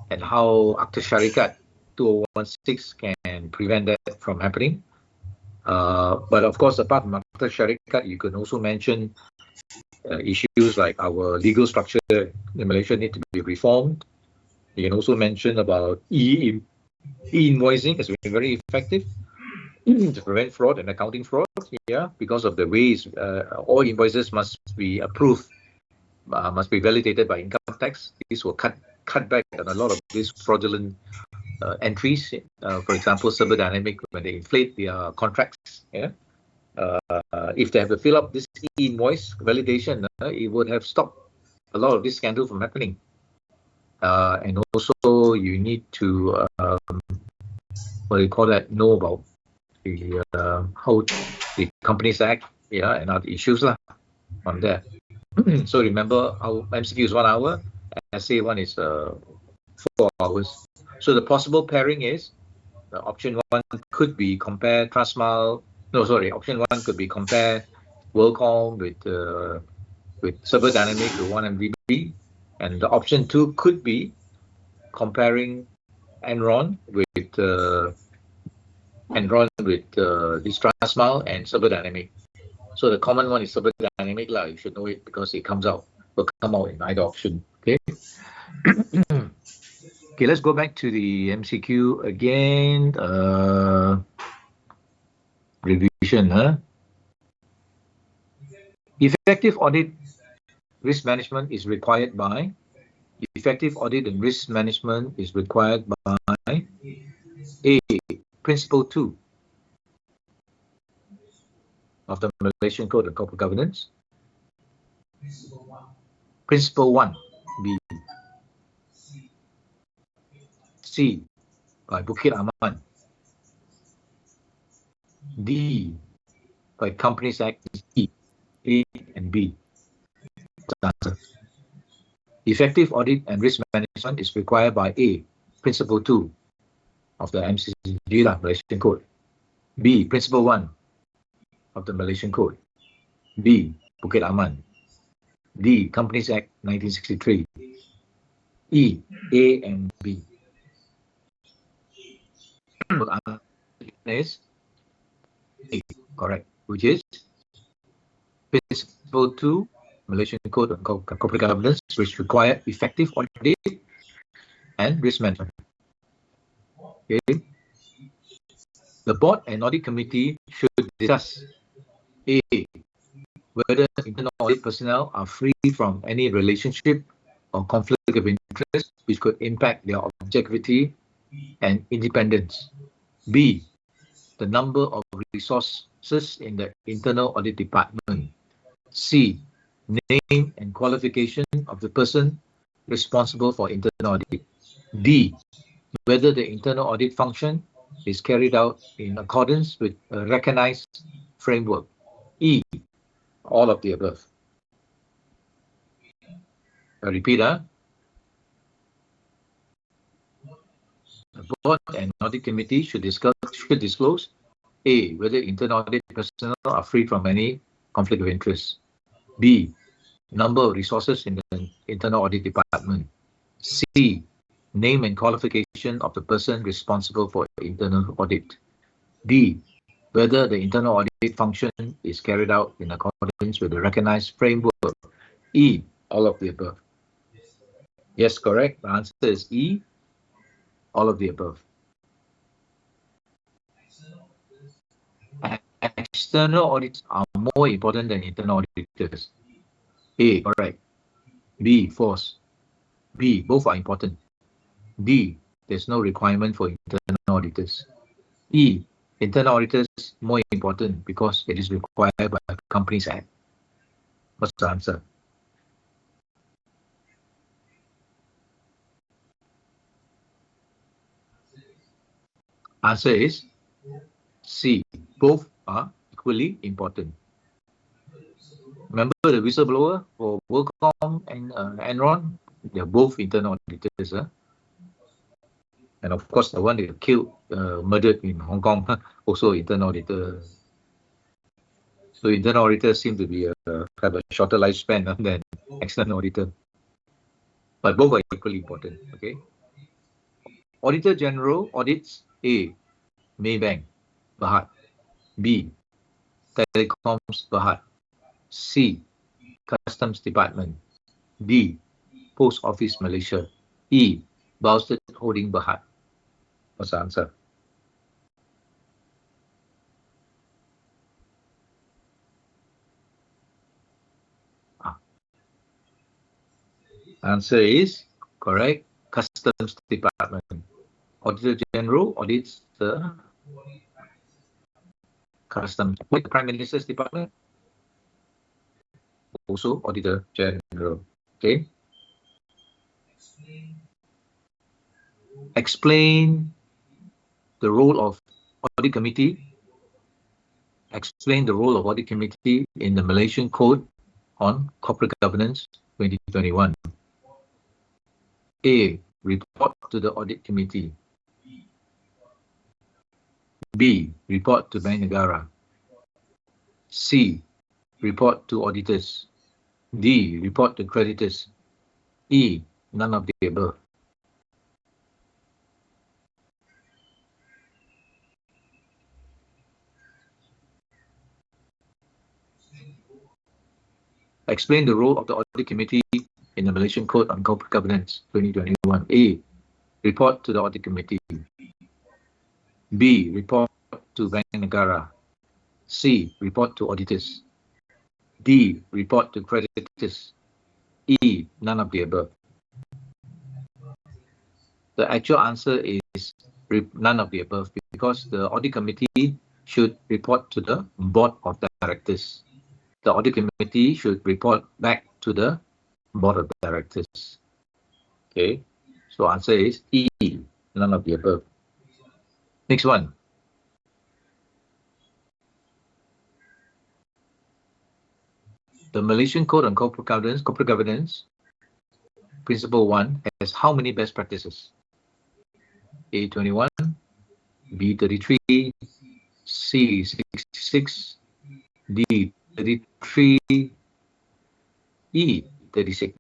and how Akta Syarikat 2016 can prevent that from happening. But of course, apart from Akta Syarikat, you can also mention issues like our legal structure in Malaysia need to be reformed. You can also mention about e-invoicing has been very effective to prevent fraud and accounting fraud. Yeah, because of the ways all invoices must be approved, must be validated by income tax. This will cut back on a lot of these fraudulent entries. For example, Server Dynamic, when they inflate their contracts, if they have to fill up this e-invoice validation, it would have stopped a lot of this scandal from happening. And also, you need to what do you call that? Know about the how the Companies Act, and other issues lah on that. So remember, our MCQ is 1 hour, essay one is 4 hours. So the possible pairing is option 1 could be compare Transmal. No, sorry, option 1 could be compare WorldCom with Server Dynamic with 1MDB, and the option 2 could be comparing Enron with this Transmal and Server Dynamic. So the common one is Server Dynamic lah. You should know it because it will come out in either option. Okay. Okay, let's go back to the MCQ again. Revision, Effective audit risk management is required by. Effective audit and risk management is required by A. Principle 2 of the Malaysian Code of Corporate Governance. Principle 1, B. C, by Bukit Aman. D, by Companies Act. E, A and B. Answer. Effective audit and risk management is required by A, Principle 2 of the MCCG, Malaysian Code. B, Principle 1 of the Malaysian Code. B, Bukit Aman. D, Companies Act 1963. E, A and B. Is A, correct, which is Principle 2, Malaysian Code on Corporate Governance, which require effective audit and risk management. Okay. The board and audit committee should discuss A, whether internal audit personnel are free from any relationship or conflict of interest which could impact their objectivity and independence. B, the number of resources in the internal audit department. C, name and qualification of the person responsible for internal audit. D, whether the internal audit function is carried out in accordance with a recognized framework. E, all of the above. I repeat, the board and audit committee should disclose A, whether internal audit personnel are free from any conflict of interest. B, number of resources in the internal audit department. C, name and qualification of the person responsible for internal audit. D, whether the internal audit function is carried out in accordance with the recognized framework. E, all of the above. Yes, correct. The answer is E, all of the above. External audits are more important than internal auditors. A, correct. B, false. B, both are important. D, there's no requirement for internal auditors. E, internal auditors more important because it is required by the Companies Act. What's the answer? Answer is C. Both are equally important. Remember the whistleblower for WorldCom and Enron? They're both internal auditors. And of course, the one that killed, murdered in Hong Kong, also internal auditor. So internal auditors seem to be have a shorter lifespan than external auditor. But both are equally important. Okay. Auditor General audits A. Maybank, Berhad. B. Telecoms, Berhad. C. Customs Department. D. Post Office Malaysia. E. Bousted Holding, Berhad. What's the answer? Answer is correct. Customs Department. Auditor General audits the Customs. The Prime Minister's Department. Also Auditor General. Okay. Explain the role of Audit Committee. Explain the role of Audit Committee in the Malaysian Code on Corporate Governance 2021. A. Report to the Audit Committee. B. Report to Bank Negara. C. Report to auditors. D. Report to creditors. E. None of the above. Explain the role of the Audit Committee in the Malaysian Code on Corporate Governance 2021. A. Report to the Audit Committee. B. Report to Bank Negara. C. Report to auditors. D. Report to creditors. E. None of the above. The actual answer is none of the above because the Audit Committee should report to the Board of Directors. The Audit Committee should report back to the Board of Directors. Okay, so answer is E, none of the above. Next one. The Malaysian Code on Corporate Governance, Principle 1 has how many best practices? A 21, B 33, C 66, D 33, E 36.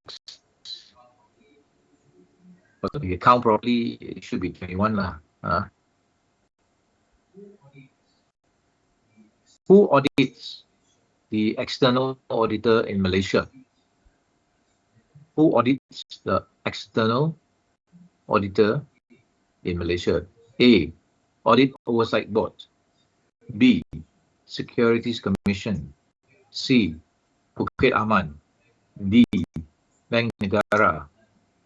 But if you count properly, it should be 21 lah. Who audits the external auditor in Malaysia? Who audits the external auditor in Malaysia? A. Audit Oversight Board. B. Securities Commission. C. Bukit Aman. D. Bank Negara.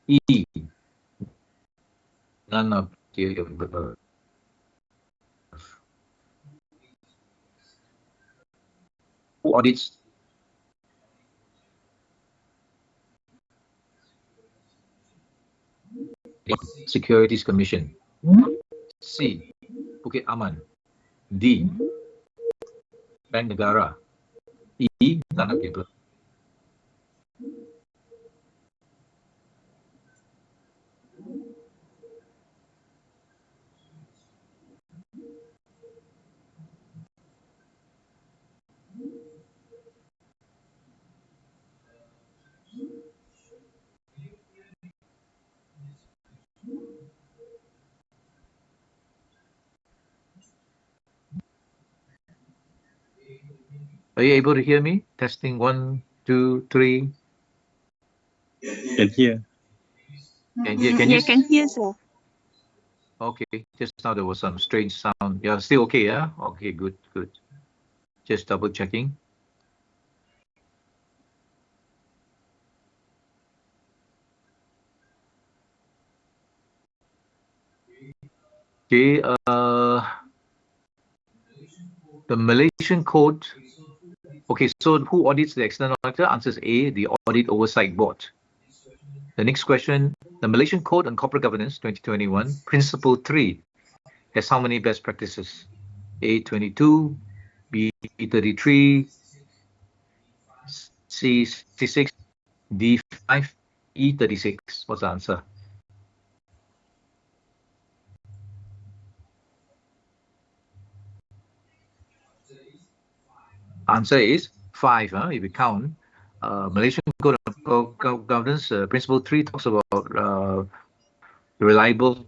E. None of the above. Who audits the Securities Commission? C. Bukit Aman. D. Bank Negara. E. None of the above. Are you able to hear me? Testing 1, 2, 3. Can hear. Can you? can hear, sir. Okay, just now there was some strange sound. Yeah, still okay, yeah? Okay, good, good. Just double checking. Okay, the Malaysian code. Okay, so who audits the external auditor? Answer is A, the Audit Oversight Board. The next question, the Malaysian Code on Corporate Governance 2021, Principle 3, has how many best practices? A, 22, B, 33, C, 66, D, 5, E, 36. What's the answer? Answer is 5. If you count, Malaysian Code of Governance Principle 3 talks about reliable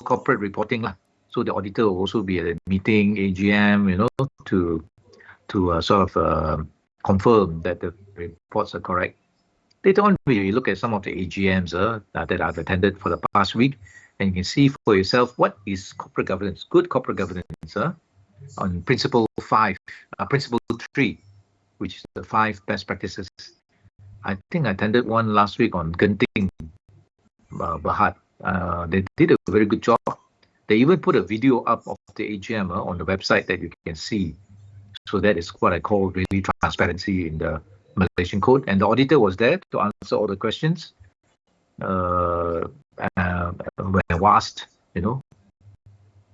corporate reporting. So the auditor will also be at a meeting, AGM, to sort of confirm that the reports are correct. Later on, we look at some of the AGMs that I've attended for the past week, and you can see for yourself what is corporate governance, good corporate governance, on Principle 5, Principle 3, which is the 5 best practices. I think I attended one last week on Genting Berhad. They did a very good job. They even put a video up of the AGM on the website that you can see. So that is what I call really transparency in the Malaysian code. And the auditor was there to answer all the questions when I was asked,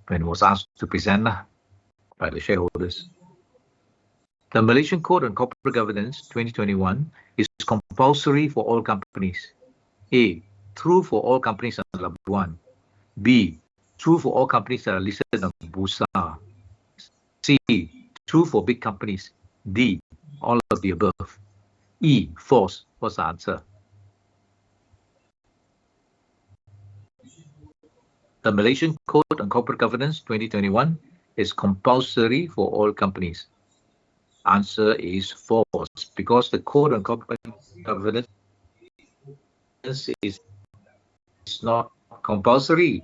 when was asked to present by the shareholders. The Malaysian Code on Corporate Governance 2021 is compulsory for all companies. A, true for all companies under Labuan. B, true for all companies that are listed on Bursa. C, true for big companies. D, all of the above. E, false. What's the answer? The Malaysian Code on Corporate Governance 2021 is compulsory for all companies. Answer is false, because the Code on Corporate Governance is not compulsory.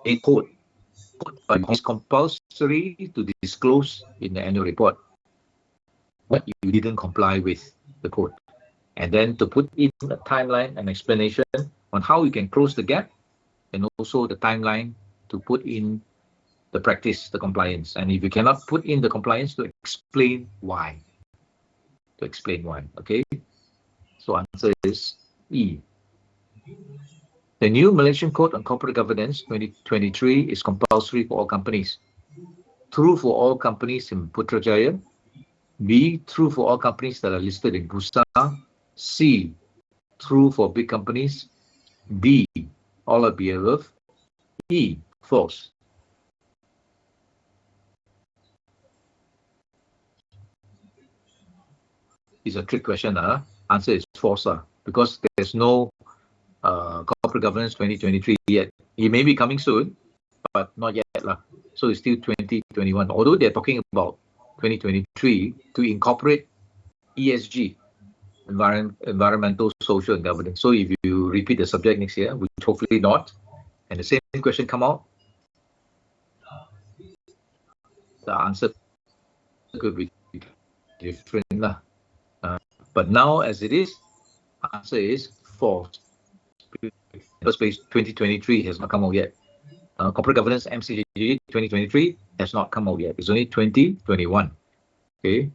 A code, but it's compulsory to disclose in the annual report what you didn't comply with the code, and then to put in a timeline and explanation on how you can close the gap, and also the timeline to put in the practice, the compliance. And if you cannot put in the compliance, to explain why. Okay? So answer is E. The new Malaysian Code on Corporate Governance 2023 is compulsory for all companies. True for all companies in Putrajaya. B, true for all companies that are listed in Bursa. C, true for big companies. D, all of the above. E, false. It's a trick question. Answer is false, because there's no Corporate Governance 2023 yet. It may be coming soon, but not yet. So it's still 2021. Although they're talking about 2023 to incorporate ESG, environmental, social, and governance. So if you repeat the subject next year, which hopefully not, and the same question come out, the answer could be different lah. But now as it is, answer is false. First page 2023 has not come out yet. Corporate governance MCGG 2023 has not come out yet. It's only 2021. Okay.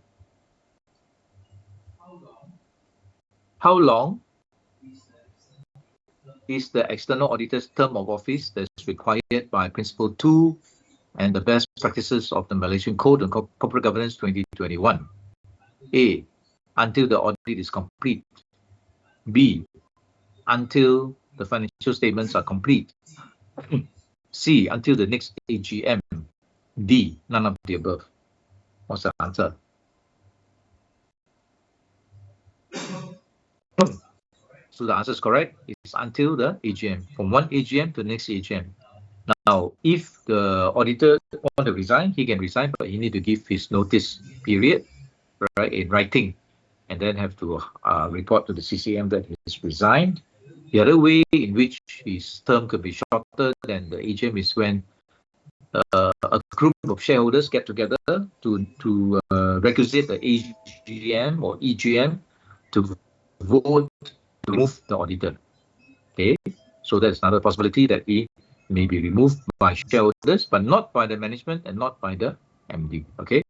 How long is the external auditor's term of office that's required by Principle 2 and the best practices of the Malaysian Code on Corporate Governance 2021? A, until the audit is complete. B, until the financial statements are complete. C, until the next AGM. D, none of the above. What's the answer? So the answer is correct. It's until the AGM, from one AGM to the next AGM. Now, if the auditor want to resign, he can resign, but he need to give his notice period, right, in writing, and then have to report to the CCM that he's resigned. The other way in which his term could be shorter than the AGM is when a group of shareholders get together to requisite the AGM or EGM to vote to remove the auditor. Okay, so that's another possibility that he may be removed by shareholders, but not by the management and not by the MD. Okay.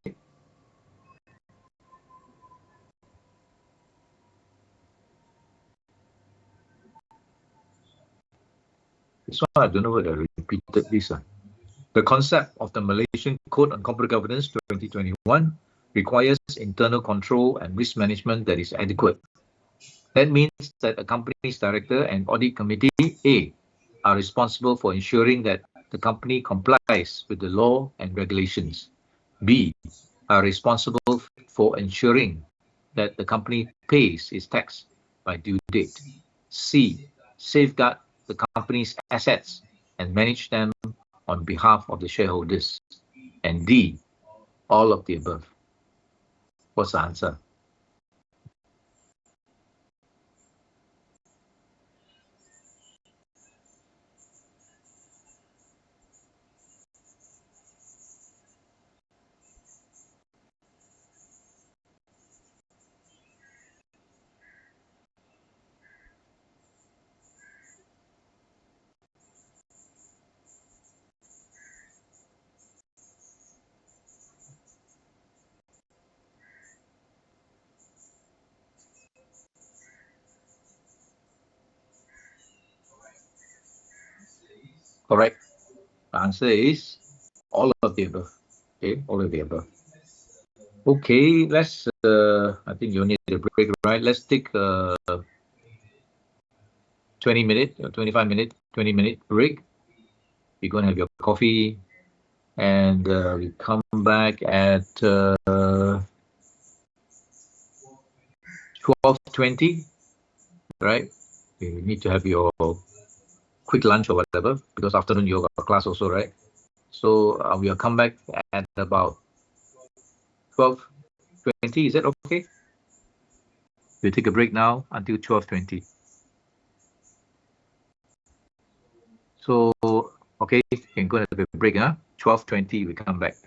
This one I don't know whether I repeated this. The concept of the Malaysian Code on Corporate Governance 2021 requires internal control and risk management that is adequate. That means that a company's director and audit committee A are responsible for ensuring that the company complies with the law and regulations. B are responsible for ensuring that the company pays its tax by due date. C, safeguard the company's assets and manage them on behalf of the shareholders. And D, all of the above. What's the answer? Correct. The answer is all of the above. Okay, all of the above. Okay, let's, I think you need a break, right? Let's take a 20-minute, 25-minute, 20-minute break. You're going to have your coffee and we come back at 12:20, right? You need to have your quick lunch or whatever, because afternoon yoga class also, right? So we'll come back at about 12:20. Is that okay? We'll take a break now until 12:20. So, okay, you can go and have a break, huh? 12:20, we come back.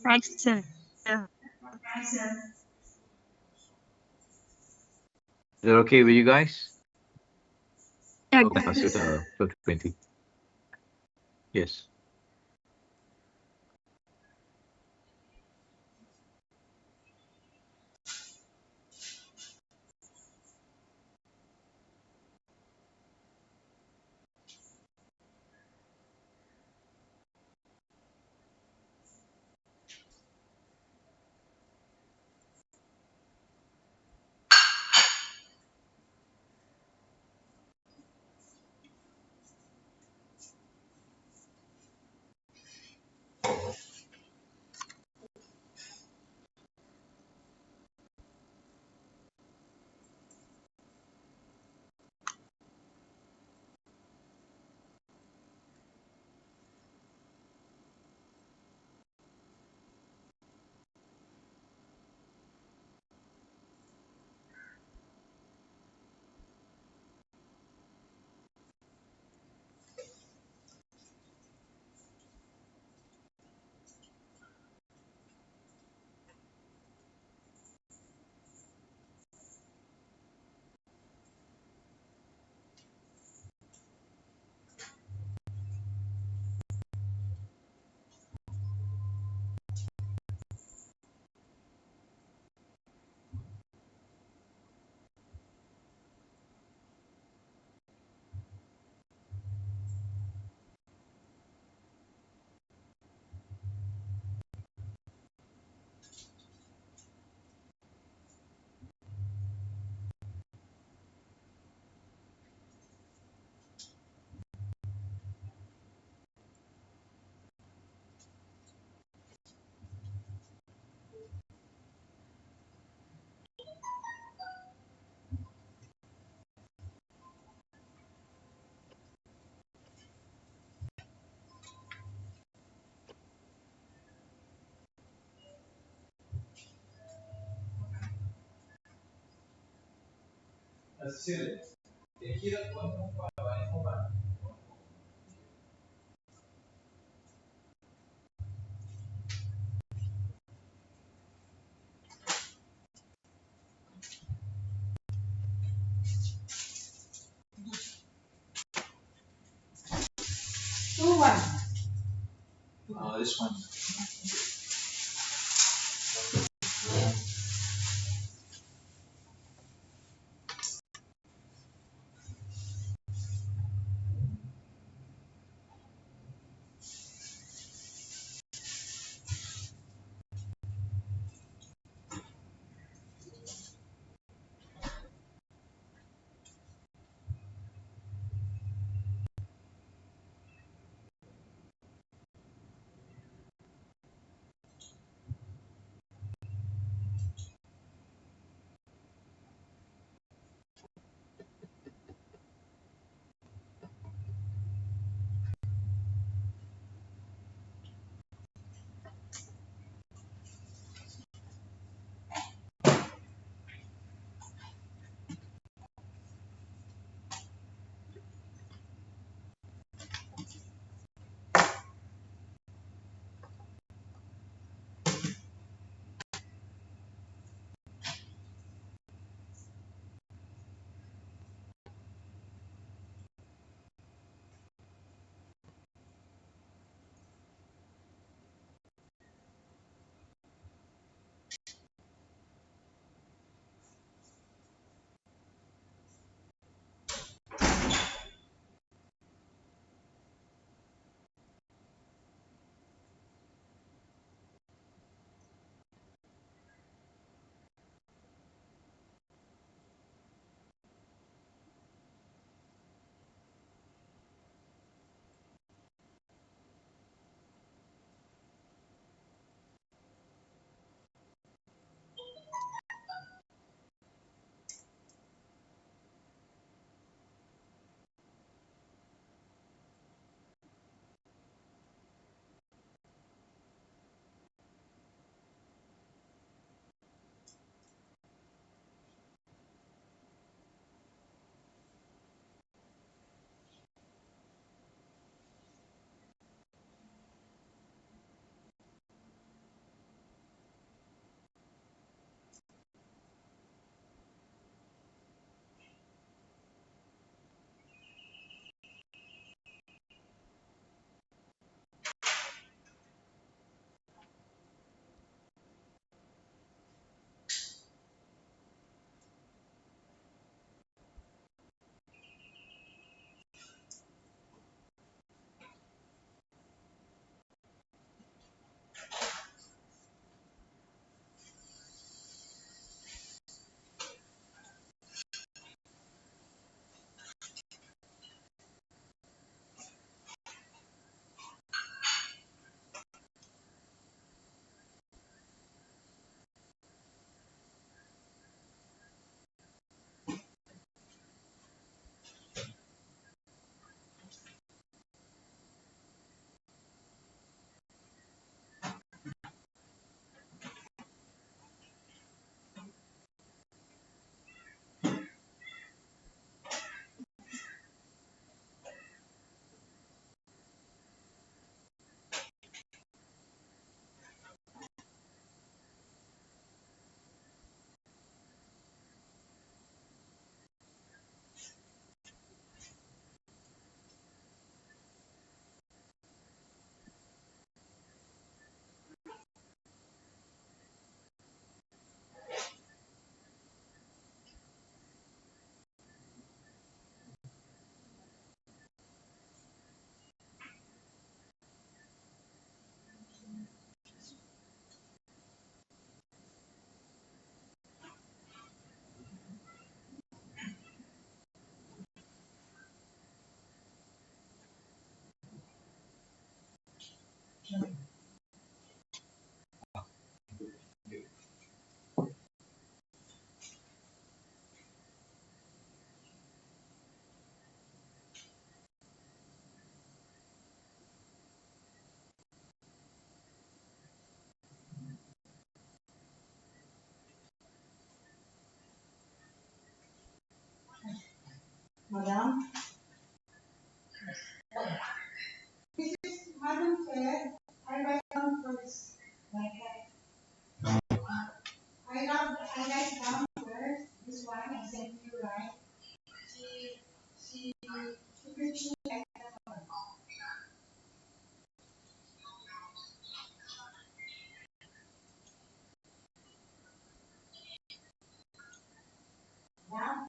Right, sir. Is that okay with you guys? Yeah, Okay, I'll see you at 12:20. Yes. This one. This is Madam Chair. I write down first. Like that. I write down first. This one I sent you, right? She preached me like that. Now,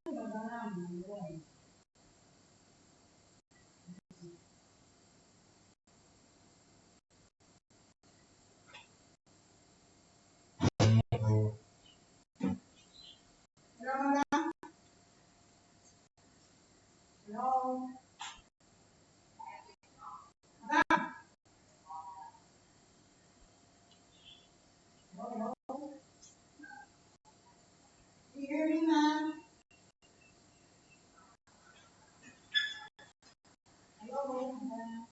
hello, madam. Hello. Madam. Hello. You hear me, ma'am? Hello, madam.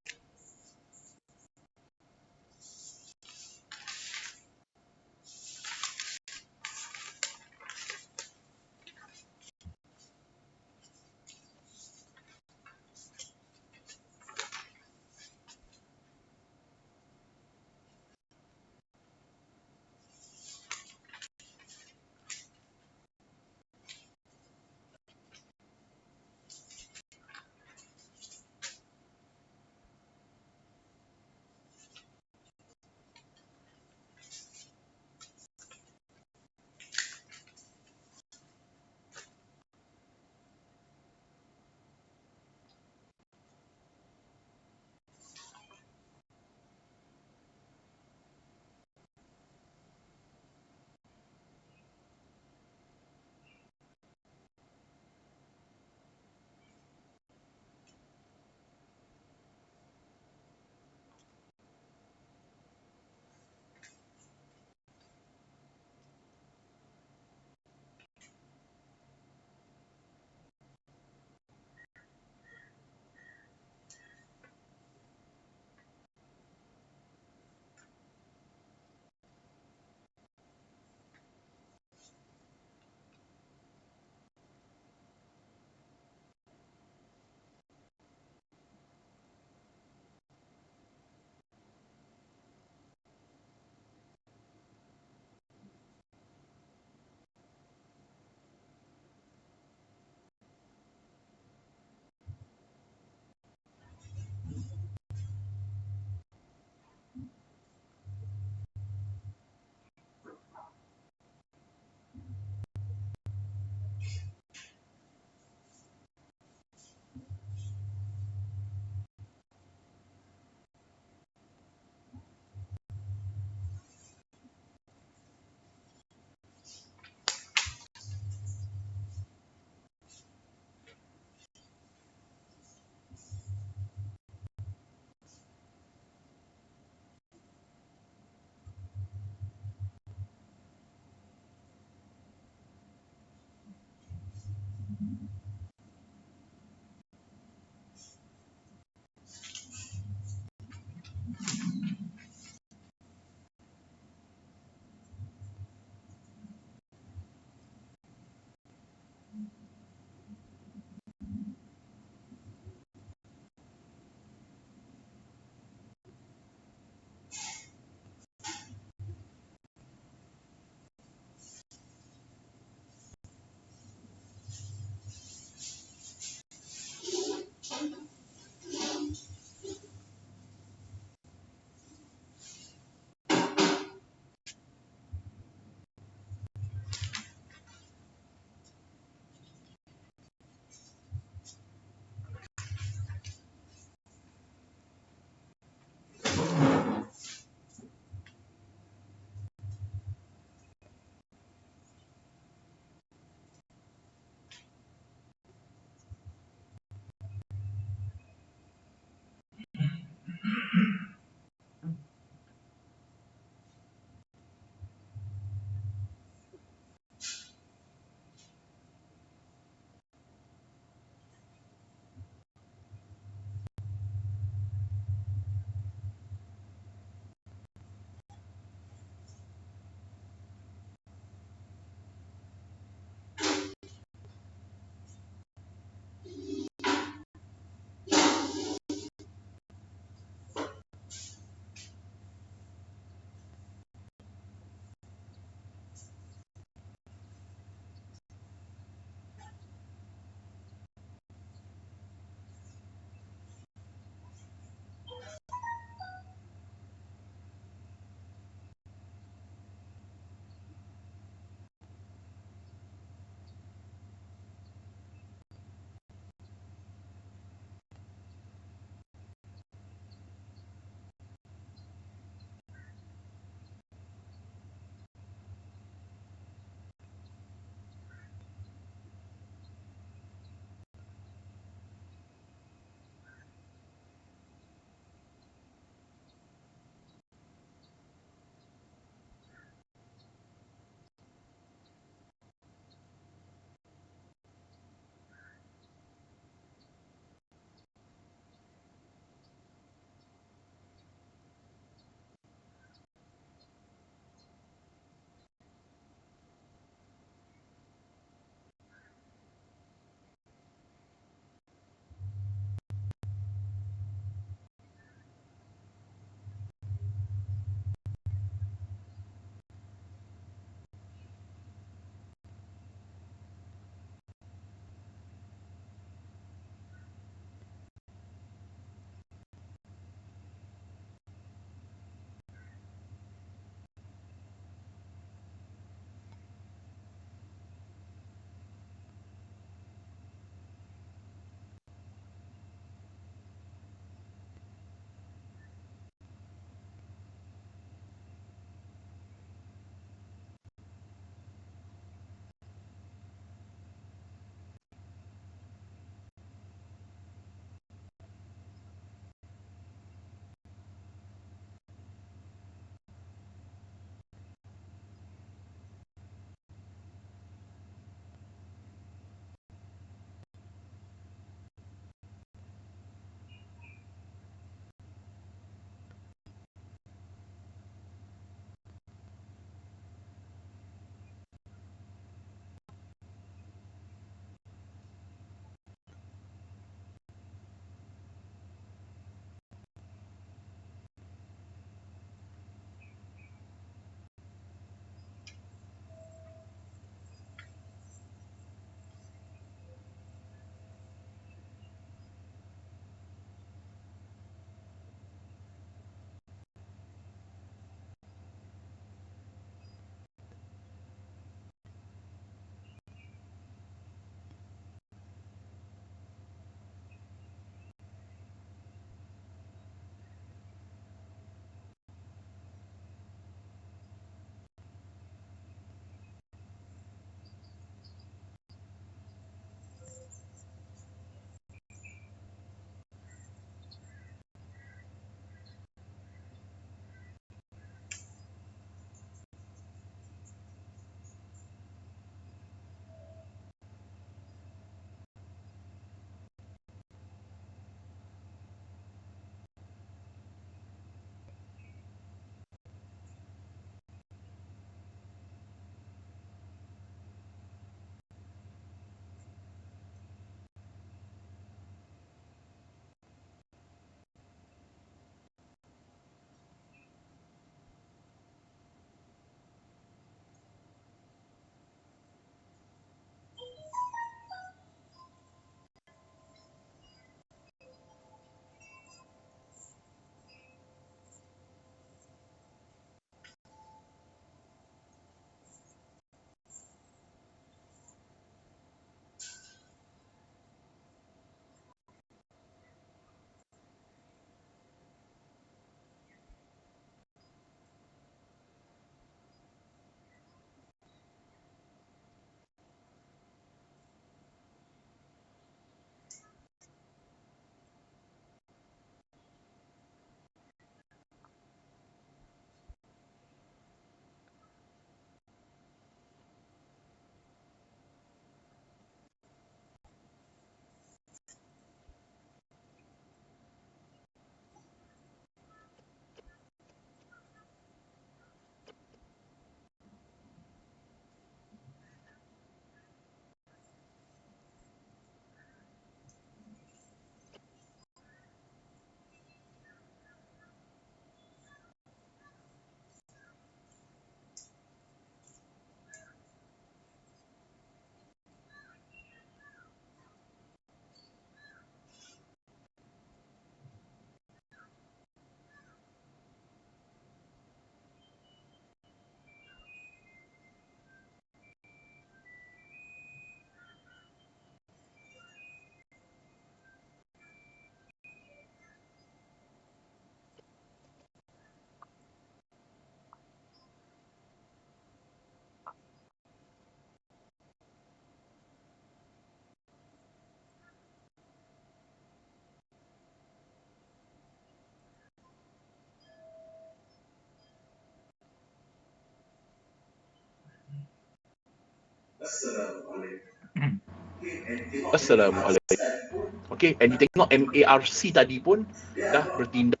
Assalamualaikum. Okay, and you tengok MARC tadi pun dah bertindak.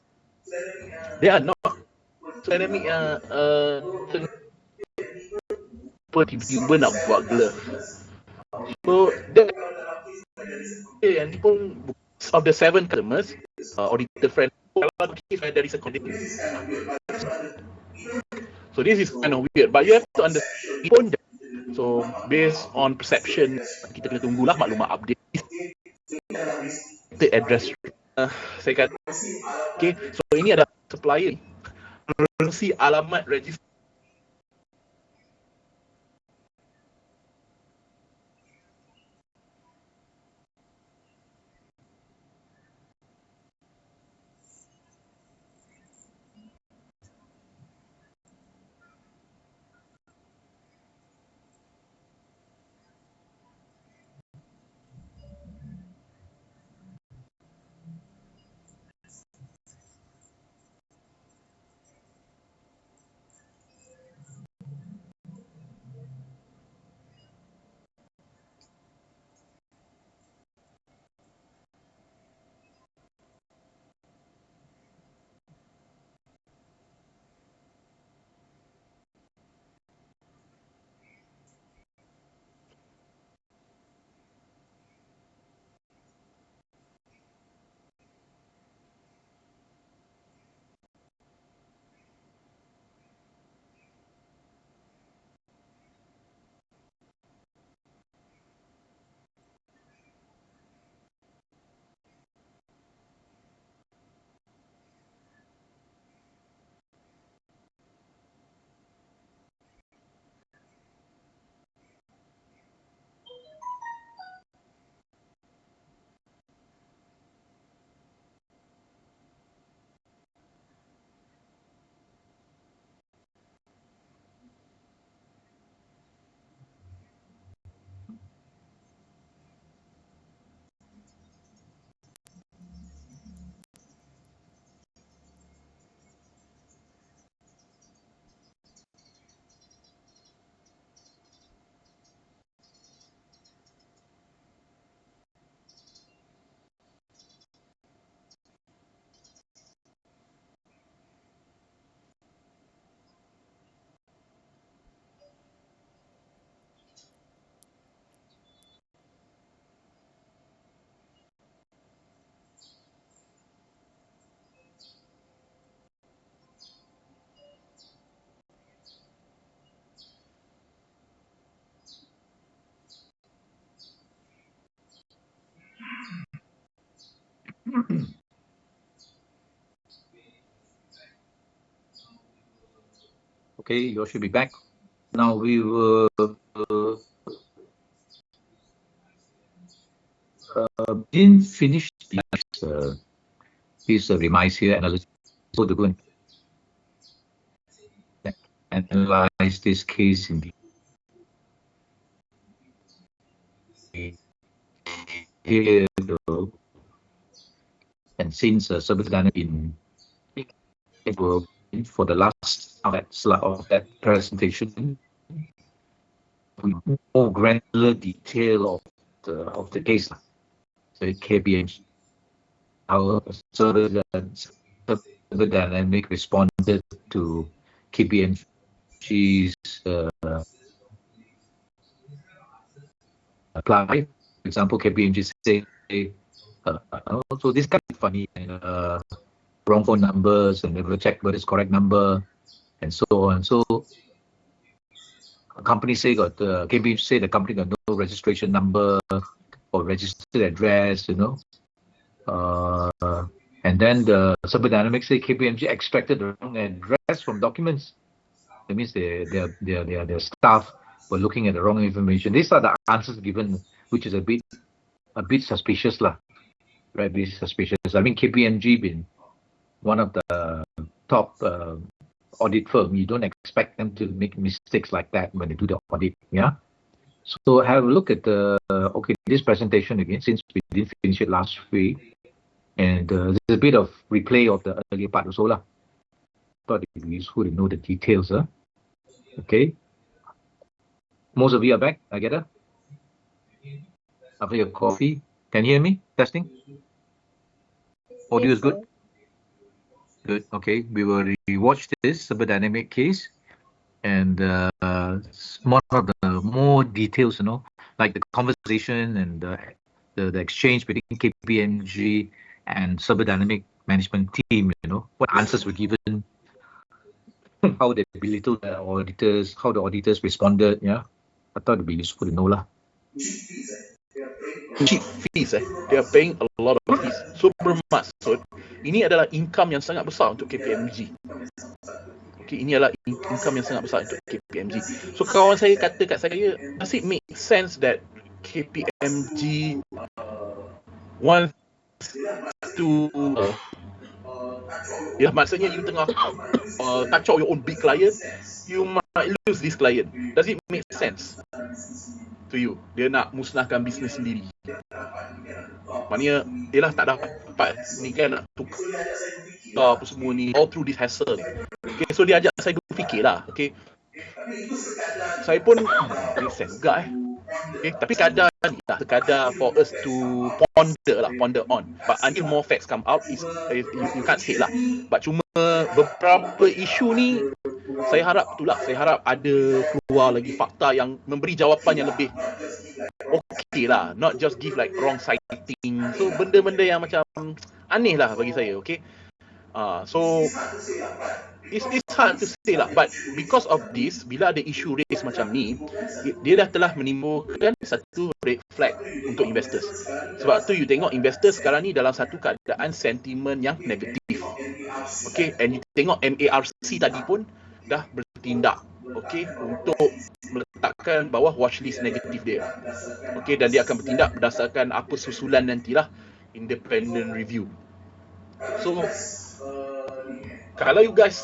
They are not pandemic tiba-tiba nak buat glove. So that and pun of the 7 customers auditor friend kalau if there is a condition. So this is kind of weird, but you have to understand pun. So based on perception, kita kena tunggulah maklumat update. The address saya kata okay, so ini ada supplier si alamat register. Okay, you should be back. Now we will didn't finish this remise here analysis. So to go and analyze this case in here though. And since service dynamic in it will for the last slide of that presentation, more granular detail of the case. So KBH, how service dynamic responded to KPMG's apply. For example, KPMG say, so this kind of funny, wrong phone numbers and never check whether it's correct number and so on. So a company say got KPMG say the company got no registration number or registered address, and then the Cyber Dynamics say KPMG extracted the wrong address from documents. That means their staff were looking at the wrong information. These are the answers given, which is a bit suspicious, lah. Right? Bit suspicious. I mean, KPMG been one of the top audit firm. You don't expect them to make mistakes like that when they do the audit. Yeah. So have a look at this presentation again, since we didn't finish it last week, and there's a bit of replay of the earlier part also, lah. Thought it would be useful to know the details, Okay. Most of you are back, I get it? After your coffee. Can you hear me? Testing? Audio is good? Good. Okay. We will rewatch this super dynamic case and one of the more details, like the conversation and the exchange between KPMG and super dynamic management team, what answers were given, how they belittled the auditors, how the auditors responded. Yeah, I thought it'd be useful to know lah. Cheap fees they are paying a lot of fees. So bermaksud ini adalah income yang sangat besar untuk KPMG. Okay, ini adalah income yang sangat besar untuk KPMG. So kawan saya kata kat saya, does it make sense that KPMG wants to ya, maksudnya you tengah touch out your own big client, you might lose this client. Does it make sense to you? Dia nak musnahkan bisnes sendiri. Maknanya, yelah tak dapat ni kan, nak tukar apa semua ni, all through this hassle ni. Okay, so dia ajak saya berfikir lah. Okay, saya pun make sense juga Okay, tapi sekadar for us to ponder on. But until more facts come out, you can't say lah. But cuma beberapa isu ni, saya harap ada keluar lagi fakta yang memberi jawapan yang lebih okay lah. Not just give like wrong citing. So benda-benda yang macam aneh lah bagi saya, okay. So it's hard to say lah, but because of this, bila ada isu raise macam ni, dia dah telah menimbulkan satu red flag untuk investors. Sebab tu you tengok investors sekarang ni dalam satu keadaan sentimen yang negatif. Okay, and you tengok MARC tadi pun dah bertindak, okay, untuk meletakkan bawah watchlist negatif dia. Okay, dan dia akan bertindak berdasarkan apa susulan nantilah independent review. So kalau you guys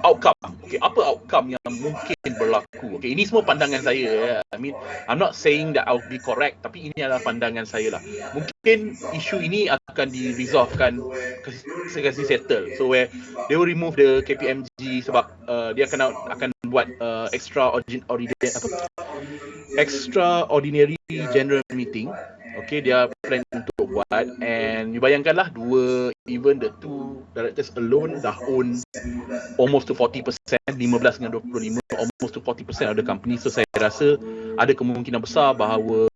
outcome, okay, apa outcome yang mungkin berlaku? Okay, ini semua pandangan saya. I mean, I'm not saying that I'll be correct, tapi ini adalah pandangan saya lah. Mungkin isu ini akan diresolvekan, kasi settle. So where they will remove the KPMG sebab dia akan buat extraordinary general meeting. Okay, dia plan untuk buat, and you bayangkanlah even the two directors alone dah own almost to 40%, 15 dengan 25, almost to 40% of the company. So saya rasa ada kemungkinan besar bahawa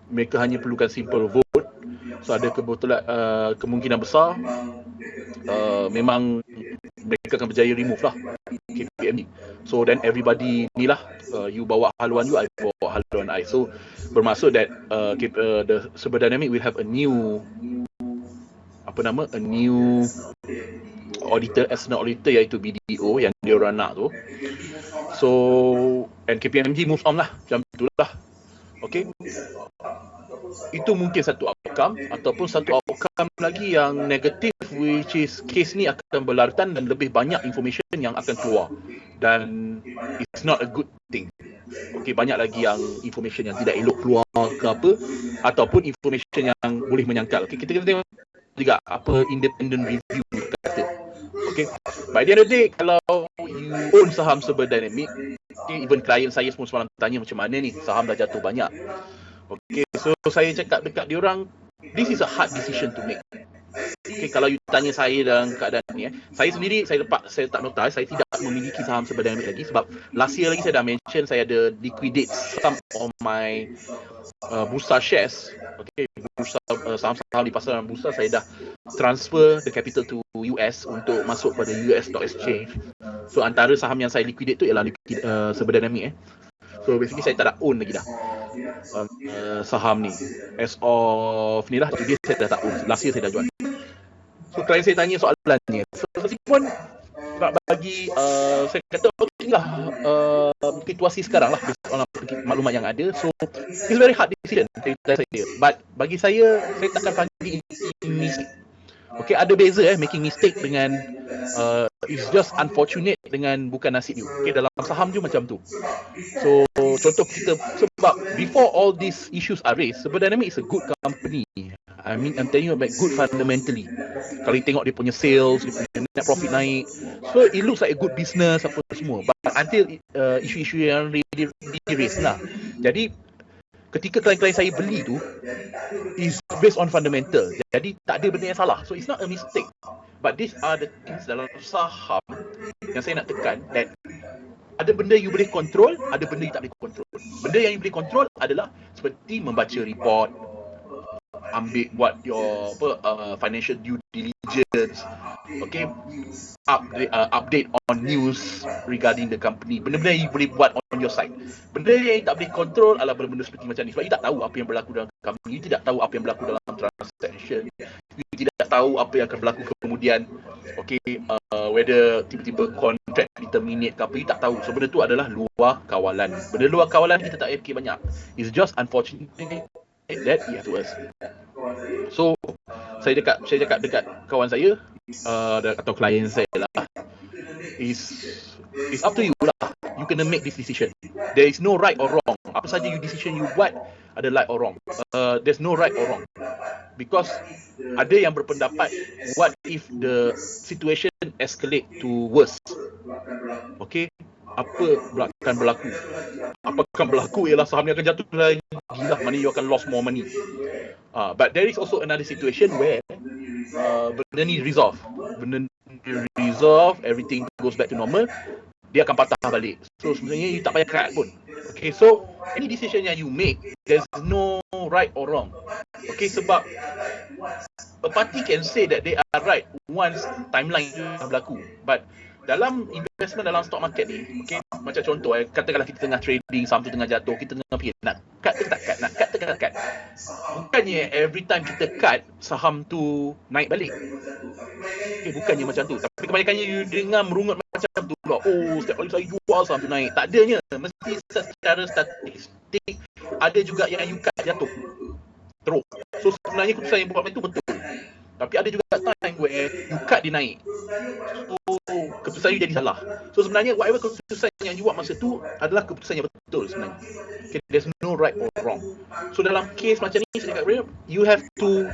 mereka hanya perlukan simple vote. So ada kemungkinan besar memang mereka akan berjaya remove lah KPMG. So then everybody ni lah, you bawa haluan you, I bawa haluan I. So bermaksud that the Super Dynamic will have a new auditor, external auditor, iaitu BDO yang dia orang nak tu. So and KPMG move on lah, macam itulah. Okay, itu mungkin satu outcome, ataupun satu outcome lagi yang negatif, which is case ni akan berlarutan dan lebih banyak information yang akan keluar, dan it's not a good thing. Okay, banyak lagi yang information yang tidak elok keluar ke apa, ataupun information yang boleh menyangkal. Okay, kita tengok juga apa independent review kata. Okay, by the end of the day, kalau you own saham Super Dynamic, okay, even klien saya semua semalam tanya macam mana ni, saham dah jatuh banyak. Okay, so saya cakap dekat diorang, this is a hard decision to make. Okay, kalau you tanya saya dalam keadaan ni, saya sendiri, saya tak nota, saya tidak memiliki saham Super Dynamic lagi, sebab last year lagi saya dah mention saya ada liquidate some of my bursa shares. Okay, saham-saham di pasaran bursa, saya dah transfer the capital to US untuk masuk pada US Stock Exchange. So antara saham yang saya liquidate tu ialah Super Dynamic. So basically saya tak ada own lagi dah saham ni. As of ni lah, today saya dah tak own. Last year saya dah jual. So klien saya tanya soalan ni, so saya pun bagi saya kata okay lah, situasi sekarang lah based on maklumat yang ada. So it's very hard decision saya. But bagi saya takkan panggil mistake. Okay, ada beza making mistake dengan it's just unfortunate dengan bukan nasib you. Okay, dalam saham je macam tu. So contoh kita, sebab before all these issues are raised, Super Dynamic is a good company. I'm telling you about good fundamentally. Kalau you tengok dia punya sales, dia punya net profit naik, so it looks like a good business apa semua. But until isu-isu yang di-raise lah. Jadi ketika klien-klien saya beli tu is based on fundamental. Jadi tak ada benda yang salah. So it's not a mistake. But these are the things dalam saham yang saya nak tekan, that ada benda you boleh control, ada benda you tak boleh control. Benda yang you boleh control adalah seperti membaca report, ambil buat your financial due diligence, okay, update on news regarding the company. Benda-benda yang you boleh buat on your side. Benda yang you tak boleh control adalah benda-benda seperti macam ni. Sebab you tak tahu apa yang berlaku dalam company, you tidak tahu apa yang berlaku dalam transaction, you tidak tahu apa yang akan berlaku kemudian. Okay, whether tiba-tiba contract terminate ke apa, you tak tahu. So benda tu adalah luar kawalan. Benda luar kawalan kita tak fikir banyak. It's just unfortunate that it to us. So saya cakap dekat kawan saya atau klien saya lah, is up to you lah. You kena make this decision. There is no right or wrong. Apa saja you decision you buat ada right or wrong. There's no right or wrong. Because ada yang berpendapat, what if the situation escalate to worse? Okay, apa akan berlaku? Apa akan berlaku ialah saham ni akan jatuh lagi lah, mana you akan lost more money. But there is also another situation where benda ni resolve. Benda ni resolve, everything goes back to normal, dia akan patah balik. So sebenarnya you tak payah cut pun. Okay, so any decision yang you make, there's no right or wrong. Okay, sebab a party can say that they are right once timeline dah berlaku. But dalam investment dalam stock market ni, okay, macam contoh katakanlah kita tengah trading, saham tu tengah jatuh, kita tengah fikir nak cut ke tak cut, nak cut ke tak cut. Bukannya every time kita cut, saham tu naik balik. Okay, bukannya macam tu. Tapi kebanyakannya you dengar merungut macam tu pula. Oh, setiap kali saya jual saham tu naik. Tak adanya. Mesti secara statistik ada juga yang you cut jatuh teruk. So sebenarnya keputusan yang buat itu betul. Tapi ada juga time where you cut dia naik. So keputusan you jadi salah. So sebenarnya whatever keputusan yang you buat masa tu adalah keputusan yang betul sebenarnya. Okay, there's no right or wrong. So dalam case macam ni saya cakap, you have to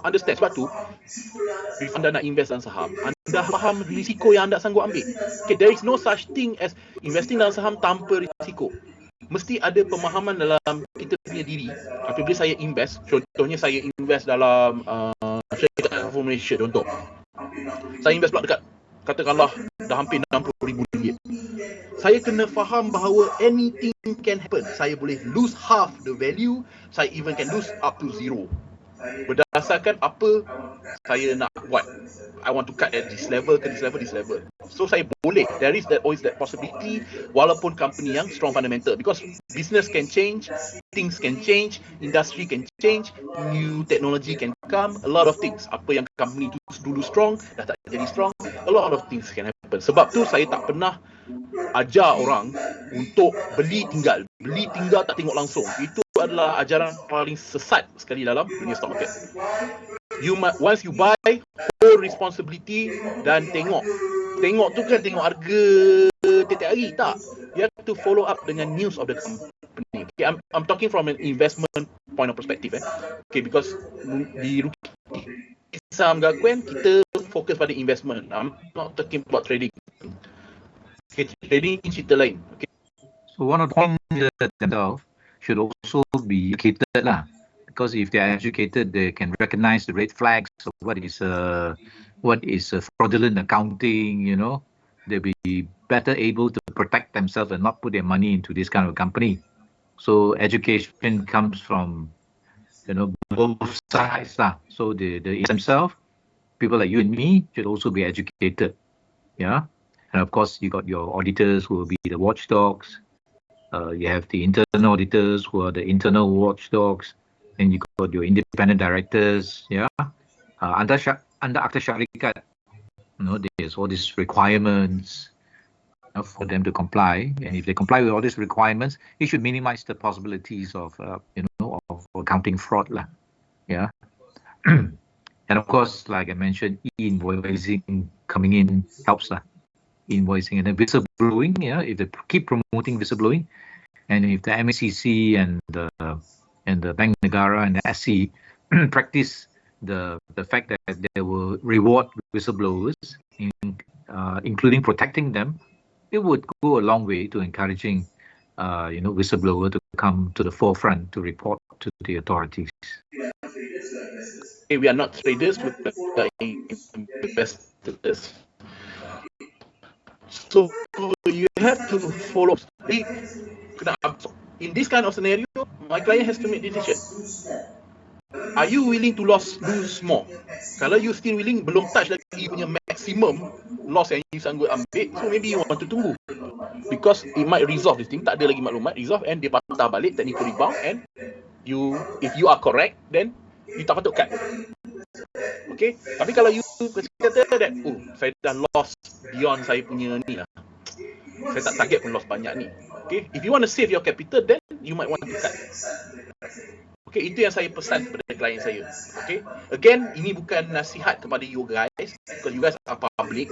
understand. Sebab tu if anda nak invest dalam saham, anda faham risiko yang anda sanggup ambil. Okay, there is no such thing as investing dalam saham tanpa risiko. Mesti ada pemahaman dalam kita punya diri. Apabila saya invest, contohnya saya invest dalam syarikat Malaysia contoh. Saya invest pula dekat, katakanlah dah hampir RM60,000. Saya kena faham bahawa anything can happen. Saya boleh lose half the value, saya even can lose up to zero. Berdasarkan apa saya nak buat. I want to cut at this level ke this level, this level. So saya boleh. There is always that possibility, walaupun company yang strong fundamental. Because business can change, things can change, industry can change, new technology can come, a lot of things. Apa yang company tu dulu strong, dah tak jadi strong, a lot of things can happen. Sebab tu saya tak pernah ajar orang untuk beli tinggal tak tengok langsung. Itu adalah ajaran paling sesat sekali dalam dunia stock market. Once you buy, hold responsibility dan tengok tu kan tengok harga tiap-tiap hari, tak. You have to follow up dengan news of the company. Okay, I'm talking from an investment point of perspective. Okay, because di saham Gakuen kita fokus pada investment. I'm not talking about trading. Okay, trading cerita lain. Okay. So one of the points that themselves should also be educated lah. Because if they are educated, they can recognize the red flags of what is fraudulent accounting. You know, they'll be better able to protect themselves and not put their money into this kind of company. So education comes from, both sides lah. So the themselves, people like you and me should also be educated. Yeah, and of course you got your auditors who will be the watchdogs. You have the internal auditors who are the internal watchdogs, and you got your independent directors. Yeah, under Akta Syarikat, there's all these requirements for them to comply, and if they comply with all these requirements, it should minimize the possibilities of of accounting fraud lah. Yeah, and of course, like I mentioned, e-invoicing coming in helps lah. Invoicing and then whistleblowing, if they keep promoting whistleblowing, and if the MACC and the Bank Negara and the SC practice the fact that they will reward whistleblowers, including protecting them, it would go a long way to encouraging, whistleblower to come to the forefront to report to the authorities. We are not traders, we are investors. So you have to follow. In this kind of scenario, my client has to make decision. Are you willing to lose more? Kalau you still willing, belum touch lagi you punya maximum loss yang you sanggup ambil, so maybe you want to tunggu. Because it might resolve this thing, tak ada lagi maklumat, resolve and dia patah balik, technical rebound, and if you are correct, then you tak patut cut. Okay? Tapi kalau you kata that, saya dah lost beyond saya punya ni lah. Saya tak target pun loss banyak ni. Okay? If you want to save your capital, then you might want to cut. Okay, itu yang saya pesan kepada klien saya. Okay, again, ini bukan nasihat kepada you guys, because you guys are public.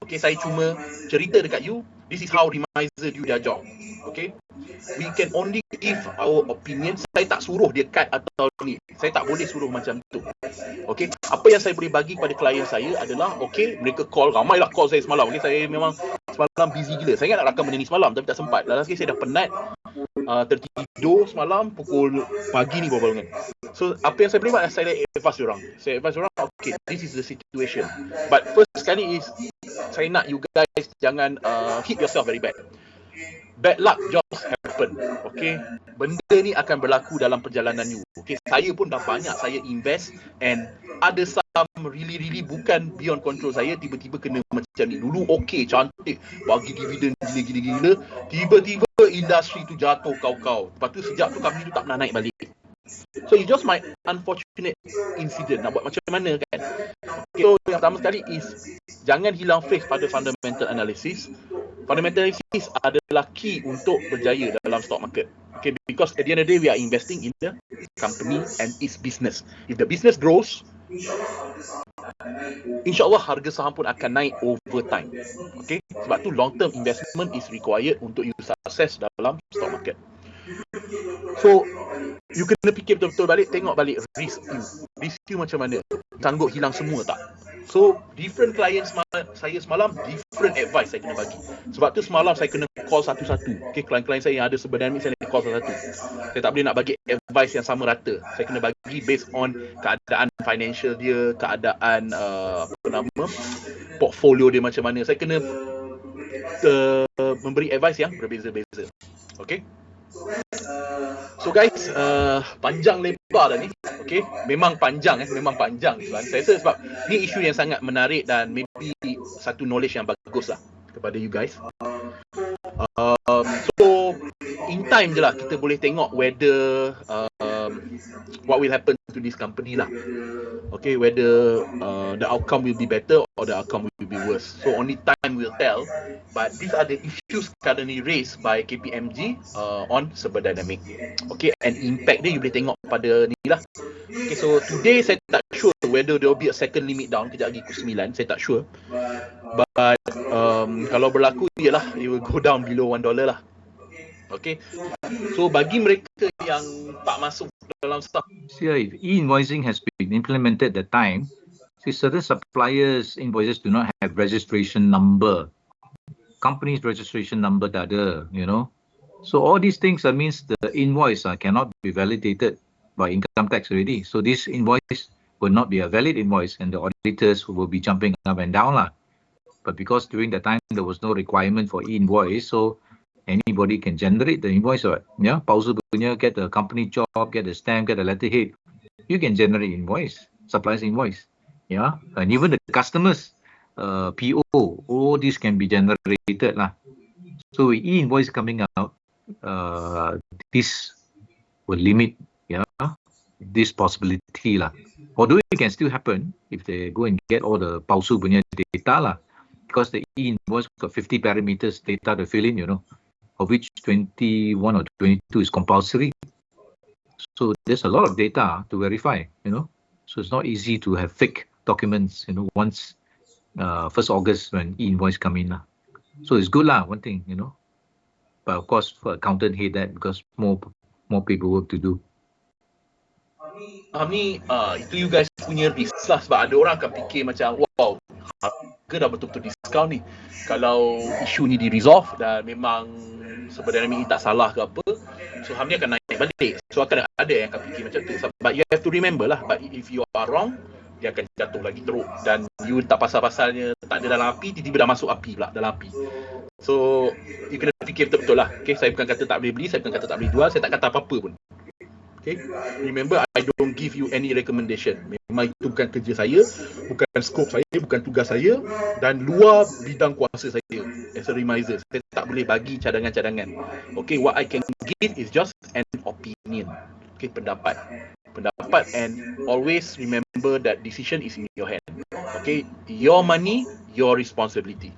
Okay, saya cuma cerita dekat you, this is how remiser do their job. Okay, we can only give our opinion. Saya tak suruh dia cut atau ni. Saya tak boleh suruh macam tu. Okay, apa yang saya boleh bagi kepada klien saya adalah, okay, mereka call, ramailah call saya semalam. Okay, saya memang semalam busy gila. Saya ingat nak rakam benda ni semalam, tapi tak sempat. Last sekali saya dah penat. Tertidur semalam pukul pagi ni baru bangun. So apa yang saya boleh buat, saya advise diorang. Saya advise diorang, okay, this is the situation. But first sekali is, saya nak you guys jangan hit yourself very bad. Bad luck just happen. Okay, benda ni akan berlaku dalam perjalanan you. Okay, saya pun dah banyak saya invest, and ada some really bukan beyond control saya, tiba-tiba kena macam ni. Dulu okay, cantik, bagi dividen gila-gila, tiba-tiba industri tu jatuh kau-kau. Lepas tu sejak tu company tu tak pernah naik balik. So you just my unfortunate incident. Nak buat macam mana kan? Okay, so yang pertama sekali is, jangan hilang faith pada fundamental analysis. Fundamental analysis adalah key untuk berjaya dalam stock market. Okay, because at the end of the day, we are investing in the company and its business. If the business grows, InsyaAllah harga saham pun akan naik over time. Okay, sebab tu long term investment is required untuk you sukses dalam stock market. So you kena fikir betul-betul balik, tengok balik risk you macam mana, sanggup hilang semua tak. So different clients saya semalam, different advice saya kena bagi. Sebab tu semalam saya kena call satu-satu. Okay, klien-klien saya yang ada sebenarnya saya kena call satu-satu. Saya tak boleh nak bagi advice yang sama rata. Saya kena bagi based on keadaan financial dia, keadaan portfolio dia macam mana. Saya kena memberi advice yang berbeza-beza. Okay. So guys, panjang lebar dah ni. Okay, memang panjang memang panjang. Saya rasa sebab ni isu yang sangat menarik dan maybe satu knowledge yang bagus lah kepada you guys. So in time je lah kita boleh tengok whether what will happen to this company lah. Okay, whether the outcome will be better or the outcome will be worse. So only time will tell. But these are the issues currently raised by KPMG on server dynamic. Okay, and impact dia you boleh tengok pada ni lah. Okay, so today saya tak sure whether there will be a second limit down kejap lagi pukul 9. Saya tak sure. But kalau berlaku, ialah it will go down below $1 lah. Okay, so bagi mereka yang tak masuk dalam stock, if e-invoicing has been implemented at the time, certain suppliers' invoices do not have registration number. Company's registration number tak ada, So all these things means the invoice cannot be validated by income tax already. So this invoice will not be a valid invoice, and the auditors will be jumping up and down lah. But because during the time there was no requirement for e-invoice, so anybody can generate the invoice, right? Yeah, pausa punya, get the company job, get the stamp, get the letterhead. You can generate invoice, suppliers invoice. Yeah, and even the customers PO, all this can be generated lah. So with e-invoice coming out, this will limit this possibility lah. Although it can still happen if they go and get all the palsu punya data lah, because the e-invoice got 50 parameters data to fill in, of which 21 or 22 is compulsory. So there's a lot of data to verify, So it's not easy to have fake documents, once 1st August when e-invoice come in lah. So it's good lah, one thing, But of course, for accountant hate that because more paperwork to do. ni itu you guys punya risk lah, sebab ada orang akan fikir macam wow, harga dah betul-betul diskaun ni, kalau isu ni di-resolve dan memang sebenarnya ni tak salah ke apa, so ham ni akan naik balik. So akan ada yang akan fikir macam tu, but you have to remember lah, but if you are wrong, dia akan jatuh lagi teruk, dan you tak pasal-pasalnya tak ada dalam api, tiba-tiba dah masuk api pula dalam api. So you kena fikir betul-betul lah. Okay, saya bukan kata tak boleh beli, saya bukan kata tak boleh jual, saya tak kata apa-apa pun. Okay, remember I don't give you any recommendation. Memang itu bukan kerja saya, bukan skop saya, bukan tugas saya, dan luar bidang kuasa saya. As a reminder, saya tak boleh bagi cadangan-cadangan. Okay, what I can give is just an opinion. Okay, pendapat, and always remember that decision is in your hand. Okay, your money, your responsibility.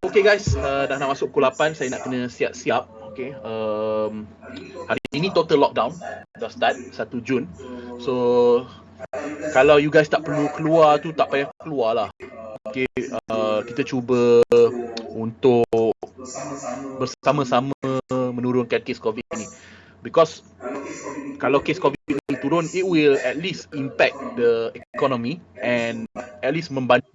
Okay guys, dah nak masuk pukul 8, saya nak kena siap-siap. Okay, hari ini total lockdown dah start 1 Jun. So kalau you guys tak perlu keluar tu, tak payah keluar lah. Okay, kita cuba untuk bersama-sama menurunkan kes COVID ni, because kalau kes COVID ni turun, it will at least impact the economy and at least membantu.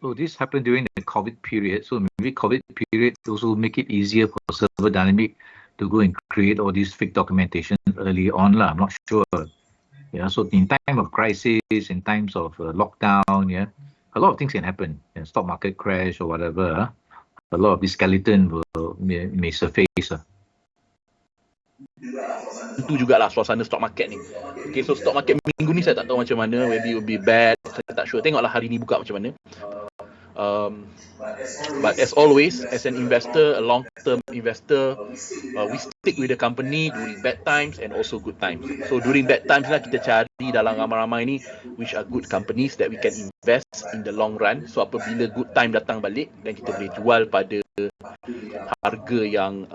So this happened during the COVID period. So maybe COVID period also make it easier for Server Dynamic to go and create all these fake documentation early on lah. I'm not sure. Yeah. So in time of crisis, in times of lockdown, yeah, a lot of things can happen. Yeah, stock market crash or whatever. A lot of this skeleton may surface. Itu jugalah suasana stock market ni. Okay, so stock market minggu ni saya tak tahu macam mana. Maybe it will be bad. Saya tak sure. Tengoklah hari ni buka macam mana. But as always, as an investor, a long-term investor, we stick with the company during bad times and also good times. So during bad times lah, kita cari dalam ramai-ramai ni which are good companies that we can invest in the long run. So apabila good time datang balik, dan kita boleh jual pada harga yang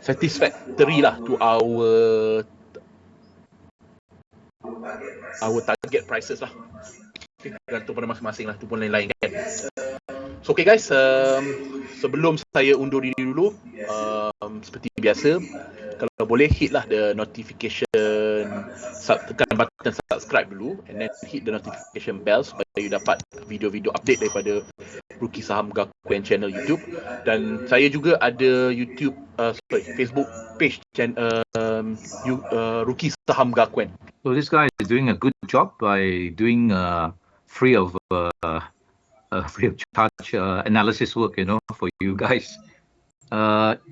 satisfactory lah to our target prices lah. Tergantung pada masing-masing lah, tu pun lain-lain kan. So okay guys, sebelum saya undur diri dulu, seperti biasa, kalau boleh hit lah the notification, tekan button subscribe dulu, and then hit the notification bell supaya you dapat video-video update daripada Rookie Saham Gakuen channel YouTube. Dan saya juga ada YouTube, Facebook page Rookie Saham Gakuen. So this guy is doing a good job by doing free of charge analysis work, for you guys.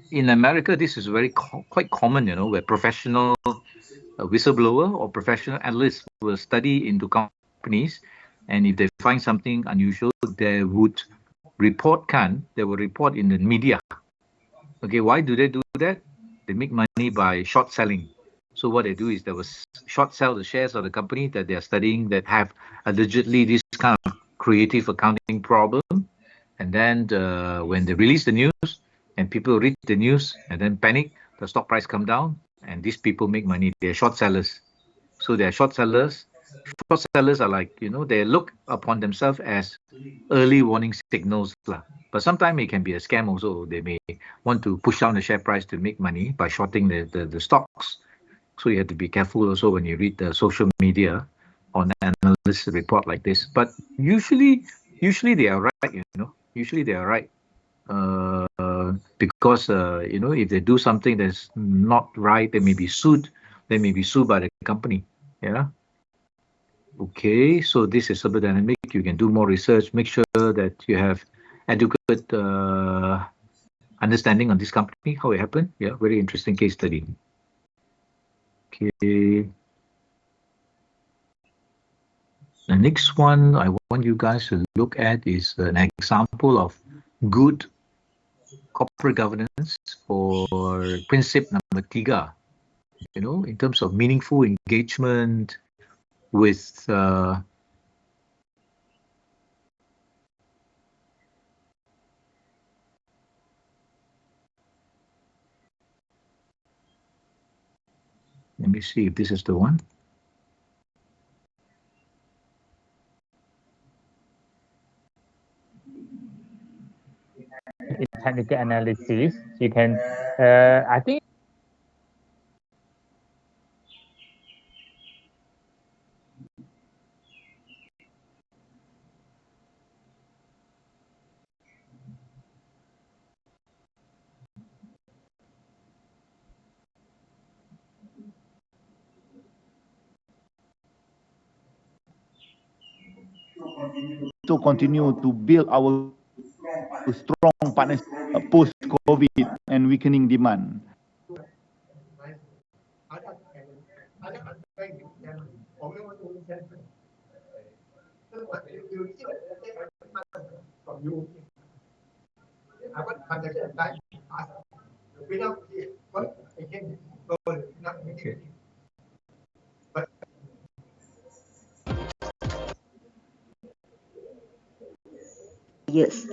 In America, this is quite common, where professional whistleblower or professional analysts will study into companies, and if they find something unusual, they would report in the media. Okay, why do they do that? They make money by short selling. So what they do is they will short sell the shares of the company that they are studying that have allegedly this kind of creative accounting problem. And then when they release the news and people read the news and then panic, the stock price come down and these people make money. They're short sellers. So they're short sellers. Short sellers are like, they look upon themselves as early warning signals. But sometimes it can be a scam also. They may want to push down the share price to make money by shorting the stocks. So you have to be careful also when you read the social media on analyst report like this. But usually they are right, Usually they are right. Because, if they do something that's not right, they may be sued. They may be sued by the company. Yeah. Okay, so this is Server Dynamic. You can do more research. Make sure that you have adequate understanding on this company, how it happened. Yeah, very interesting case study. Okay. The next one I want you guys to look at is an example of good corporate governance for principle number 3. In terms of meaningful engagement with let me see if this is the one. In technical analysis, you can, I think to continue to build our strong partnership post-COVID and weakening demand. Years.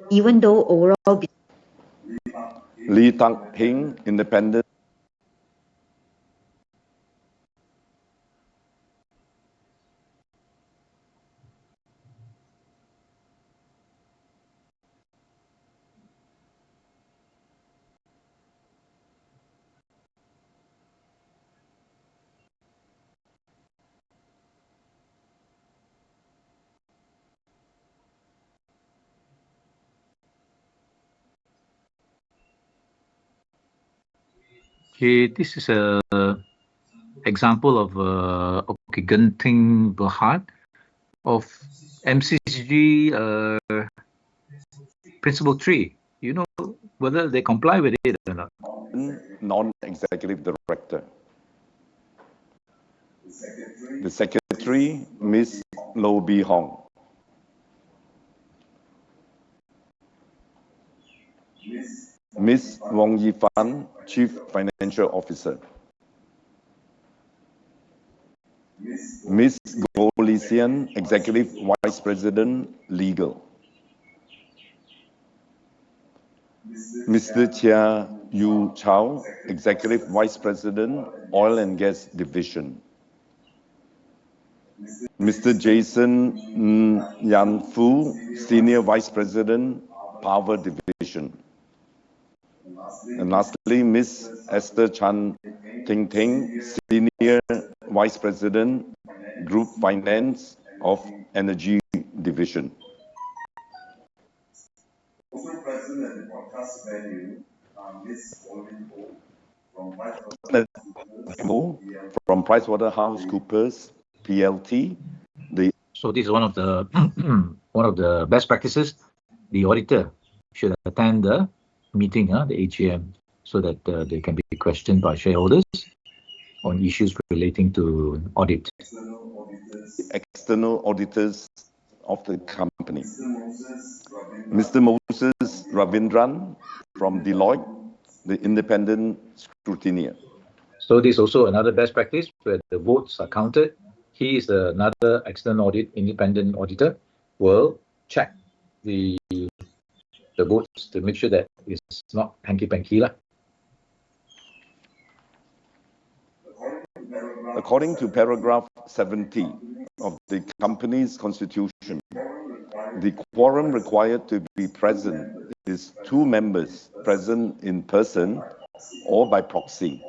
Even though overall Lee Tak Hing, independent. Okay, this is a example of okay, Genting Berhad of MCG Principle 3. You know whether they comply with it or not. Non-executive director. The secretary, Ms. Low Bee Hong. Ms. Wong Yi Fan, Chief Financial Officer. Ms. Goh Li Sian, Executive Vice President, Legal. Mr. Chia Yu Chao, Executive Vice President, Oil and Gas Division. Mr. Jason Yan Fu, Senior Vice President, Power Division. And lastly, Ms. Esther Chan Ting Ting, Senior Vice President, Group Finance of Energy Division. Also present at the broadcast venue are Ms. Olin Ho from PricewaterhouseCoopers PLT. So this is one of the one of the best practices. The auditor should attend the meeting, the AGM, so that they can be questioned by shareholders on issues relating to audit. External auditors of the company. Mr. Moses Ravindran from Deloitte, the independent scrutineer. So this is also another best practice where the votes are counted. He is another external independent auditor, will check the votes to make sure that it's not hanky-panky lah. According to paragraph 70 of the company's constitution, the quorum required to be present is 2 members present in person or by proxy,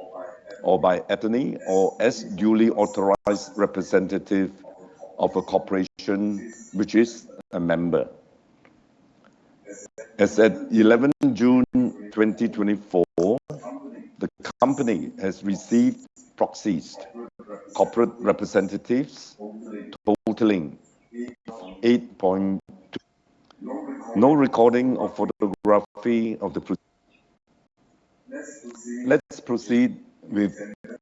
or by attorney, or as duly authorized representative of a corporation which is a member. As at 11 June 2024, the company has received proxies, corporate representatives totaling 8.2. No recording of photography of the proceedings. Let's proceed with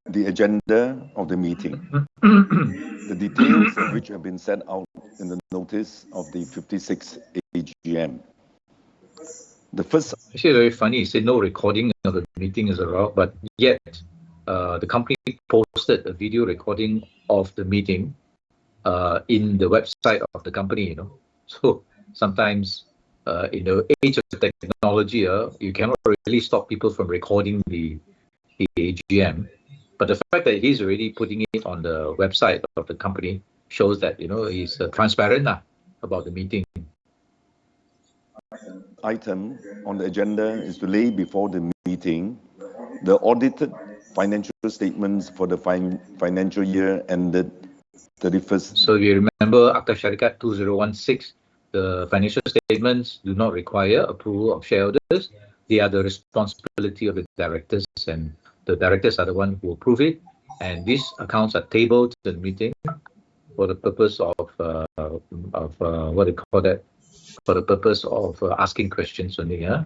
the agenda of the meeting. The details of which have been set out in the notice of the 56th AGM. The first... Actually, very funny. It said no recording of the meeting is allowed, but yet the company posted a video recording of the meeting in the website of the company, you know. So sometimes in the age of technology, you cannot really stop people from recording the AGM. But the fact that he's already putting it on the website of the company shows that, you know, he's transparent about the meeting. Item on the agenda is to lay before the meeting the audited financial statements for the financial year ended 31st. So if you remember Akta Syarikat 2016, the financial statements do not require approval of shareholders. They are the responsibility of the directors, and the directors are the ones who approve it. And these accounts are tabled to the meeting for the purpose of what do you call that? For the purpose of asking questions only, yeah.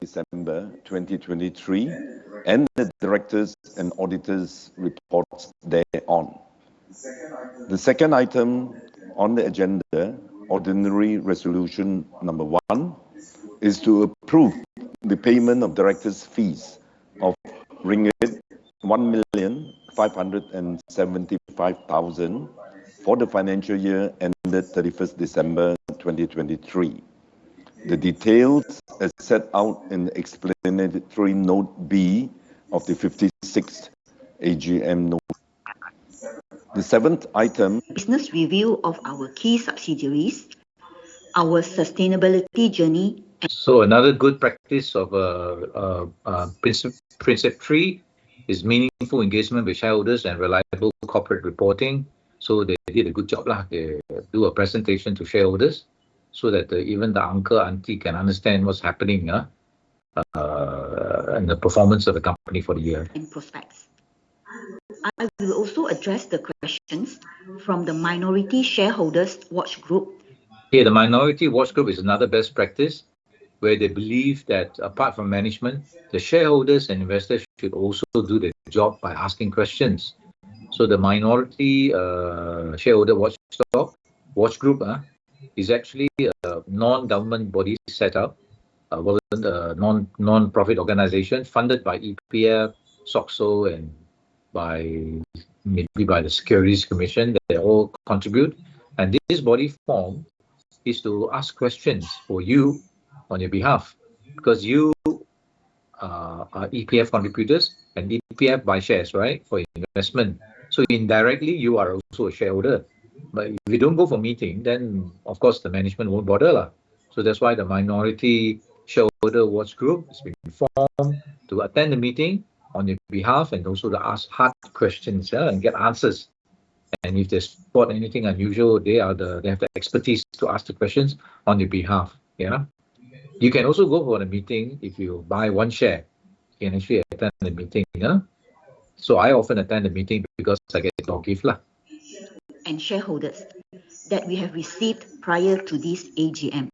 December 2023, and the directors and auditors reports thereon. The second item on the agenda, ordinary resolution number 1, is to approve the payment of directors' fees of ringgit 1,575,000 for the financial year ended 31st December 2023. The details as set out in the explanatory note B of the 56th AGM note. The seventh item, business review of our key subsidiaries, our sustainability journey. So another good practice of principle 3 is meaningful engagement with shareholders and reliable corporate reporting. So they did a good job lah. They do a presentation to shareholders so that even the uncle auntie can understand what's happening and the performance of the company for the year. And prospects. I will also address the questions from the Minority Shareholders Watch Group. Okay, the Minority Watch Group is another best practice where they believe that apart from management, the shareholders and investors should also do their job by asking questions. So the Minority Shareholder Watch Group is actually a non-government body set up, a non-profit organization funded by EPF, SOXO, and maybe by the Securities Commission. They all contribute, and this body form is to ask questions for you on your behalf, because you are EPF contributors and EPF buy shares, right, for investment. So indirectly, you are also a shareholder. But if you don't go for meeting, then of course the management won't bother lah. So that's why the Minority Shareholder Watch Group has been formed to attend the meeting on your behalf and also to ask hard questions and get answers. And if they spot anything unusual, they have the expertise to ask the questions on your behalf. Yeah. You can also go for the meeting if you buy one share. You can actually attend the meeting. Yeah. So I often attend the meeting because I get door gift lah. And shareholders that we have received prior to this AGM.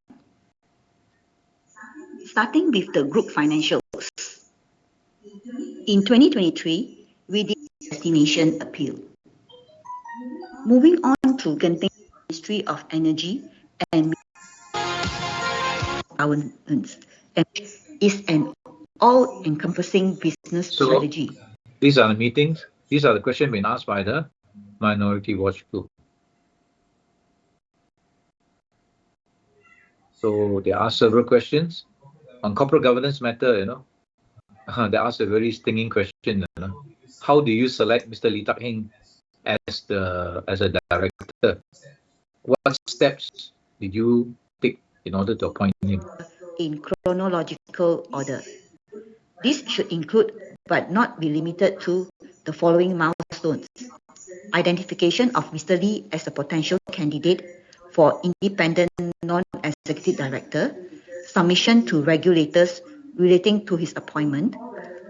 Starting with the group financials. In 2023, we did destination appeal. Moving on to Genting Ministry of Energy and Governance, is an all-encompassing business strategy. These are the meetings. These are the questions being asked by the Minority Watch Group. So they ask several questions on corporate governance matter. They ask a very stinging question. How do you select Mr. Lee Tak Heng as a director? What steps did you take in order to appoint him? In chronological order. This should include, but not be limited to, the following milestones. Identification of Mr. Lee as a potential candidate for independent non-executive director, submission to regulators relating to his appointment,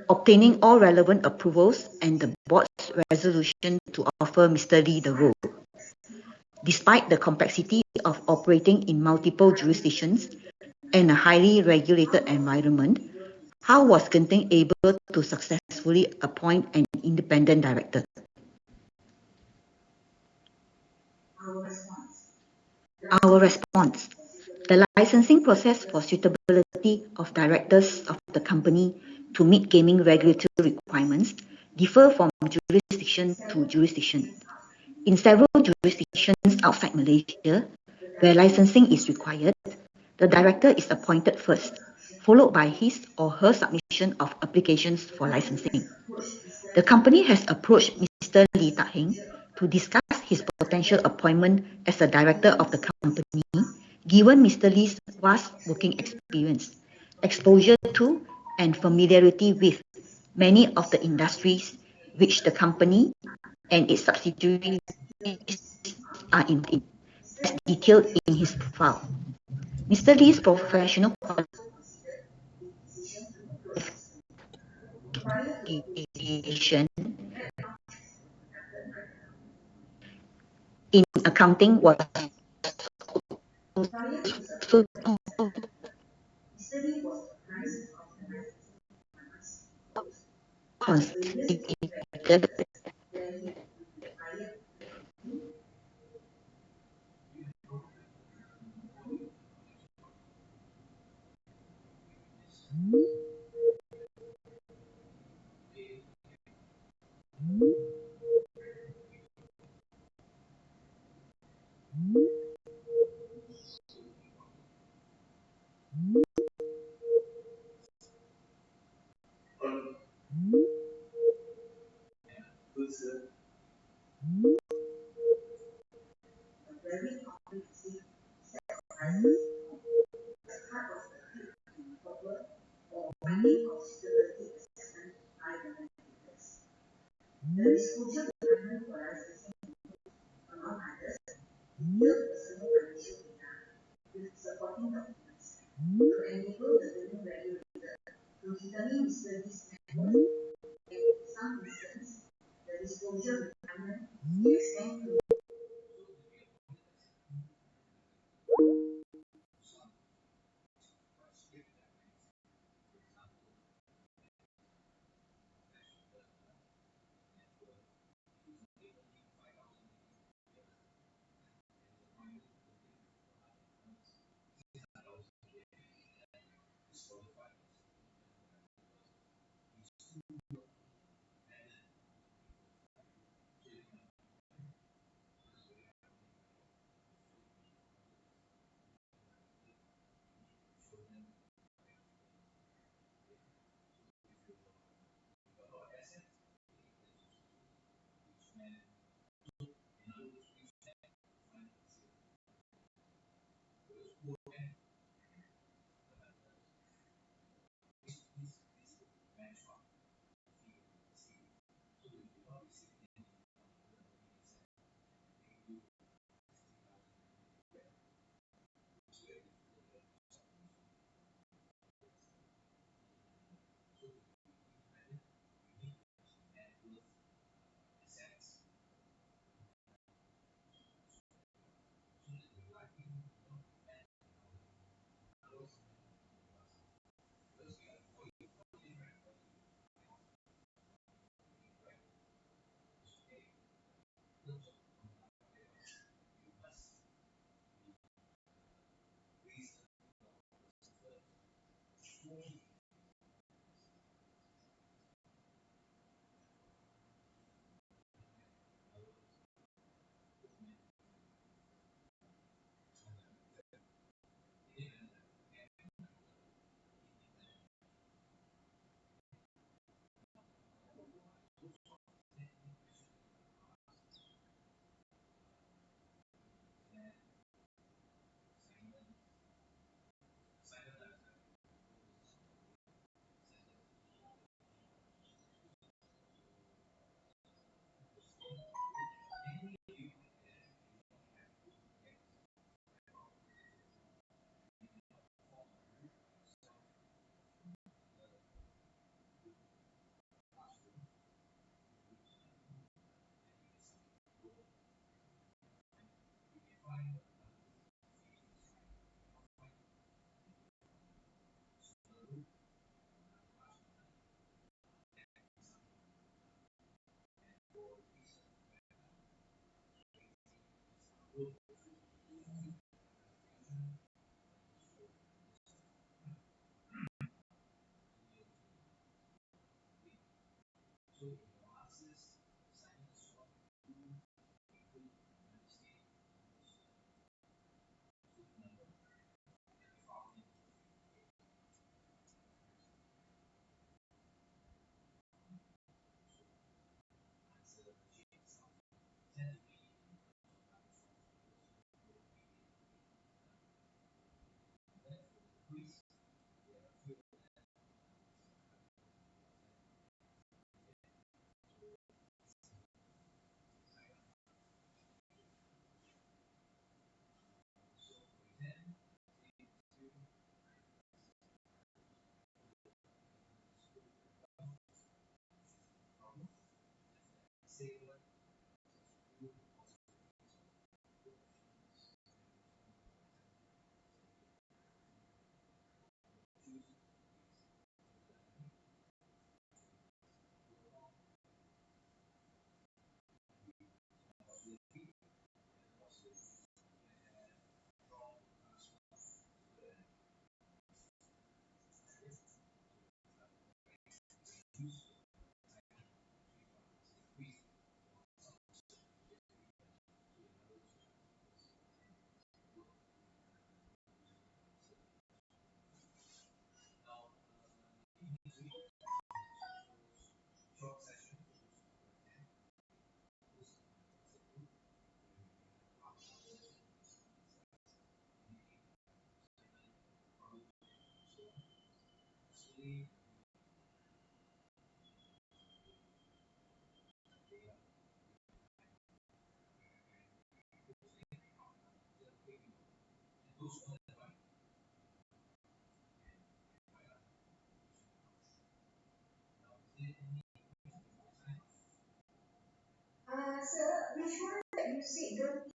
obtaining all relevant approvals and the board's resolution to offer Mr. Lee the role. Despite the complexity of operating in multiple jurisdictions and a highly regulated environment, how was Genting able to successfully appoint an independent director? Our response. The licensing process for suitability of directors of the company to meet gaming regulatory requirements differ from jurisdiction to jurisdiction. In several jurisdictions outside Malaysia, where licensing is required, the director is appointed first, followed by his or her submission of applications for licensing. The company has approached Mr. Lee Tak Heng to discuss his potential appointment as a director of the company, given Mr. Lee's vast working experience, exposure to, and familiarity with many of the industries which the company and its subsidiaries are in, as detailed in his profile. Mr. Lee's professional qualification in accounting was considered Sir, which one that you see don't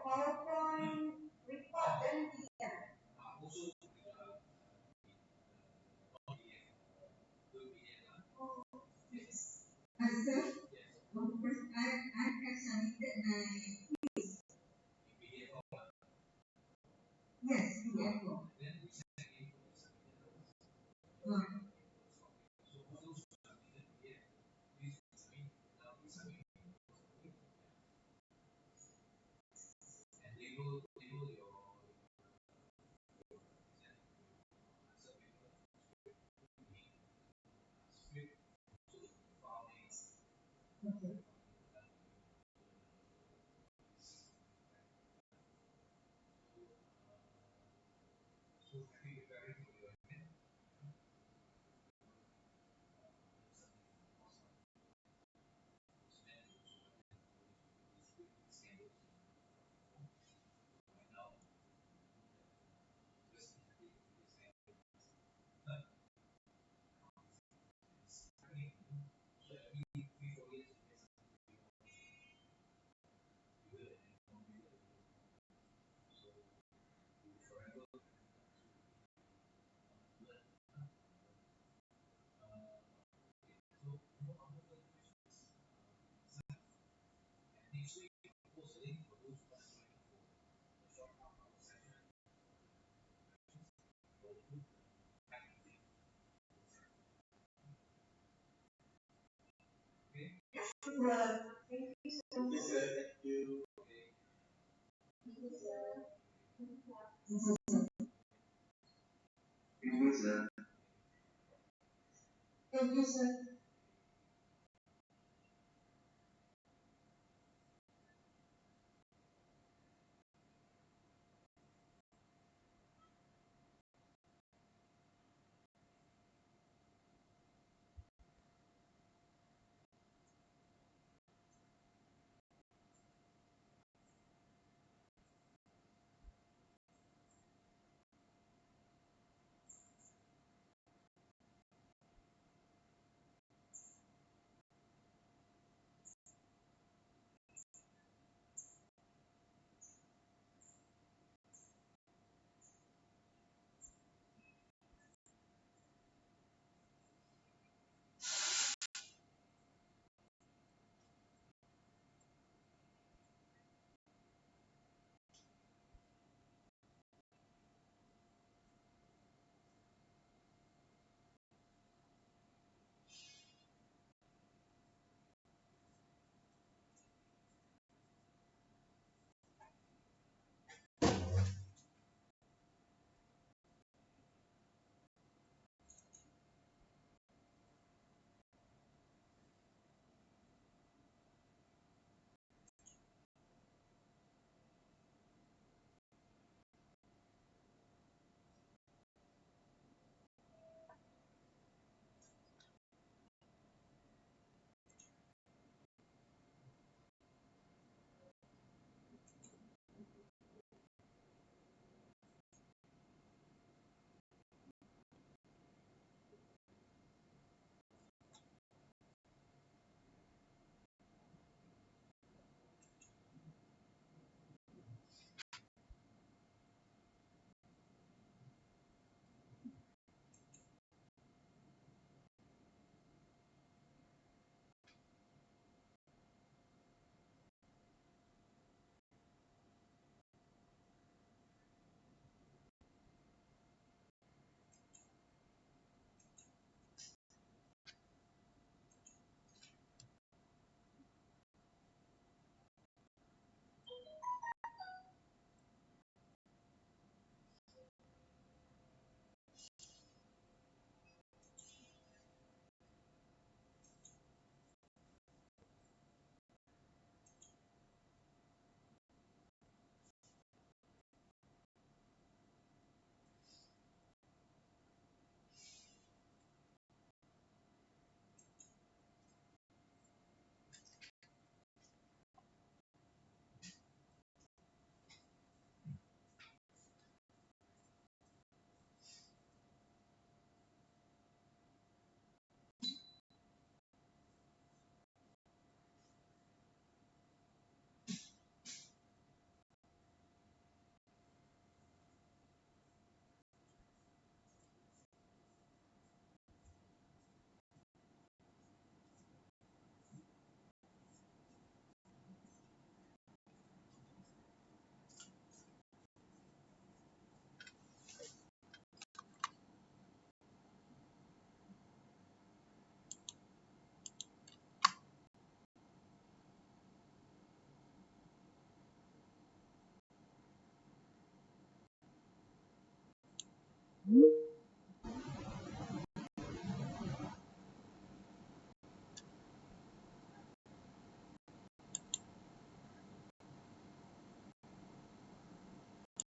PowerPoint report dan PDF. I have submitted my yes, PDF form. Thank you, sir.